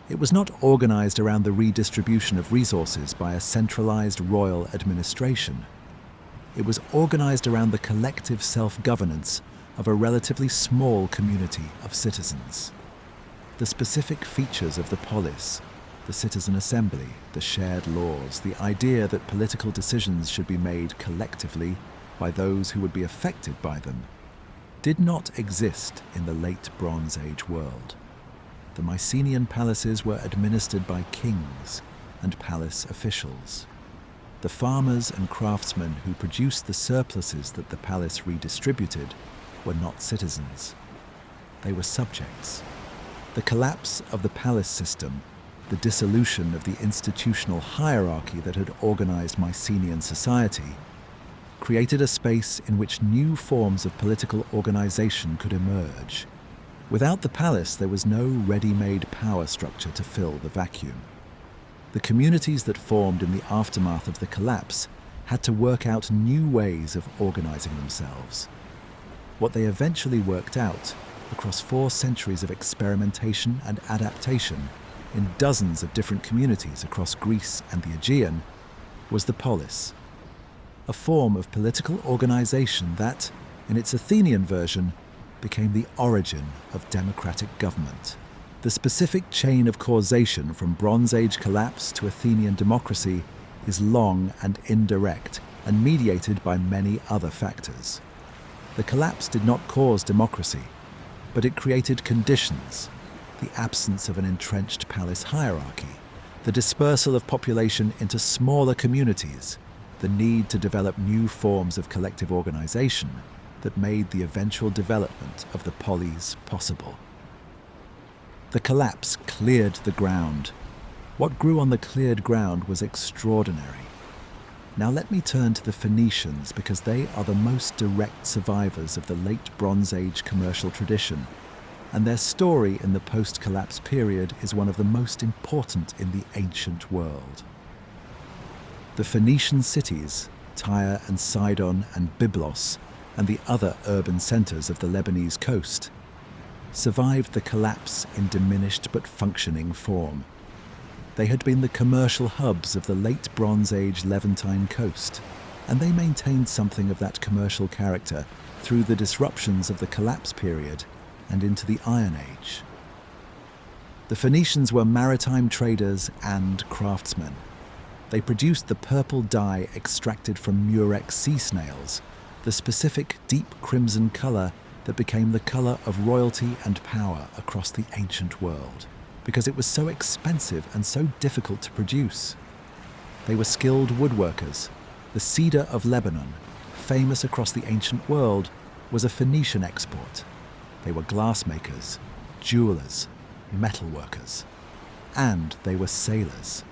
It was not organized around the redistribution of resources by a centralized royal administration. It was organized around the collective self-governance of a relatively small community of citizens. The specific features of the polis, the citizen assembly, the shared laws, the idea that political decisions should be made collectively by those who would be affected by them, did not exist in the late Bronze Age world. The Mycenaean palaces were administered by kings and palace officials. The farmers and craftsmen who produced the surpluses that the palace redistributed were not citizens. They were subjects. The collapse of the palace system, the dissolution of the institutional hierarchy that had organized Mycenaean society, created a space in which new forms of political organization could emerge. Without the palace, there was no ready-made power structure to fill the vacuum. The communities that formed in the aftermath of the collapse had to work out new ways of organizing themselves. What they eventually worked out, across 4 centuries of experimentation and adaptation in dozens of different communities across Greece and the Aegean, was the polis, a form of political organization that, in its Athenian version, became the origin of democratic government. The specific chain of causation from Bronze Age collapse to Athenian democracy is long and indirect and mediated by many other factors. The collapse did not cause democracy, but it created conditions: the absence of an entrenched palace hierarchy, the dispersal of population into smaller communities, the need to develop new forms of collective organization that made the eventual development of the polis possible. The collapse cleared the ground. What grew on the cleared ground was extraordinary. Now let me turn to the Phoenicians, because they are the most direct survivors of the late Bronze Age commercial tradition, and their story in the post-collapse period is one of the most important in the ancient world. The Phoenician cities, Tyre and Sidon and Byblos, and the other urban centers of the Lebanese coast, survived the collapse in diminished but functioning form. They had been the commercial hubs of the late Bronze Age Levantine coast, and they maintained something of that commercial character through the disruptions of the collapse period and into the Iron Age. The Phoenicians were maritime traders and craftsmen. They produced the purple dye extracted from murex sea snails, the specific deep crimson color that became the color of royalty and power across the ancient world, because it was so expensive and so difficult to produce. They were skilled woodworkers. The cedar of Lebanon, famous across the ancient world, was a Phoenician export. They were glassmakers, jewelers, metalworkers, and they were sailors.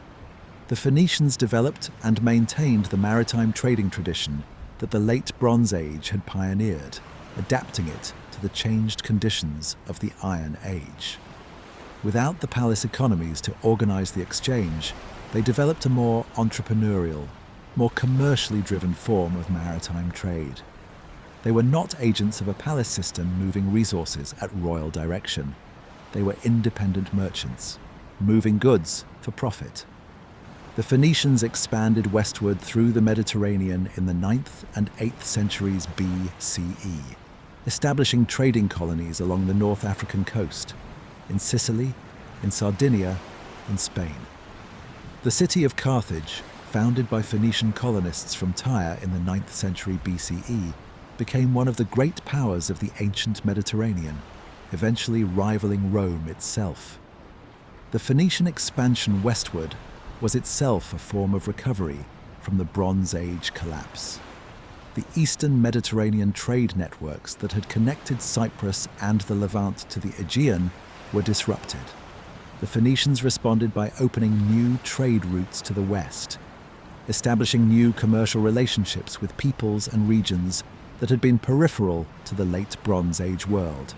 The Phoenicians developed and maintained the maritime trading tradition that the late Bronze Age had pioneered, adapting it to the changed conditions of the Iron Age. Without the palace economies to organize the exchange, they developed a more entrepreneurial, more commercially driven form of maritime trade. They were not agents of a palace system moving resources at royal direction. They were independent merchants, moving goods for profit. The Phoenicians expanded westward through the Mediterranean in the 9th and 8th centuries BCE, establishing trading colonies along the North African coast, in Sicily, in Sardinia, in Spain. The city of Carthage, founded by Phoenician colonists from Tyre in the 9th century BCE, became one of the great powers of the ancient Mediterranean, eventually rivaling Rome itself. The Phoenician expansion westward was itself a form of recovery from the Bronze Age collapse. The eastern Mediterranean trade networks that had connected Cyprus and the Levant to the Aegean were disrupted. The Phoenicians responded by opening new trade routes to the west, establishing new commercial relationships with peoples and regions that had been peripheral to the late Bronze Age world.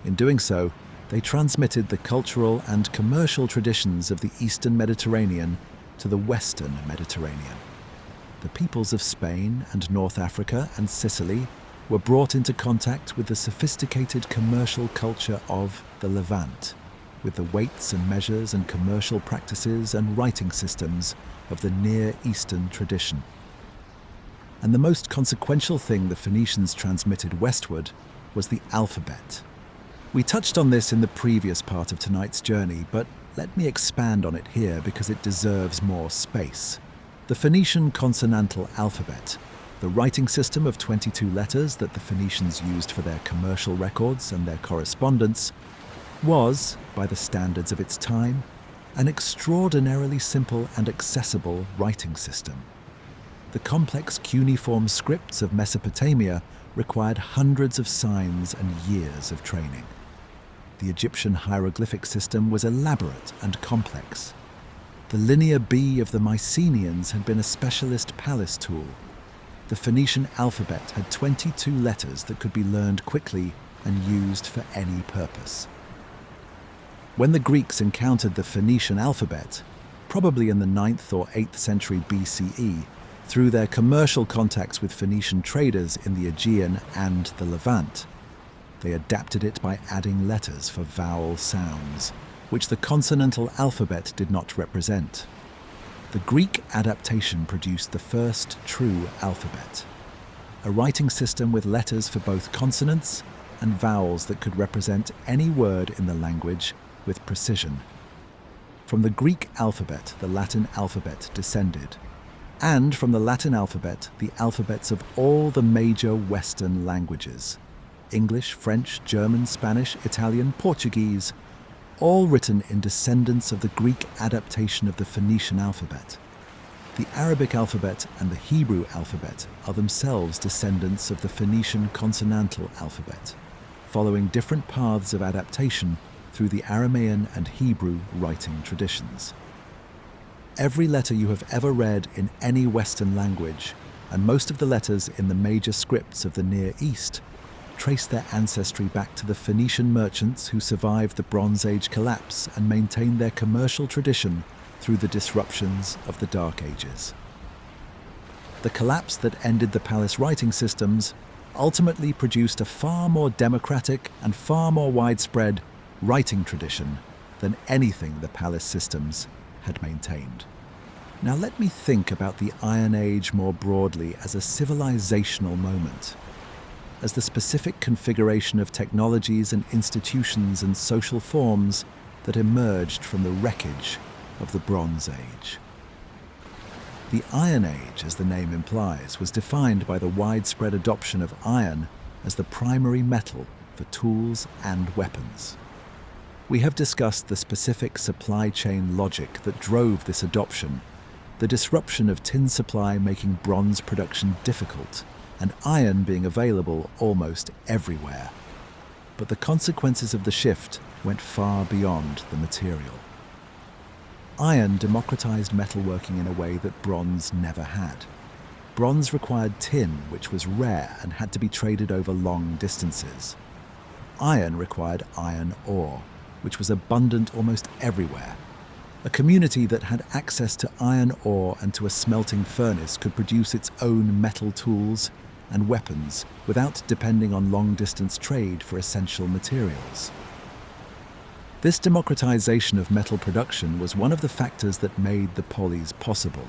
In doing so, they transmitted the cultural and commercial traditions of the Eastern Mediterranean to the Western Mediterranean. The peoples of Spain and North Africa and Sicily were brought into contact with the sophisticated commercial culture of the Levant, with the weights and measures and commercial practices and writing systems of the Near Eastern tradition. And the most consequential thing the Phoenicians transmitted westward was the alphabet. We touched on this in the previous part of tonight's journey, but let me expand on it here because it deserves more space. The Phoenician consonantal alphabet, the writing system of 22 letters that the Phoenicians used for their commercial records and their correspondence, was, by the standards of its time, an extraordinarily simple and accessible writing system. The complex cuneiform scripts of Mesopotamia required hundreds of signs and years of training. The Egyptian hieroglyphic system was elaborate and complex. The linear B of the Mycenaeans had been a specialist palace tool. The Phoenician alphabet had 22 letters that could be learned quickly and used for any purpose. When the Greeks encountered the Phoenician alphabet, probably in the 9th or 8th century BCE, through their commercial contacts with Phoenician traders in the Aegean and the Levant, they adapted it by adding letters for vowel sounds, which the consonantal alphabet did not represent. The Greek adaptation produced the first true alphabet, a writing system with letters for both consonants and vowels that could represent any word in the language with precision. From the Greek alphabet, the Latin alphabet descended, and from the Latin alphabet, the alphabets of all the major Western languages: English, French, German, Spanish, Italian, Portuguese, all written in descendants of the Greek adaptation of the Phoenician alphabet. The Arabic alphabet and the Hebrew alphabet are themselves descendants of the Phoenician consonantal alphabet, following different paths of adaptation through the Aramaean and Hebrew writing traditions. Every letter you have ever read in any Western language, and most of the letters in the major scripts of the Near East, trace their ancestry back to the Phoenician merchants who survived the Bronze Age collapse and maintained their commercial tradition through the disruptions of the Dark Ages. The collapse that ended the palace writing systems ultimately produced a far more democratic and far more widespread writing tradition than anything the palace systems had maintained. Now let me think about the Iron Age more broadly as a civilizational moment, as the specific configuration of technologies and institutions and social forms that emerged from the wreckage of the Bronze Age. The Iron Age, as the name implies, was defined by the widespread adoption of iron as the primary metal for tools and weapons. We have discussed the specific supply chain logic that drove this adoption, the disruption of tin supply making bronze production difficult, and iron being available almost everywhere. But the consequences of the shift went far beyond the material. Iron democratized metalworking in a way that bronze never had. Bronze required tin, which was rare and had to be traded over long distances. Iron required iron ore, which was abundant almost everywhere. A community that had access to iron ore and to a smelting furnace could produce its own metal tools and weapons without depending on long-distance trade for essential materials. This democratization of metal production was one of the factors that made the Polis possible.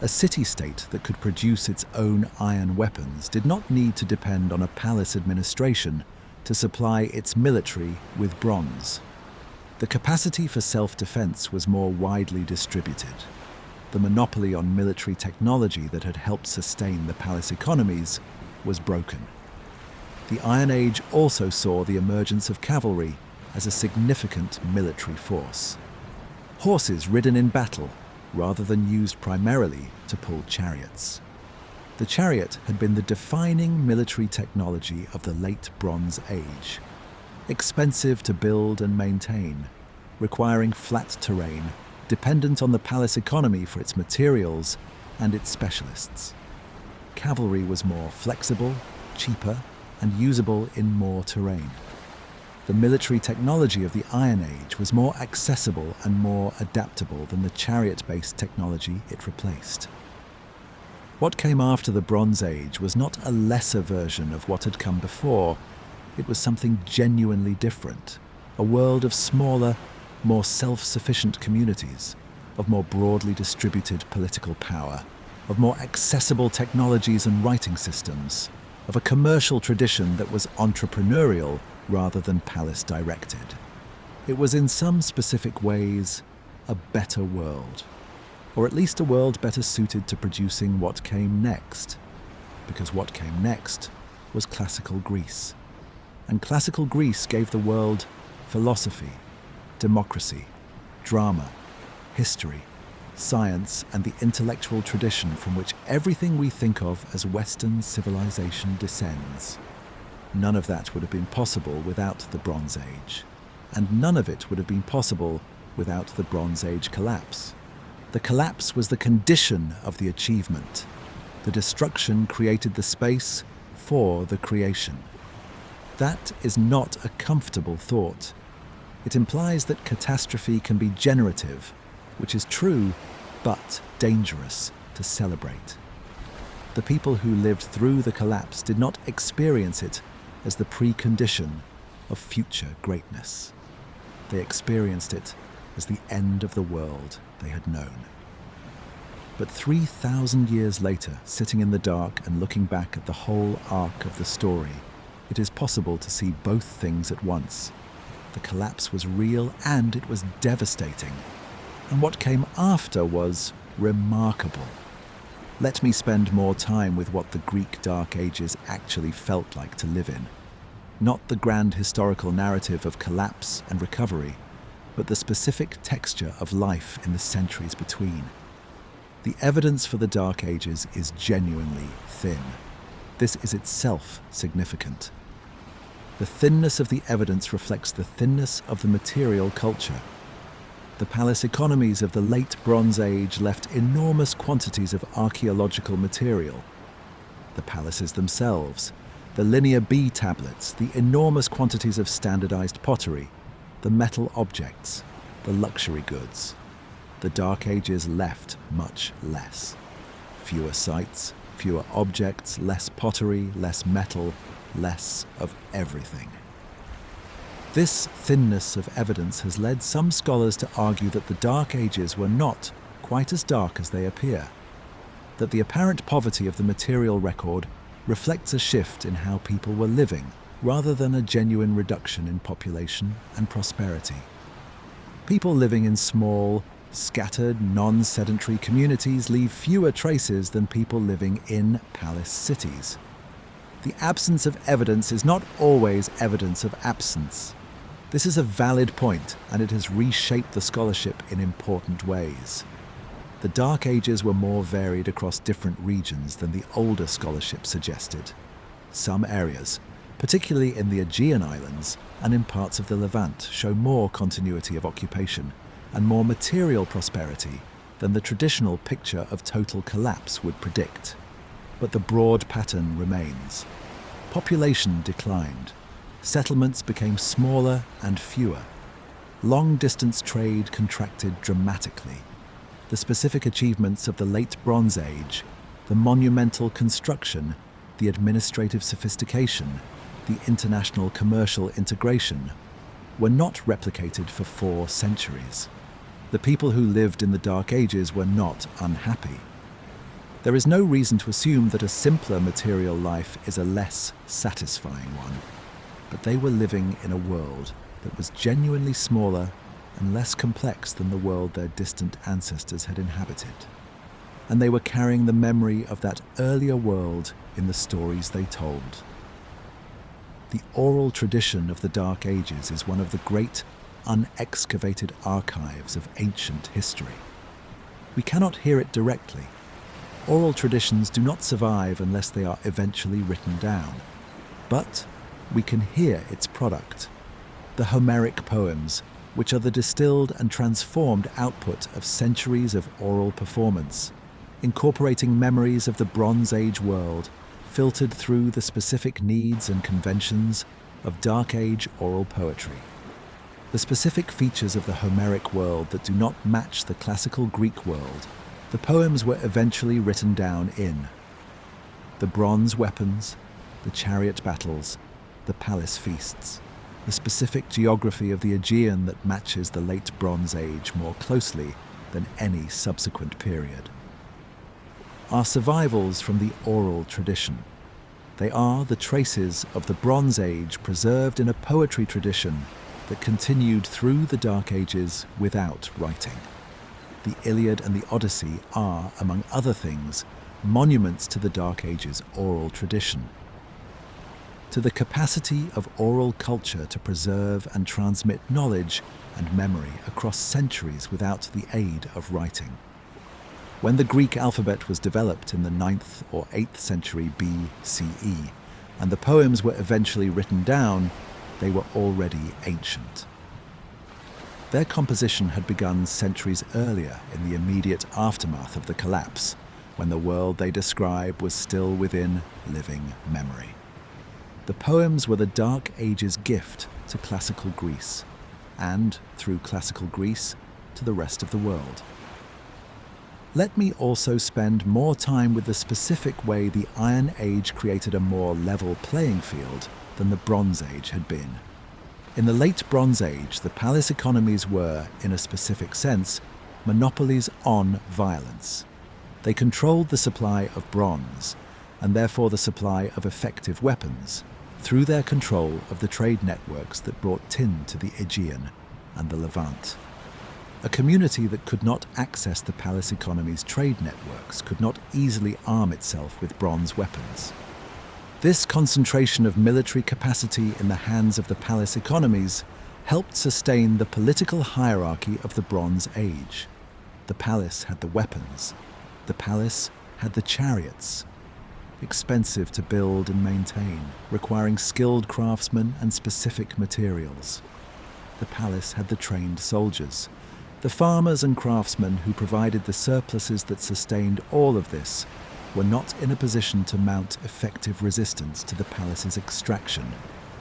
A city-state that could produce its own iron weapons did not need to depend on a palace administration to supply its military with bronze. The capacity for self-defense was more widely distributed. The monopoly on military technology that had helped sustain the palace economies was broken. The Iron Age also saw the emergence of cavalry as a significant military force. Horses ridden in battle rather than used primarily to pull chariots. The chariot had been the defining military technology of the Late Bronze Age. Expensive to build and maintain, requiring flat terrain, dependent on the palace economy for its materials and its specialists. Cavalry was more flexible, cheaper, and usable in more terrain. The military technology of the Iron Age was more accessible and more adaptable than the chariot-based technology it replaced. What came after the Bronze Age was not a lesser version of what had come before. It was something genuinely different, a world of smaller, more self-sufficient communities, of more broadly distributed political power, of more accessible technologies and writing systems, of a commercial tradition that was entrepreneurial rather than palace-directed. It was in some specific ways a better world, or at least a world better suited to producing what came next, because what came next was classical Greece. And classical Greece gave the world philosophy, democracy, drama, history, science, and the intellectual tradition from which everything we think of as Western civilization descends. None of that would have been possible without the Bronze Age, and none of it would have been possible without the Bronze Age collapse. The collapse was the condition of the achievement. The destruction created the space for the creation. That is not a comfortable thought. It implies that catastrophe can be generative, which is true, but dangerous to celebrate. The people who lived through the collapse did not experience it as the precondition of future greatness. They experienced it as the end of the world they had known. But 3,000 years later, sitting in the dark and looking back at the whole arc of the story, it is possible to see both things at once. The collapse was real and it was devastating. And what came after was remarkable. Let me spend more time with what the Greek Dark Ages actually felt like to live in. Not the grand historical narrative of collapse and recovery, but the specific texture of life in the centuries between. The evidence for the Dark Ages is genuinely thin. This is itself significant. The thinness of the evidence reflects the thinness of the material culture. The palace economies of the Late Bronze Age left enormous quantities of archaeological material. The palaces themselves, the linear B tablets, the enormous quantities of standardized pottery, the metal objects, the luxury goods. The Dark Ages left much less. Fewer sites, fewer objects, less pottery, less metal, less of everything. This thinness of evidence has led some scholars to argue that the Dark Ages were not quite as dark as they appear, that the apparent poverty of the material record reflects a shift in how people were living, rather than a genuine reduction in population and prosperity. People living in small, scattered, non-sedentary communities leave fewer traces than people living in palace cities. The absence of evidence is not always evidence of absence. This is a valid point, and it has reshaped the scholarship in important ways. The Dark Ages were more varied across different regions than the older scholarship suggested. Some areas, particularly in the Aegean Islands and in parts of the Levant, show more continuity of occupation and more material prosperity than the traditional picture of total collapse would predict. But the broad pattern remains. Population declined. Settlements became smaller and fewer. Long-distance trade contracted dramatically. The specific achievements of the Late Bronze Age, the monumental construction, the administrative sophistication, the international commercial integration, were not replicated for 4 centuries. The people who lived in the Dark Ages were not unhappy. There is no reason to assume that a simpler material life is a less satisfying one, but they were living in a world that was genuinely smaller and less complex than the world their distant ancestors had inhabited. and they were carrying the memory of that earlier world in the stories they told. The oral tradition of the Dark Ages is one of the great, unexcavated archives of ancient history. We cannot hear it directly. Oral traditions do not survive unless they are eventually written down. But we can hear its product, the Homeric poems, which are the distilled and transformed output of centuries of oral performance, incorporating memories of the Bronze Age world, filtered through the specific needs and conventions of Dark Age oral poetry. The specific features of the Homeric world that do not match the classical Greek world, the poems were eventually written down in the bronze weapons, the chariot battles, the palace feasts, the specific geography of the Aegean that matches the late Bronze Age more closely than any subsequent period. Are survivals from the oral tradition. They are the traces of the Bronze Age preserved in a poetry tradition that continued through the Dark Ages without writing. The Iliad and the Odyssey are, among other things, monuments to the Dark Ages oral tradition, to the capacity of oral culture to preserve and transmit knowledge and memory across centuries without the aid of writing. When the Greek alphabet was developed in the 9th or 8th century BCE, and the poems were eventually written down, they were already ancient. Their composition had begun centuries earlier in the immediate aftermath of the collapse, when the world they describe was still within living memory. The poems were the Dark Ages' gift to classical Greece, and, through classical Greece, to the rest of the world. Let me also spend more time with the specific way the Iron Age created a more level playing field than the Bronze Age had been. In the late Bronze Age, the palace economies were, in a specific sense, monopolies on violence. They controlled the supply of bronze, and therefore the supply of effective weapons, through their control of the trade networks that brought tin to the Aegean and the Levant. A community that could not access the palace economy's trade networks could not easily arm itself with bronze weapons. This concentration of military capacity in the hands of the palace economies helped sustain the political hierarchy of the Bronze Age. The palace had the weapons. The palace had the chariots, expensive to build and maintain, requiring skilled craftsmen and specific materials. The palace had the trained soldiers. The farmers and craftsmen who provided the surpluses that sustained all of this were not in a position to mount effective resistance to the palace's extraction,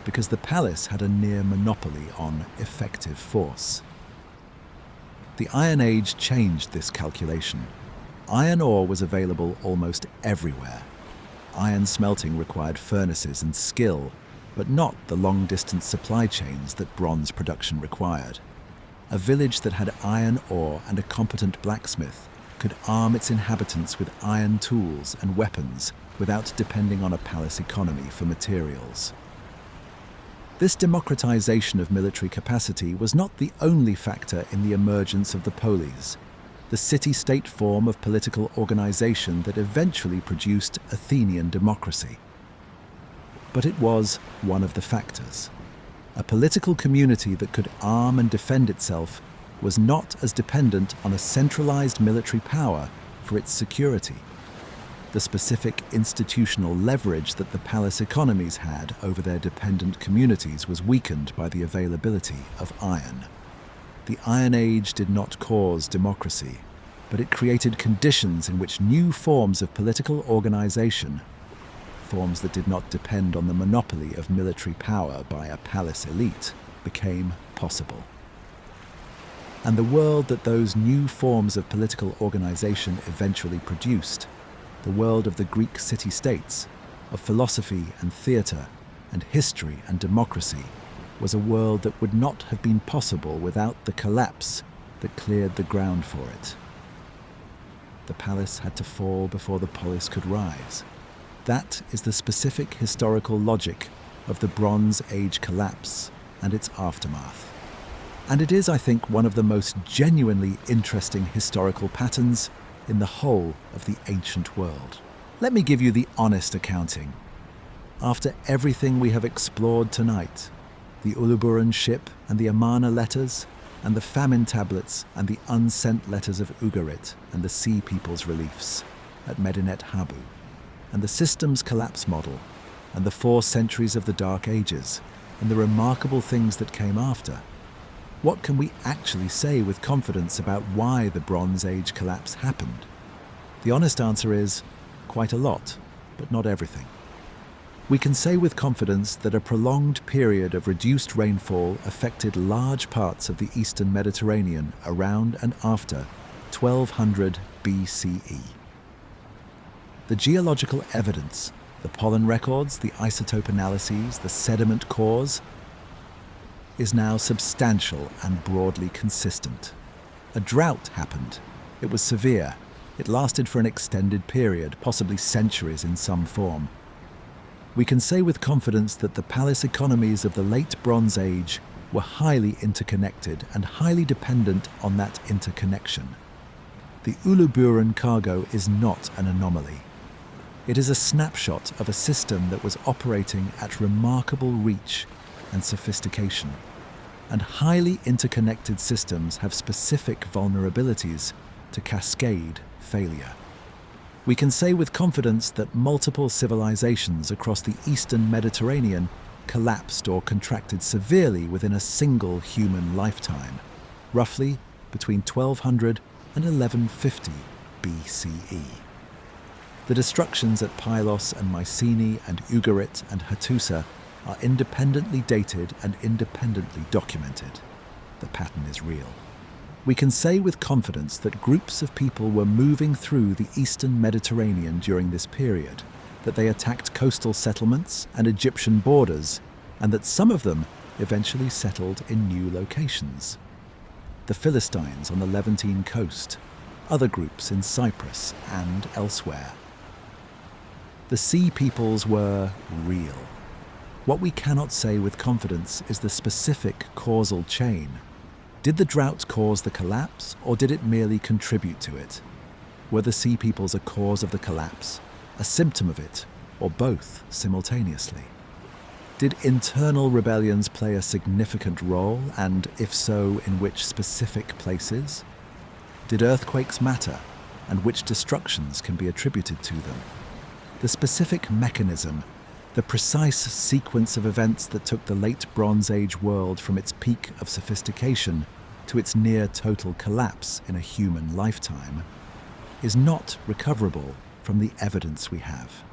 because the palace had a near monopoly on effective force. The Iron Age changed this calculation. Iron ore was available almost everywhere. Iron smelting required furnaces and skill, but not the long-distance supply chains that bronze production required. A village that had iron ore and a competent blacksmith could arm its inhabitants with iron tools and weapons without depending on a palace economy for materials. This democratization of military capacity was not the only factor in the emergence of the Polis, the city-state form of political organization that eventually produced Athenian democracy. But it was one of the factors. A political community that could arm and defend itself was not as dependent on a centralized military power for its security. The specific institutional leverage that the palace economies had over their dependent communities was weakened by the availability of iron. The Iron Age did not cause democracy, but it created conditions in which new forms of political organization, forms that did not depend on the monopoly of military power by a palace elite, became possible. And the world that those new forms of political organization eventually produced, the world of the Greek city-states, of philosophy and theatre, and history and democracy, was a world that would not have been possible without the collapse that cleared the ground for it. The palace had to fall before the polis could rise. That is the specific historical logic of the Bronze Age collapse and its aftermath. And it is, I think, one of the most genuinely interesting historical patterns in the whole of the ancient world. Let me give you the honest accounting. After everything we have explored tonight, the Uluburun ship and the Amarna letters, and the Famine tablets and the unsent letters of Ugarit and the Sea People's reliefs at Medinet Habu, and the systems collapse model, and the 4 centuries of the Dark Ages, and the remarkable things that came after, what can we actually say with confidence about why the Bronze Age collapse happened? The honest answer is quite a lot, but not everything. We can say with confidence that a prolonged period of reduced rainfall affected large parts of the eastern Mediterranean around and after 1200 BCE. The geological evidence, the pollen records, the isotope analyses, the sediment cores, is now substantial and broadly consistent. A drought happened. It was severe. It lasted for an extended period, possibly centuries in some form. We can say with confidence that the palace economies of the late Bronze Age were highly interconnected and highly dependent on that interconnection. The Uluburun cargo is not an anomaly. It is a snapshot of a system that was operating at remarkable reach and sophistication. And highly interconnected systems have specific vulnerabilities to cascade failure. We can say with confidence that multiple civilizations across the eastern Mediterranean collapsed or contracted severely within a single human lifetime, roughly between 1200 and 1150 BCE. The destructions at Pylos and Mycenae and Ugarit and Hattusa are independently dated and independently documented. The pattern is real. We can say with confidence that groups of people were moving through the eastern Mediterranean during this period, that they attacked coastal settlements and Egyptian borders, and that some of them eventually settled in new locations. The Philistines on the Levantine coast, other groups in Cyprus and elsewhere. The Sea Peoples were real. What we cannot say with confidence is the specific causal chain. Did the drought cause the collapse, or did it merely contribute to it? Were the Sea Peoples a cause of the collapse, a symptom of it, or both simultaneously? Did internal rebellions play a significant role, and if so, in which specific places? Did earthquakes matter, and which destructions can be attributed to them? The specific mechanism, the precise sequence of events that took the late Bronze Age world from its peak of sophistication to its near-total collapse in a human lifetime, is not recoverable from the evidence we have.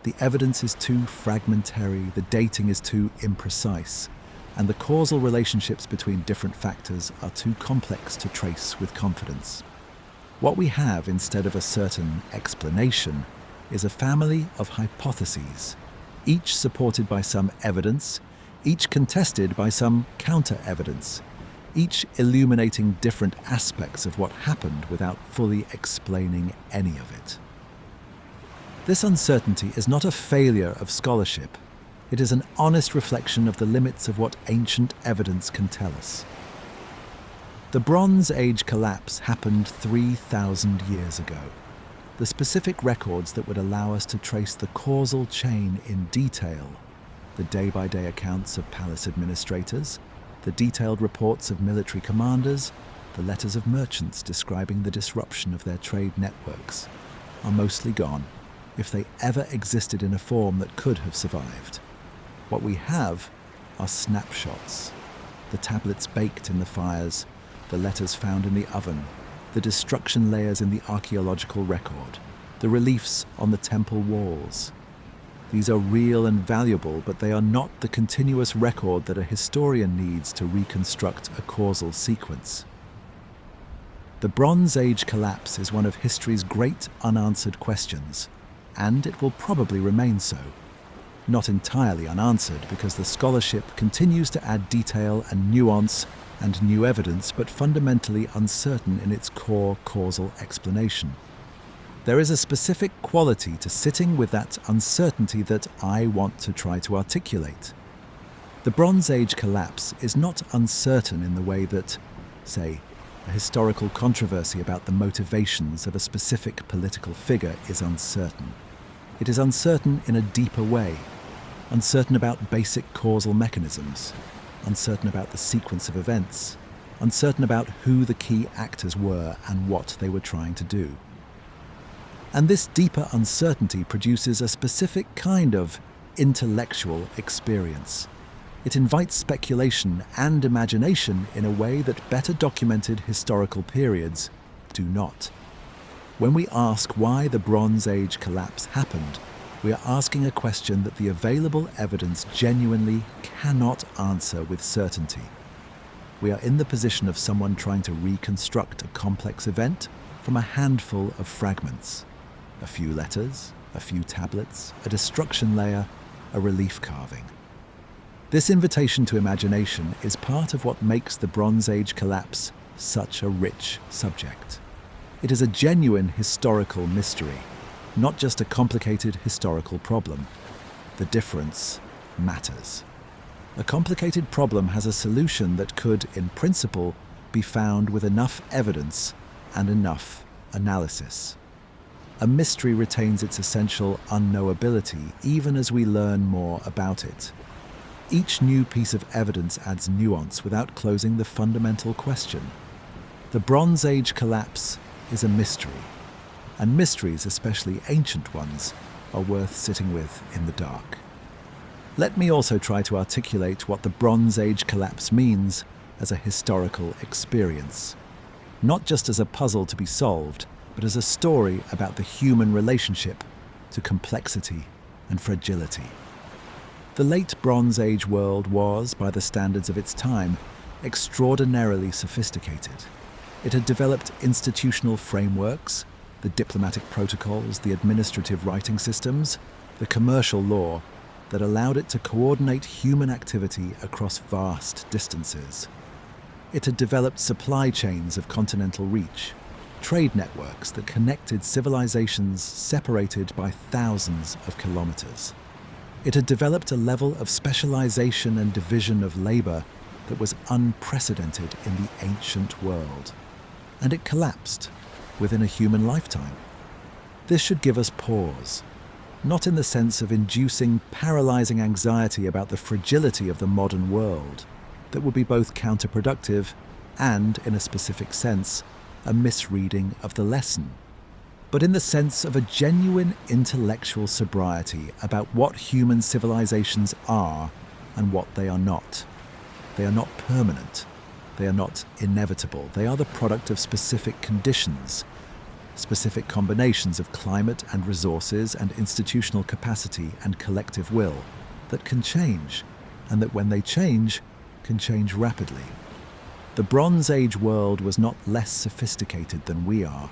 The evidence is too fragmentary, the dating is too imprecise, and the causal relationships between different factors are too complex to trace with confidence. What we have instead of a certain explanation is a family of hypotheses, each supported by some evidence, each contested by some counter-evidence, each illuminating different aspects of what happened without fully explaining any of it. This uncertainty is not a failure of scholarship. It is an honest reflection of the limits of what ancient evidence can tell us. The Bronze Age collapse happened 3,000 years ago. The specific records that would allow us to trace the causal chain in detail, the day-by-day accounts of palace administrators, the detailed reports of military commanders, the letters of merchants describing the disruption of their trade networks, are mostly gone, if they ever existed in a form that could have survived. What we have are snapshots, the tablets baked in the fires, the letters found in the oven, the destruction layers in the archaeological record, the reliefs on the temple walls. These are real and valuable, but they are not the continuous record that a historian needs to reconstruct a causal sequence. The Bronze Age collapse is one of history's great unanswered questions, and it will probably remain so. Not entirely unanswered, because the scholarship continues to add detail and nuance and new evidence, but fundamentally uncertain in its core causal explanation. There is a specific quality to sitting with that uncertainty that I want to try to articulate. The Bronze Age collapse is not uncertain in the way that, say, A historical controversy about the motivations of a specific political figure is uncertain. It is uncertain in a deeper way, uncertain about basic causal mechanisms, uncertain about the sequence of events, uncertain about who the key actors were and what they were trying to do. And this deeper uncertainty produces a specific kind of intellectual experience. It invites speculation and imagination in a way that better documented historical periods do not. When we ask why the Bronze Age collapse happened, we are asking a question that the available evidence genuinely cannot answer with certainty. We are in the position of someone trying to reconstruct a complex event from a handful of fragments. A few letters, a few tablets, a destruction layer, a relief carving. This invitation to imagination is part of what makes the Bronze Age collapse such a rich subject. It is a genuine historical mystery, not just a complicated historical problem. The difference matters. A complicated problem has a solution that could, in principle, be found with enough evidence and enough analysis. A mystery retains its essential unknowability even as we learn more about it. Each new piece of evidence adds nuance without closing the fundamental question. The Bronze Age collapse is a mystery, and mysteries, especially ancient ones, are worth sitting with in the dark. Let me also try to articulate what the Bronze Age collapse means as a historical experience, not just as a puzzle to be solved, but as a story about the human relationship to complexity and fragility. The late Bronze Age world was, by the standards of its time, extraordinarily sophisticated. It had developed institutional frameworks, the diplomatic protocols, the administrative writing systems, the commercial law that allowed it to coordinate human activity across vast distances. It had developed supply chains of continental reach, trade networks that connected civilizations separated by thousands of kilometers. It had developed a level of specialization and division of labor that was unprecedented in the ancient world. And it collapsed within a human lifetime. This should give us pause, not in the sense of inducing paralyzing anxiety about the fragility of the modern world that would be both counterproductive and, in a specific sense, a misreading of the lesson, but in the sense of a genuine intellectual sobriety about what human civilizations are and what they are not. They are not permanent. They are not inevitable. They are the product of specific conditions, specific combinations of climate and resources and institutional capacity and collective will that can change, and that when they change, can change rapidly. The Bronze Age world was not less sophisticated than we are.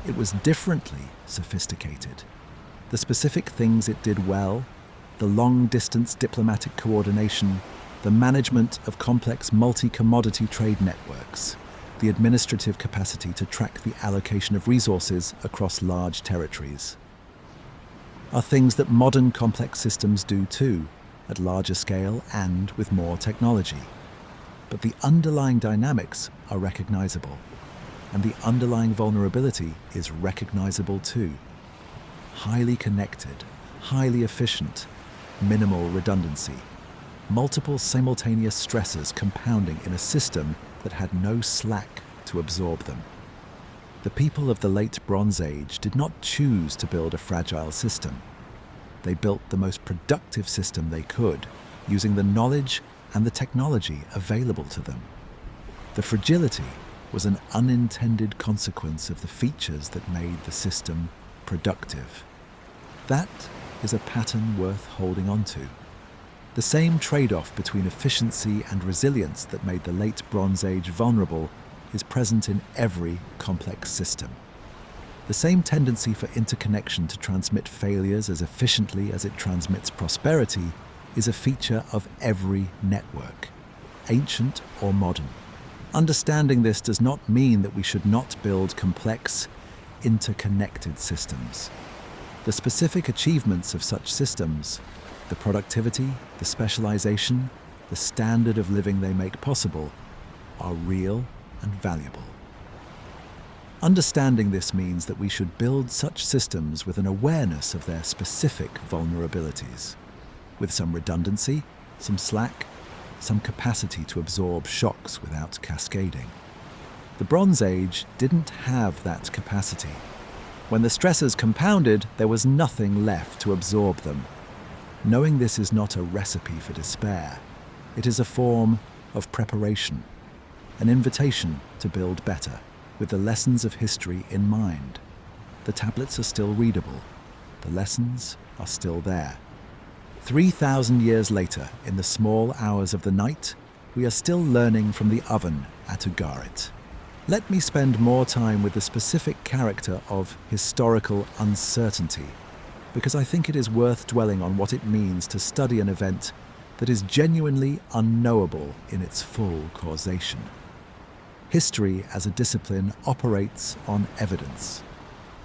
It was differently sophisticated. The specific things it did well, the long-distance diplomatic coordination, the management of complex multi-commodity trade networks, the administrative capacity to track the allocation of resources across large territories, are things that modern complex systems do too, at larger scale and with more technology. But the underlying dynamics are recognizable, and the underlying vulnerability is recognizable too. Highly connected, highly efficient, minimal redundancy, multiple simultaneous stresses compounding in a system that had no slack to absorb them. The people of the late Bronze Age did not choose to build a fragile system. They built the most productive system they could, using the knowledge and the technology available to them. The fragility was an unintended consequence of the features that made the system productive. That is a pattern worth holding on to. The same trade-off between efficiency and resilience that made the late Bronze Age vulnerable is present in every complex system. The same tendency for interconnection to transmit failures as efficiently as it transmits prosperity is a feature of every network, ancient or modern. Understanding this does not mean that we should not build complex, interconnected systems. The specific achievements of such systems, the productivity, the specialization, the standard of living they make possible, are real and valuable. Understanding this means that we should build such systems with an awareness of their specific vulnerabilities, with some redundancy, some slack, some capacity to absorb shocks without cascading. The Bronze Age didn't have that capacity. When the stressors compounded, there was nothing left to absorb them. Knowing this is not a recipe for despair. It is a form of preparation, an invitation to build better, with the lessons of history in mind. The tablets are still readable. The lessons are still there. 3,000 years later, in the small hours of the night, we are still learning from the oven at Ugarit. Let me spend more time with the specific character of historical uncertainty, because I think it is worth dwelling on what it means to study an event that is genuinely unknowable in its full causation. History as a discipline operates on evidence.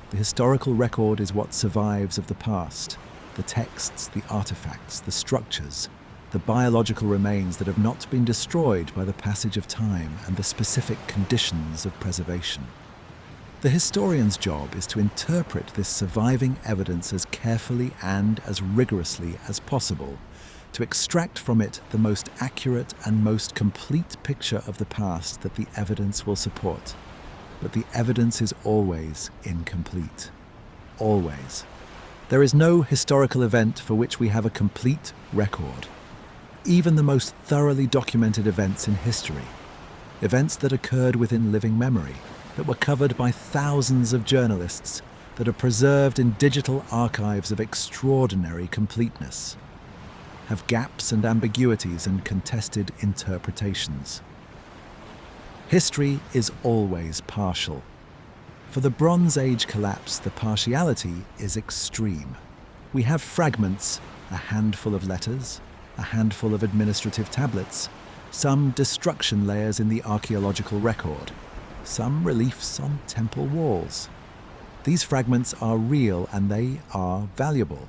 The historical record is what survives of the past, the texts, the artifacts, the structures, the biological remains that have not been destroyed by the passage of time and the specific conditions of preservation. The historian's job is to interpret this surviving evidence as carefully and as rigorously as possible, to extract from it the most accurate and most complete picture of the past that the evidence will support. But the evidence is always incomplete. Always. There is no historical event for which we have a complete record. Even the most thoroughly documented events in history, events that occurred within living memory, that were covered by thousands of journalists, that are preserved in digital archives of extraordinary completeness, have gaps and ambiguities and contested interpretations. History is always partial. For the Bronze Age collapse, the partiality is extreme. We have fragments, a handful of letters, a handful of administrative tablets, some destruction layers in the archaeological record, some reliefs on temple walls. These fragments are real and they are valuable,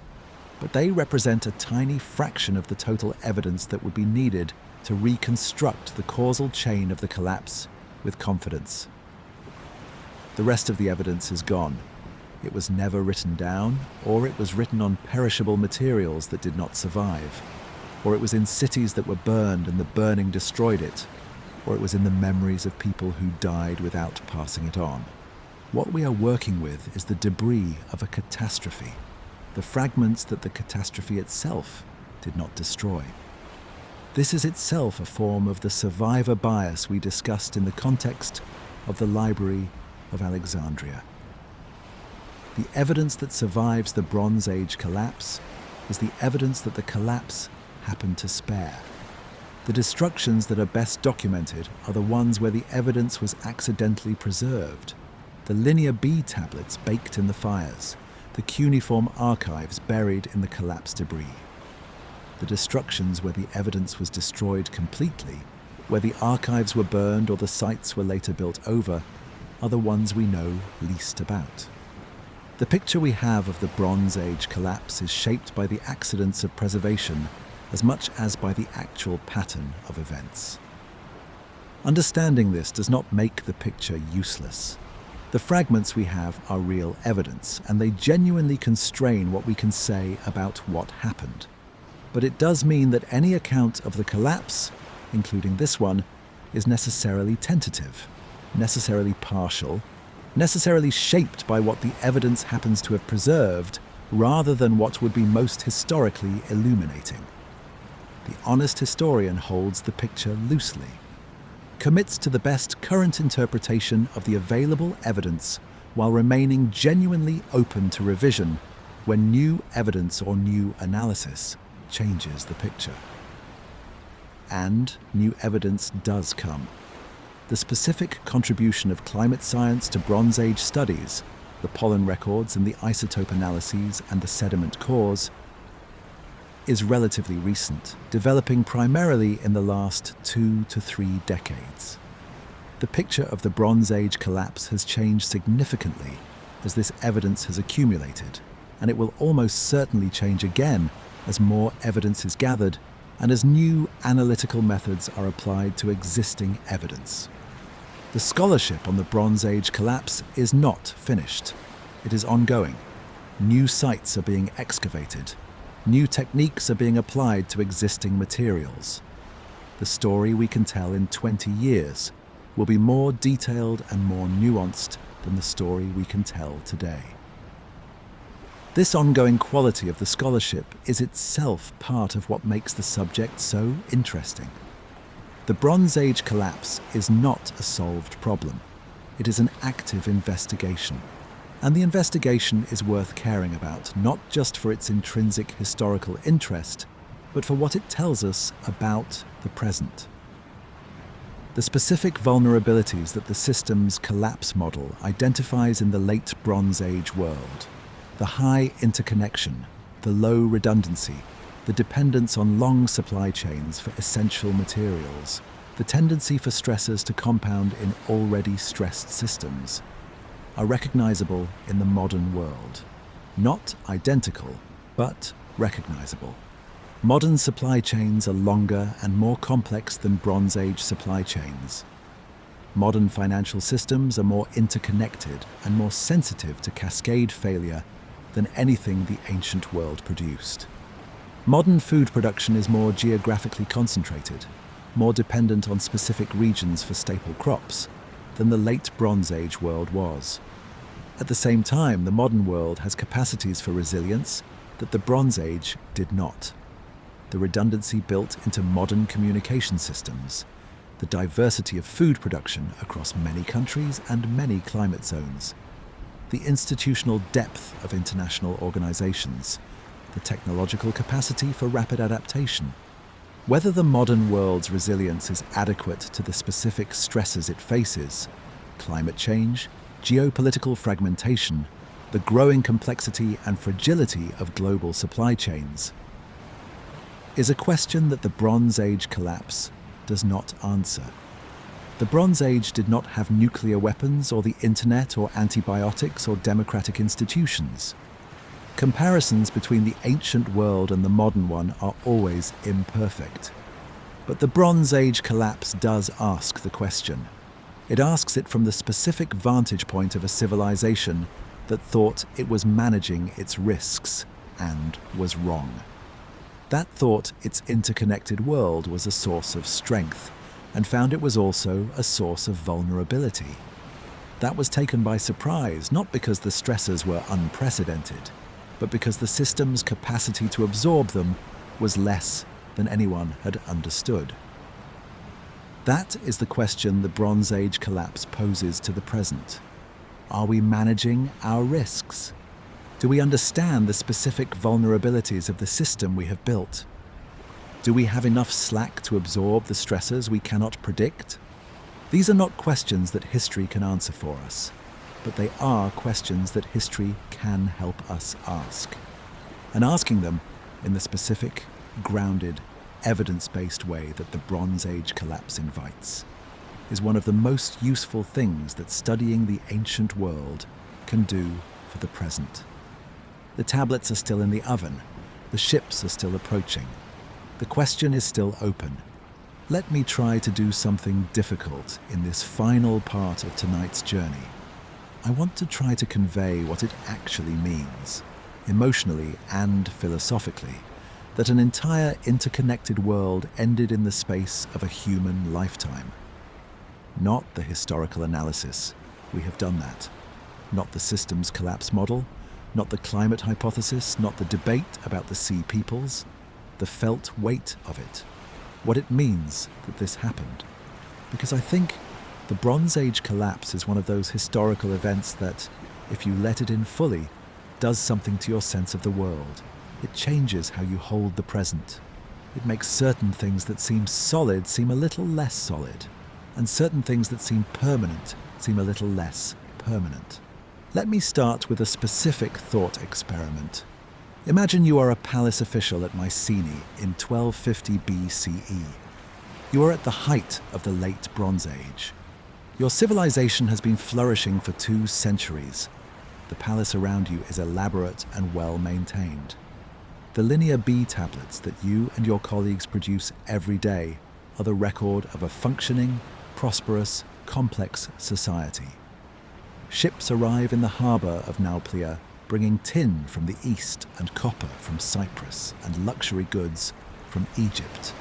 but they represent a tiny fraction of the total evidence that would be needed to reconstruct the causal chain of the collapse with confidence. The rest of the evidence is gone. It was never written down, or it was written on perishable materials that did not survive, or it was in cities that were burned and the burning destroyed it, or it was in the memories of people who died without passing it on. What we are working with is the debris of a catastrophe, the fragments that the catastrophe itself did not destroy. This is itself a form of the survivor bias we discussed in the context of the Library of Alexandria. The evidence that survives the Bronze Age collapse is the evidence that the collapse happened to spare. The destructions that are best documented are the ones where the evidence was accidentally preserved. The Linear B tablets baked in the fires, the cuneiform archives buried in the collapsed debris. The destructions where the evidence was destroyed completely, where the archives were burned or the sites were later built over, are the ones we know least about. The picture we have of the Bronze Age collapse is shaped by the accidents of preservation as much as by the actual pattern of events. Understanding this does not make the picture useless. The fragments we have are real evidence, and they genuinely constrain what we can say about what happened. But it does mean that any account of the collapse, including this one, is necessarily tentative, necessarily partial, necessarily shaped by what the evidence happens to have preserved, rather than what would be most historically illuminating. The honest historian holds the picture loosely, commits to the best current interpretation of the available evidence while remaining genuinely open to revision when new evidence or new analysis changes the picture. And new evidence does come. The specific contribution of climate science to Bronze Age studies, the pollen records and the isotope analyses and the sediment cores, is relatively recent, developing primarily in the last 2 to 3 decades. The picture of the Bronze Age collapse has changed significantly as this evidence has accumulated, and it will almost certainly change again as more evidence is gathered and as new analytical methods are applied to existing evidence. The scholarship on the Bronze Age collapse is not finished. It is ongoing. New sites are being excavated. New techniques are being applied to existing materials. The story we can tell in 20 years will be more detailed and more nuanced than the story we can tell today. This ongoing quality of the scholarship is itself part of what makes the subject so interesting. The Bronze Age collapse is not a solved problem. It is an active investigation. And the investigation is worth caring about, not just for its intrinsic historical interest, but for what it tells us about the present. The specific vulnerabilities that the system's collapse model identifies in the late Bronze Age world, the high interconnection, the low redundancy, the dependence on long supply chains for essential materials, the tendency for stressors to compound in already stressed systems, are recognizable in the modern world. Not identical, but recognizable. Modern supply chains are longer and more complex than Bronze Age supply chains. Modern financial systems are more interconnected and more sensitive to cascade failure than anything the ancient world produced. Modern food production is more geographically concentrated, more dependent on specific regions for staple crops than the late Bronze Age world was. At the same time, the modern world has capacities for resilience that the Bronze Age did not. The redundancy built into modern communication systems, the diversity of food production across many countries and many climate zones, the institutional depth of international organizations, the technological capacity for rapid adaptation. Whether the modern world's resilience is adequate to the specific stresses it faces, climate change, geopolitical fragmentation, the growing complexity and fragility of global supply chains, is a question that the Bronze Age collapse does not answer. The Bronze Age did not have nuclear weapons or the internet or antibiotics or democratic institutions. Comparisons between the ancient world and the modern one are always imperfect. But the Bronze Age collapse does ask the question. It asks it from the specific vantage point of a civilization that thought it was managing its risks and was wrong. That thought its interconnected world was a source of strength and found it was also a source of vulnerability. That was taken by surprise, not because the stressors were unprecedented, but because the system's capacity to absorb them was less than anyone had understood. That is the question the Bronze Age collapse poses to the present. Are we managing our risks? Do we understand the specific vulnerabilities of the system we have built? Do we have enough slack to absorb the stressors we cannot predict? These are not questions that history can answer for us, but they are questions that history can help us ask. And asking them in the specific, grounded, evidence-based way that the Bronze Age collapse invites is one of the most useful things that studying the ancient world can do for the present. The tablets are still in the oven. The ships are still approaching. The question is still open. Let me try to do something difficult in this final part of tonight's journey. I want to try to convey what it actually means, emotionally and philosophically, that an entire interconnected world ended in the space of a human lifetime. Not the historical analysis. We have done that. Not the systems collapse model, not the climate hypothesis, not the debate about the sea peoples, the felt weight of it, what it means that this happened. Because I think the Bronze Age collapse is one of those historical events that, if you let it in fully, does something to your sense of the world. It changes how you hold the present. It makes certain things that seem solid seem a little less solid, and certain things that seem permanent seem a little less permanent. Let me start with a specific thought experiment. Imagine you are a palace official at Mycenaean in 1250 BCE. You are at the height of the late Bronze Age. Your civilization has been flourishing for 2 centuries. The palace around you is elaborate and well maintained. The linear B tablets that you and your colleagues produce every day are the record of a functioning, prosperous, complex society. Ships arrive in the harbour of Nauplia, bringing tin from the east and copper from Cyprus and luxury goods from Egypt.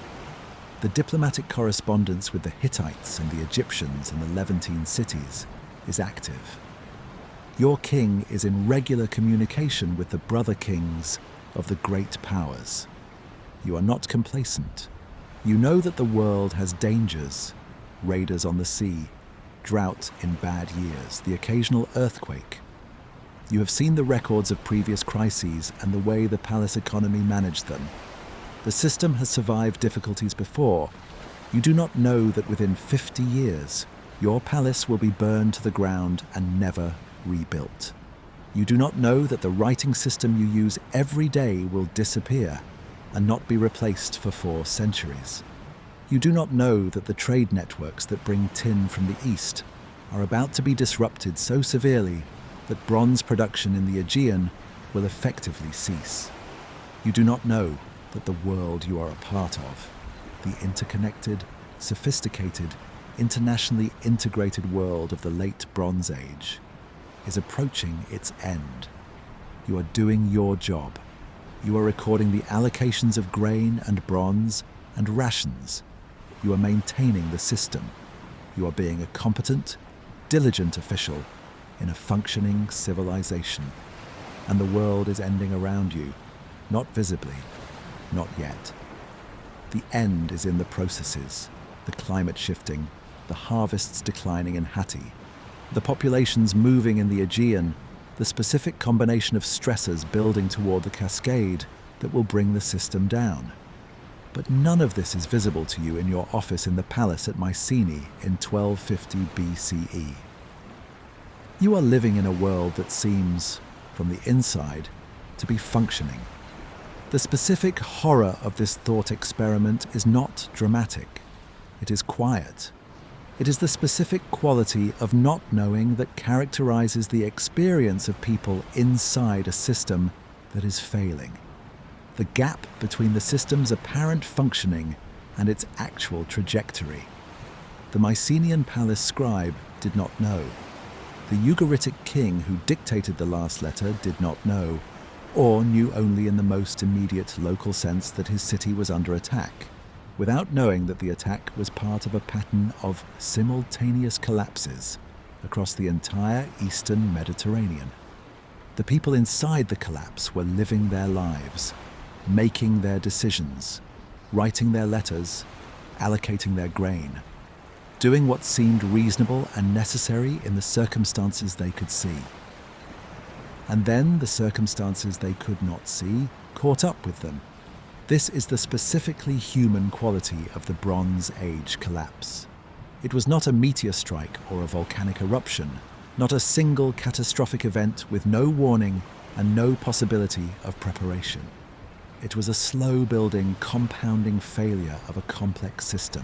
The diplomatic correspondence with the Hittites and the Egyptians and the Levantine cities is active. Your king is in regular communication with the brother kings of the great powers. You are not complacent. You know that the world has dangers, raiders on the sea, drought in bad years, the occasional earthquake. You have seen the records of previous crises and the way the palace economy managed them. The system has survived difficulties before. You do not know that within 50 years, your palace will be burned to the ground and never rebuilt. You do not know that the writing system you use every day will disappear and not be replaced for 4 centuries. You do not know that the trade networks that bring tin from the east are about to be disrupted so severely that bronze production in the Aegean will effectively cease. You do not know that the world you are a part of, the interconnected, sophisticated, internationally integrated world of the late Bronze Age, is approaching its end. You are doing your job. You are recording the allocations of grain and bronze and rations. You are maintaining the system. You are being a competent, diligent official in a functioning civilization. And the world is ending around you, not visibly, not yet. The end is in the processes, the climate shifting, the harvests declining in Hatti, the populations moving in the Aegean, the specific combination of stressors building toward the cascade that will bring the system down. But none of this is visible to you in your office in the palace at Mycenae in 1250 BCE. You are living in a world that seems, from the inside, to be functioning. The specific horror of this thought experiment is not dramatic. It is quiet. It is the specific quality of not knowing that characterizes the experience of people inside a system that is failing. The gap between the system's apparent functioning and its actual trajectory. The Mycenaean palace scribe did not know. The Ugaritic king who dictated the last letter did not know, or knew only in the most immediate local sense that his city was under attack, without knowing that the attack was part of a pattern of simultaneous collapses across the entire eastern Mediterranean. The people inside the collapse were living their lives, making their decisions, writing their letters, allocating their grain, doing what seemed reasonable and necessary in the circumstances they could see. And then the circumstances they could not see caught up with them. This is the specifically human quality of the Bronze Age collapse. It was not a meteor strike or a volcanic eruption, not a single catastrophic event with no warning and no possibility of preparation. It was a slow-building, compounding failure of a complex system.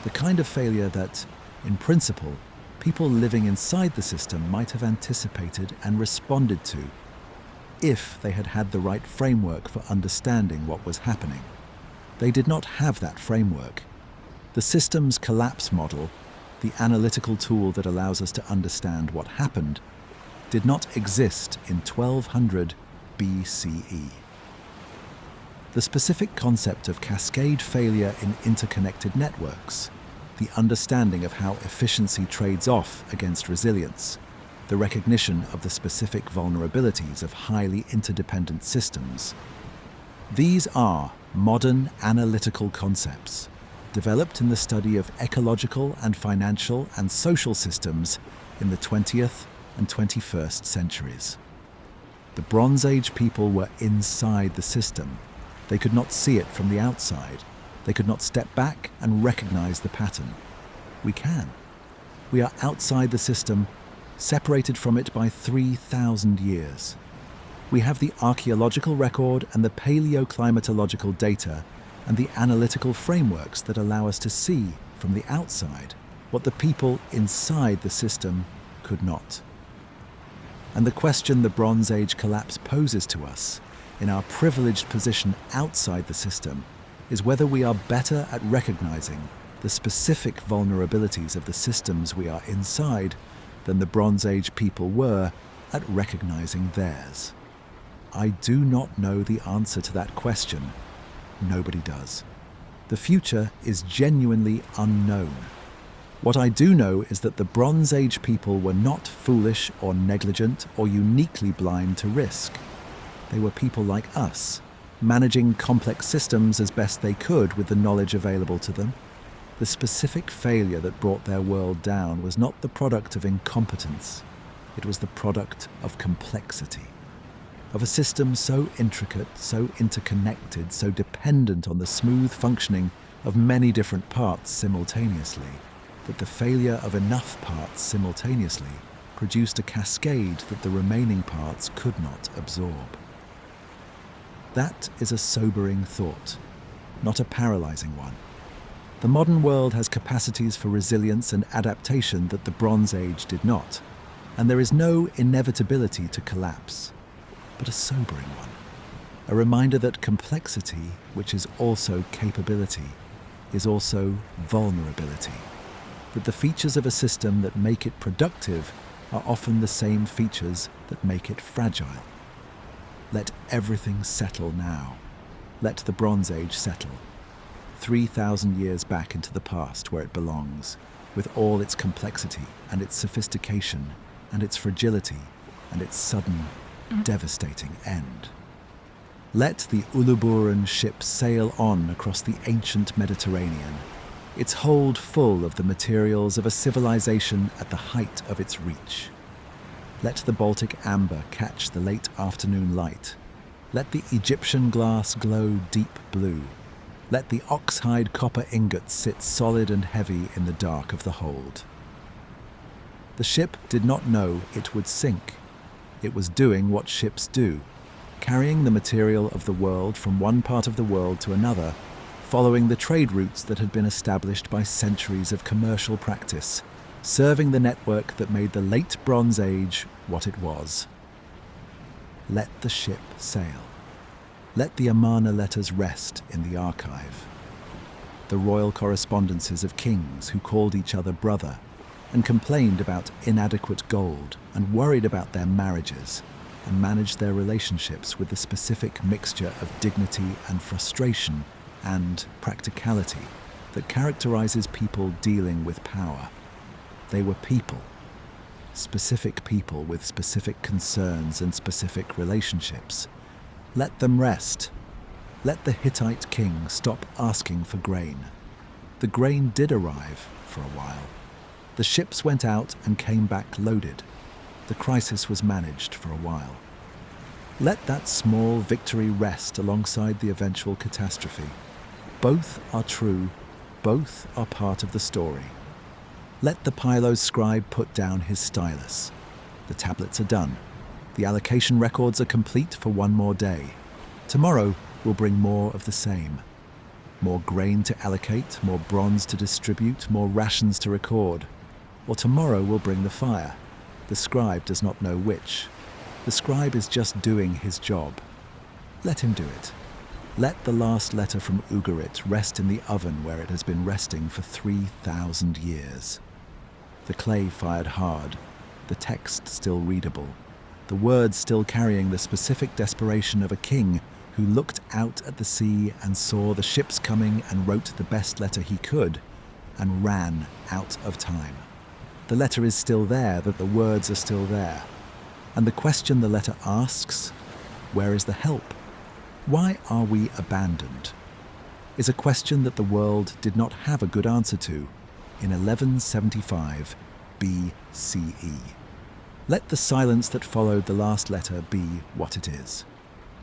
The kind of failure that, in principle, people living inside the system might have anticipated and responded to, if they had had the right framework for understanding what was happening. They did not have that framework. The system's collapse model, the analytical tool that allows us to understand what happened, did not exist in 1200 BCE. The specific concept of cascade failure in interconnected networks, the understanding of how efficiency trades off against resilience, the recognition of the specific vulnerabilities of highly interdependent systems. These are modern analytical concepts, developed in the study of ecological and financial and social systems in the 20th and 21st centuries. The Bronze Age people were inside the system. They could not see it from the outside. They could not step back and recognize the pattern. We can. We are outside the system, separated from it by 3,000 years. We have the archaeological record and the paleoclimatological data and the analytical frameworks that allow us to see from the outside what the people inside the system could not. And the question the Bronze Age collapse poses to us, in our privileged position outside the system, is whether we are better at recognizing the specific vulnerabilities of the systems we are inside than the Bronze Age people were at recognizing theirs? I do not know the answer to that question. Nobody does. The future is genuinely unknown. What I do know is that the Bronze Age people were not foolish or negligent or uniquely blind to risk. They were people like us, managing complex systems as best they could with the knowledge available to them. The specific failure that brought their world down was not the product of incompetence. It was the product of complexity, of a system so intricate, so interconnected, so dependent on the smooth functioning of many different parts simultaneously, that the failure of enough parts simultaneously produced a cascade that the remaining parts could not absorb. That is a sobering thought, not a paralyzing one. The modern world has capacities for resilience and adaptation that the Bronze Age did not, and there is no inevitability to collapse, but a sobering one. A reminder that complexity, which is also capability, is also vulnerability. That the features of a system that make it productive are often the same features that make it fragile. Let everything settle now. Let the Bronze Age settle. 3,000 years back into the past where it belongs, with all its complexity and its sophistication and its fragility and its sudden, devastating end. Let the Uluburun ship sail on across the ancient Mediterranean, its hold full of the materials of a civilization at the height of its reach. Let the Baltic amber catch the late afternoon light. Let the Egyptian glass glow deep blue. Let the oxhide copper ingots sit solid and heavy in the dark of the hold. The ship did not know it would sink. It was doing what ships do, carrying the material of the world from one part of the world to another, following the trade routes that had been established by centuries of commercial practice, serving the network that made the late Bronze Age what it was. Let the ship sail. Let the Amarna letters rest in the archive. The royal correspondences of kings who called each other brother and complained about inadequate gold and worried about their marriages and managed their relationships with the specific mixture of dignity and frustration and practicality that characterizes people dealing with power. They were people, specific people with specific concerns and specific relationships. Let them rest. Let the Hittite king stop asking for grain. The grain did arrive for a while. The ships went out and came back loaded. The crisis was managed for a while. Let that small victory rest alongside the eventual catastrophe. Both are true, both are part of the story. Let the Pylos scribe put down his stylus. The tablets are done. The allocation records are complete for one more day. Tomorrow will bring more of the same. More grain to allocate, more bronze to distribute, more rations to record. Or tomorrow will bring the fire. The scribe does not know which. The scribe is just doing his job. Let him do it. Let the last letter from Ugarit rest in the oven where it has been resting for 3,000 years. The clay fired hard, the text still readable, the words still carrying the specific desperation of a king who looked out at the sea and saw the ships coming and wrote the best letter he could and ran out of time. The letter is still there, that the words are still there. And the question the letter asks, where is the help? Why are we abandoned? Is a question that the world did not have a good answer to in 1175 BCE. Let the silence that followed the last letter be what it is.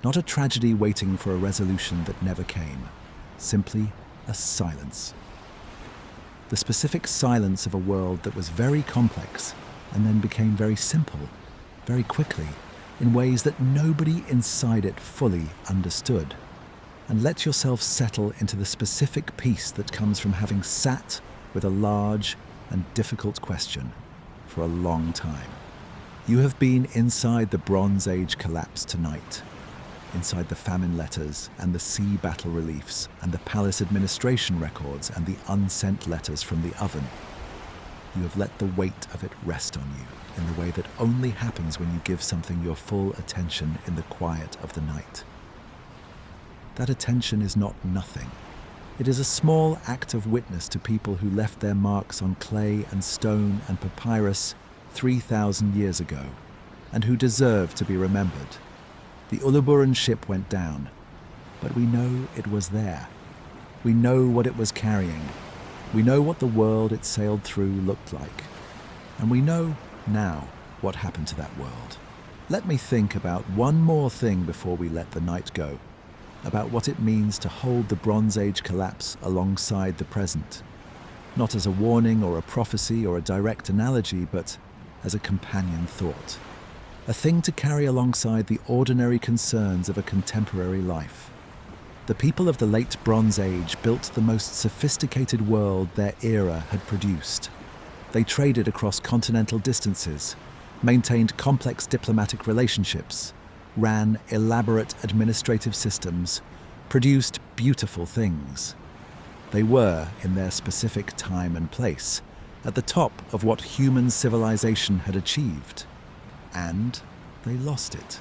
Not a tragedy waiting for a resolution that never came. Simply a silence. The specific silence of a world that was very complex and then became very simple, very quickly, in ways that nobody inside it fully understood. And let yourself settle into the specific peace that comes from having sat with a large and difficult question for a long time. You have been inside the Bronze Age collapse tonight. inside the famine letters and the sea battle reliefs and the palace administration records and the unsent letters from the oven. You have let the weight of it rest on you in the way that only happens when you give something your full attention in the quiet of the night. That attention is not nothing. It is a small act of witness to people who left their marks on clay and stone and papyrus 3,000 years ago, and who deserve to be remembered. The Uluburun ship went down, but we know it was there. We know what it was carrying. We know what the world it sailed through looked like. And we know now what happened to that world. Let me think about one more thing before we let the night go, about what it means to hold the Bronze Age collapse alongside the present, not as a warning or a prophecy or a direct analogy, but as a companion thought, a thing to carry alongside the ordinary concerns of a contemporary life. The people of the late Bronze Age built the most sophisticated world their era had produced. They traded across continental distances, maintained complex diplomatic relationships, ran elaborate administrative systems, produced beautiful things. They were, in their specific time and place, at the top of what human civilization had achieved. And they lost it.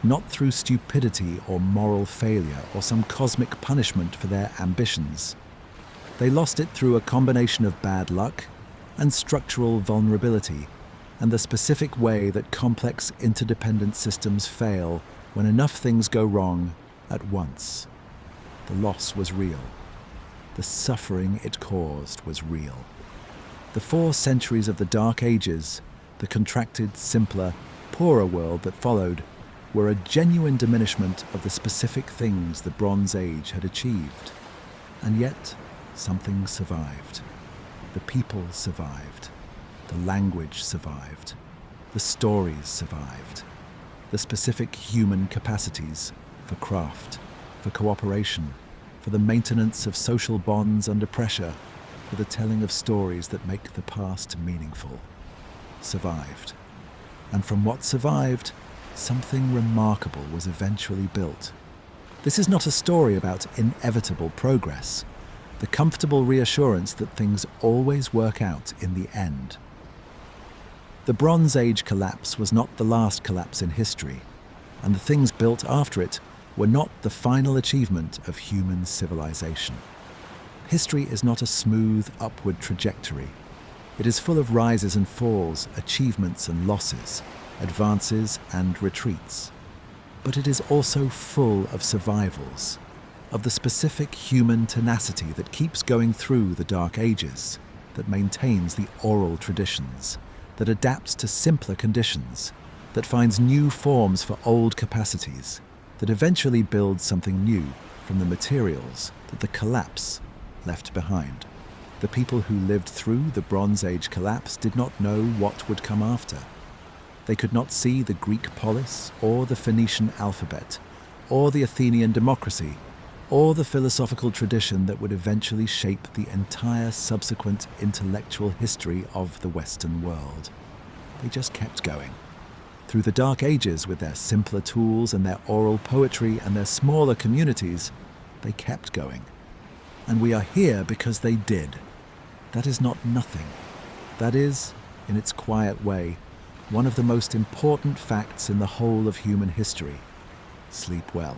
Not through stupidity or moral failure or some cosmic punishment for their ambitions. They lost it through a combination of bad luck and structural vulnerability, and the specific way that complex interdependent systems fail when enough things go wrong at once. The loss was real. The suffering it caused was real. The 4 centuries of the Dark Ages, the contracted, simpler, poorer world that followed, were a genuine diminishment of the specific things the Bronze Age had achieved. And yet, something survived. The people survived. The language survived. The stories survived. The specific human capacities for craft, for cooperation, for the maintenance of social bonds under pressure, for the telling of stories that make the past meaningful, survived. And from what survived, something remarkable was eventually built. This is not a story about inevitable progress, the comfortable reassurance that things always work out in the end. The Bronze Age collapse was not the last collapse in history, and the things built after it were not the final achievement of human civilization. History is not a smooth upward trajectory. It is full of rises and falls, achievements and losses, advances and retreats. But it is also full of survivals, of the specific human tenacity that keeps going through the Dark Ages, that maintains the oral traditions, that adapts to simpler conditions, that finds new forms for old capacities, that eventually builds something new from the materials that the collapse left behind. The people who lived through the Bronze Age collapse did not know what would come after. They could not see the Greek polis, or the Phoenician alphabet, or the Athenian democracy, or the philosophical tradition that would eventually shape the entire subsequent intellectual history of the Western world. They just kept going. Through the Dark Ages, with their simpler tools and their oral poetry and their smaller communities, they kept going. And we are here because they did. That is not nothing. That is, in its quiet way, one of the most important facts in the whole of human history. Sleep well.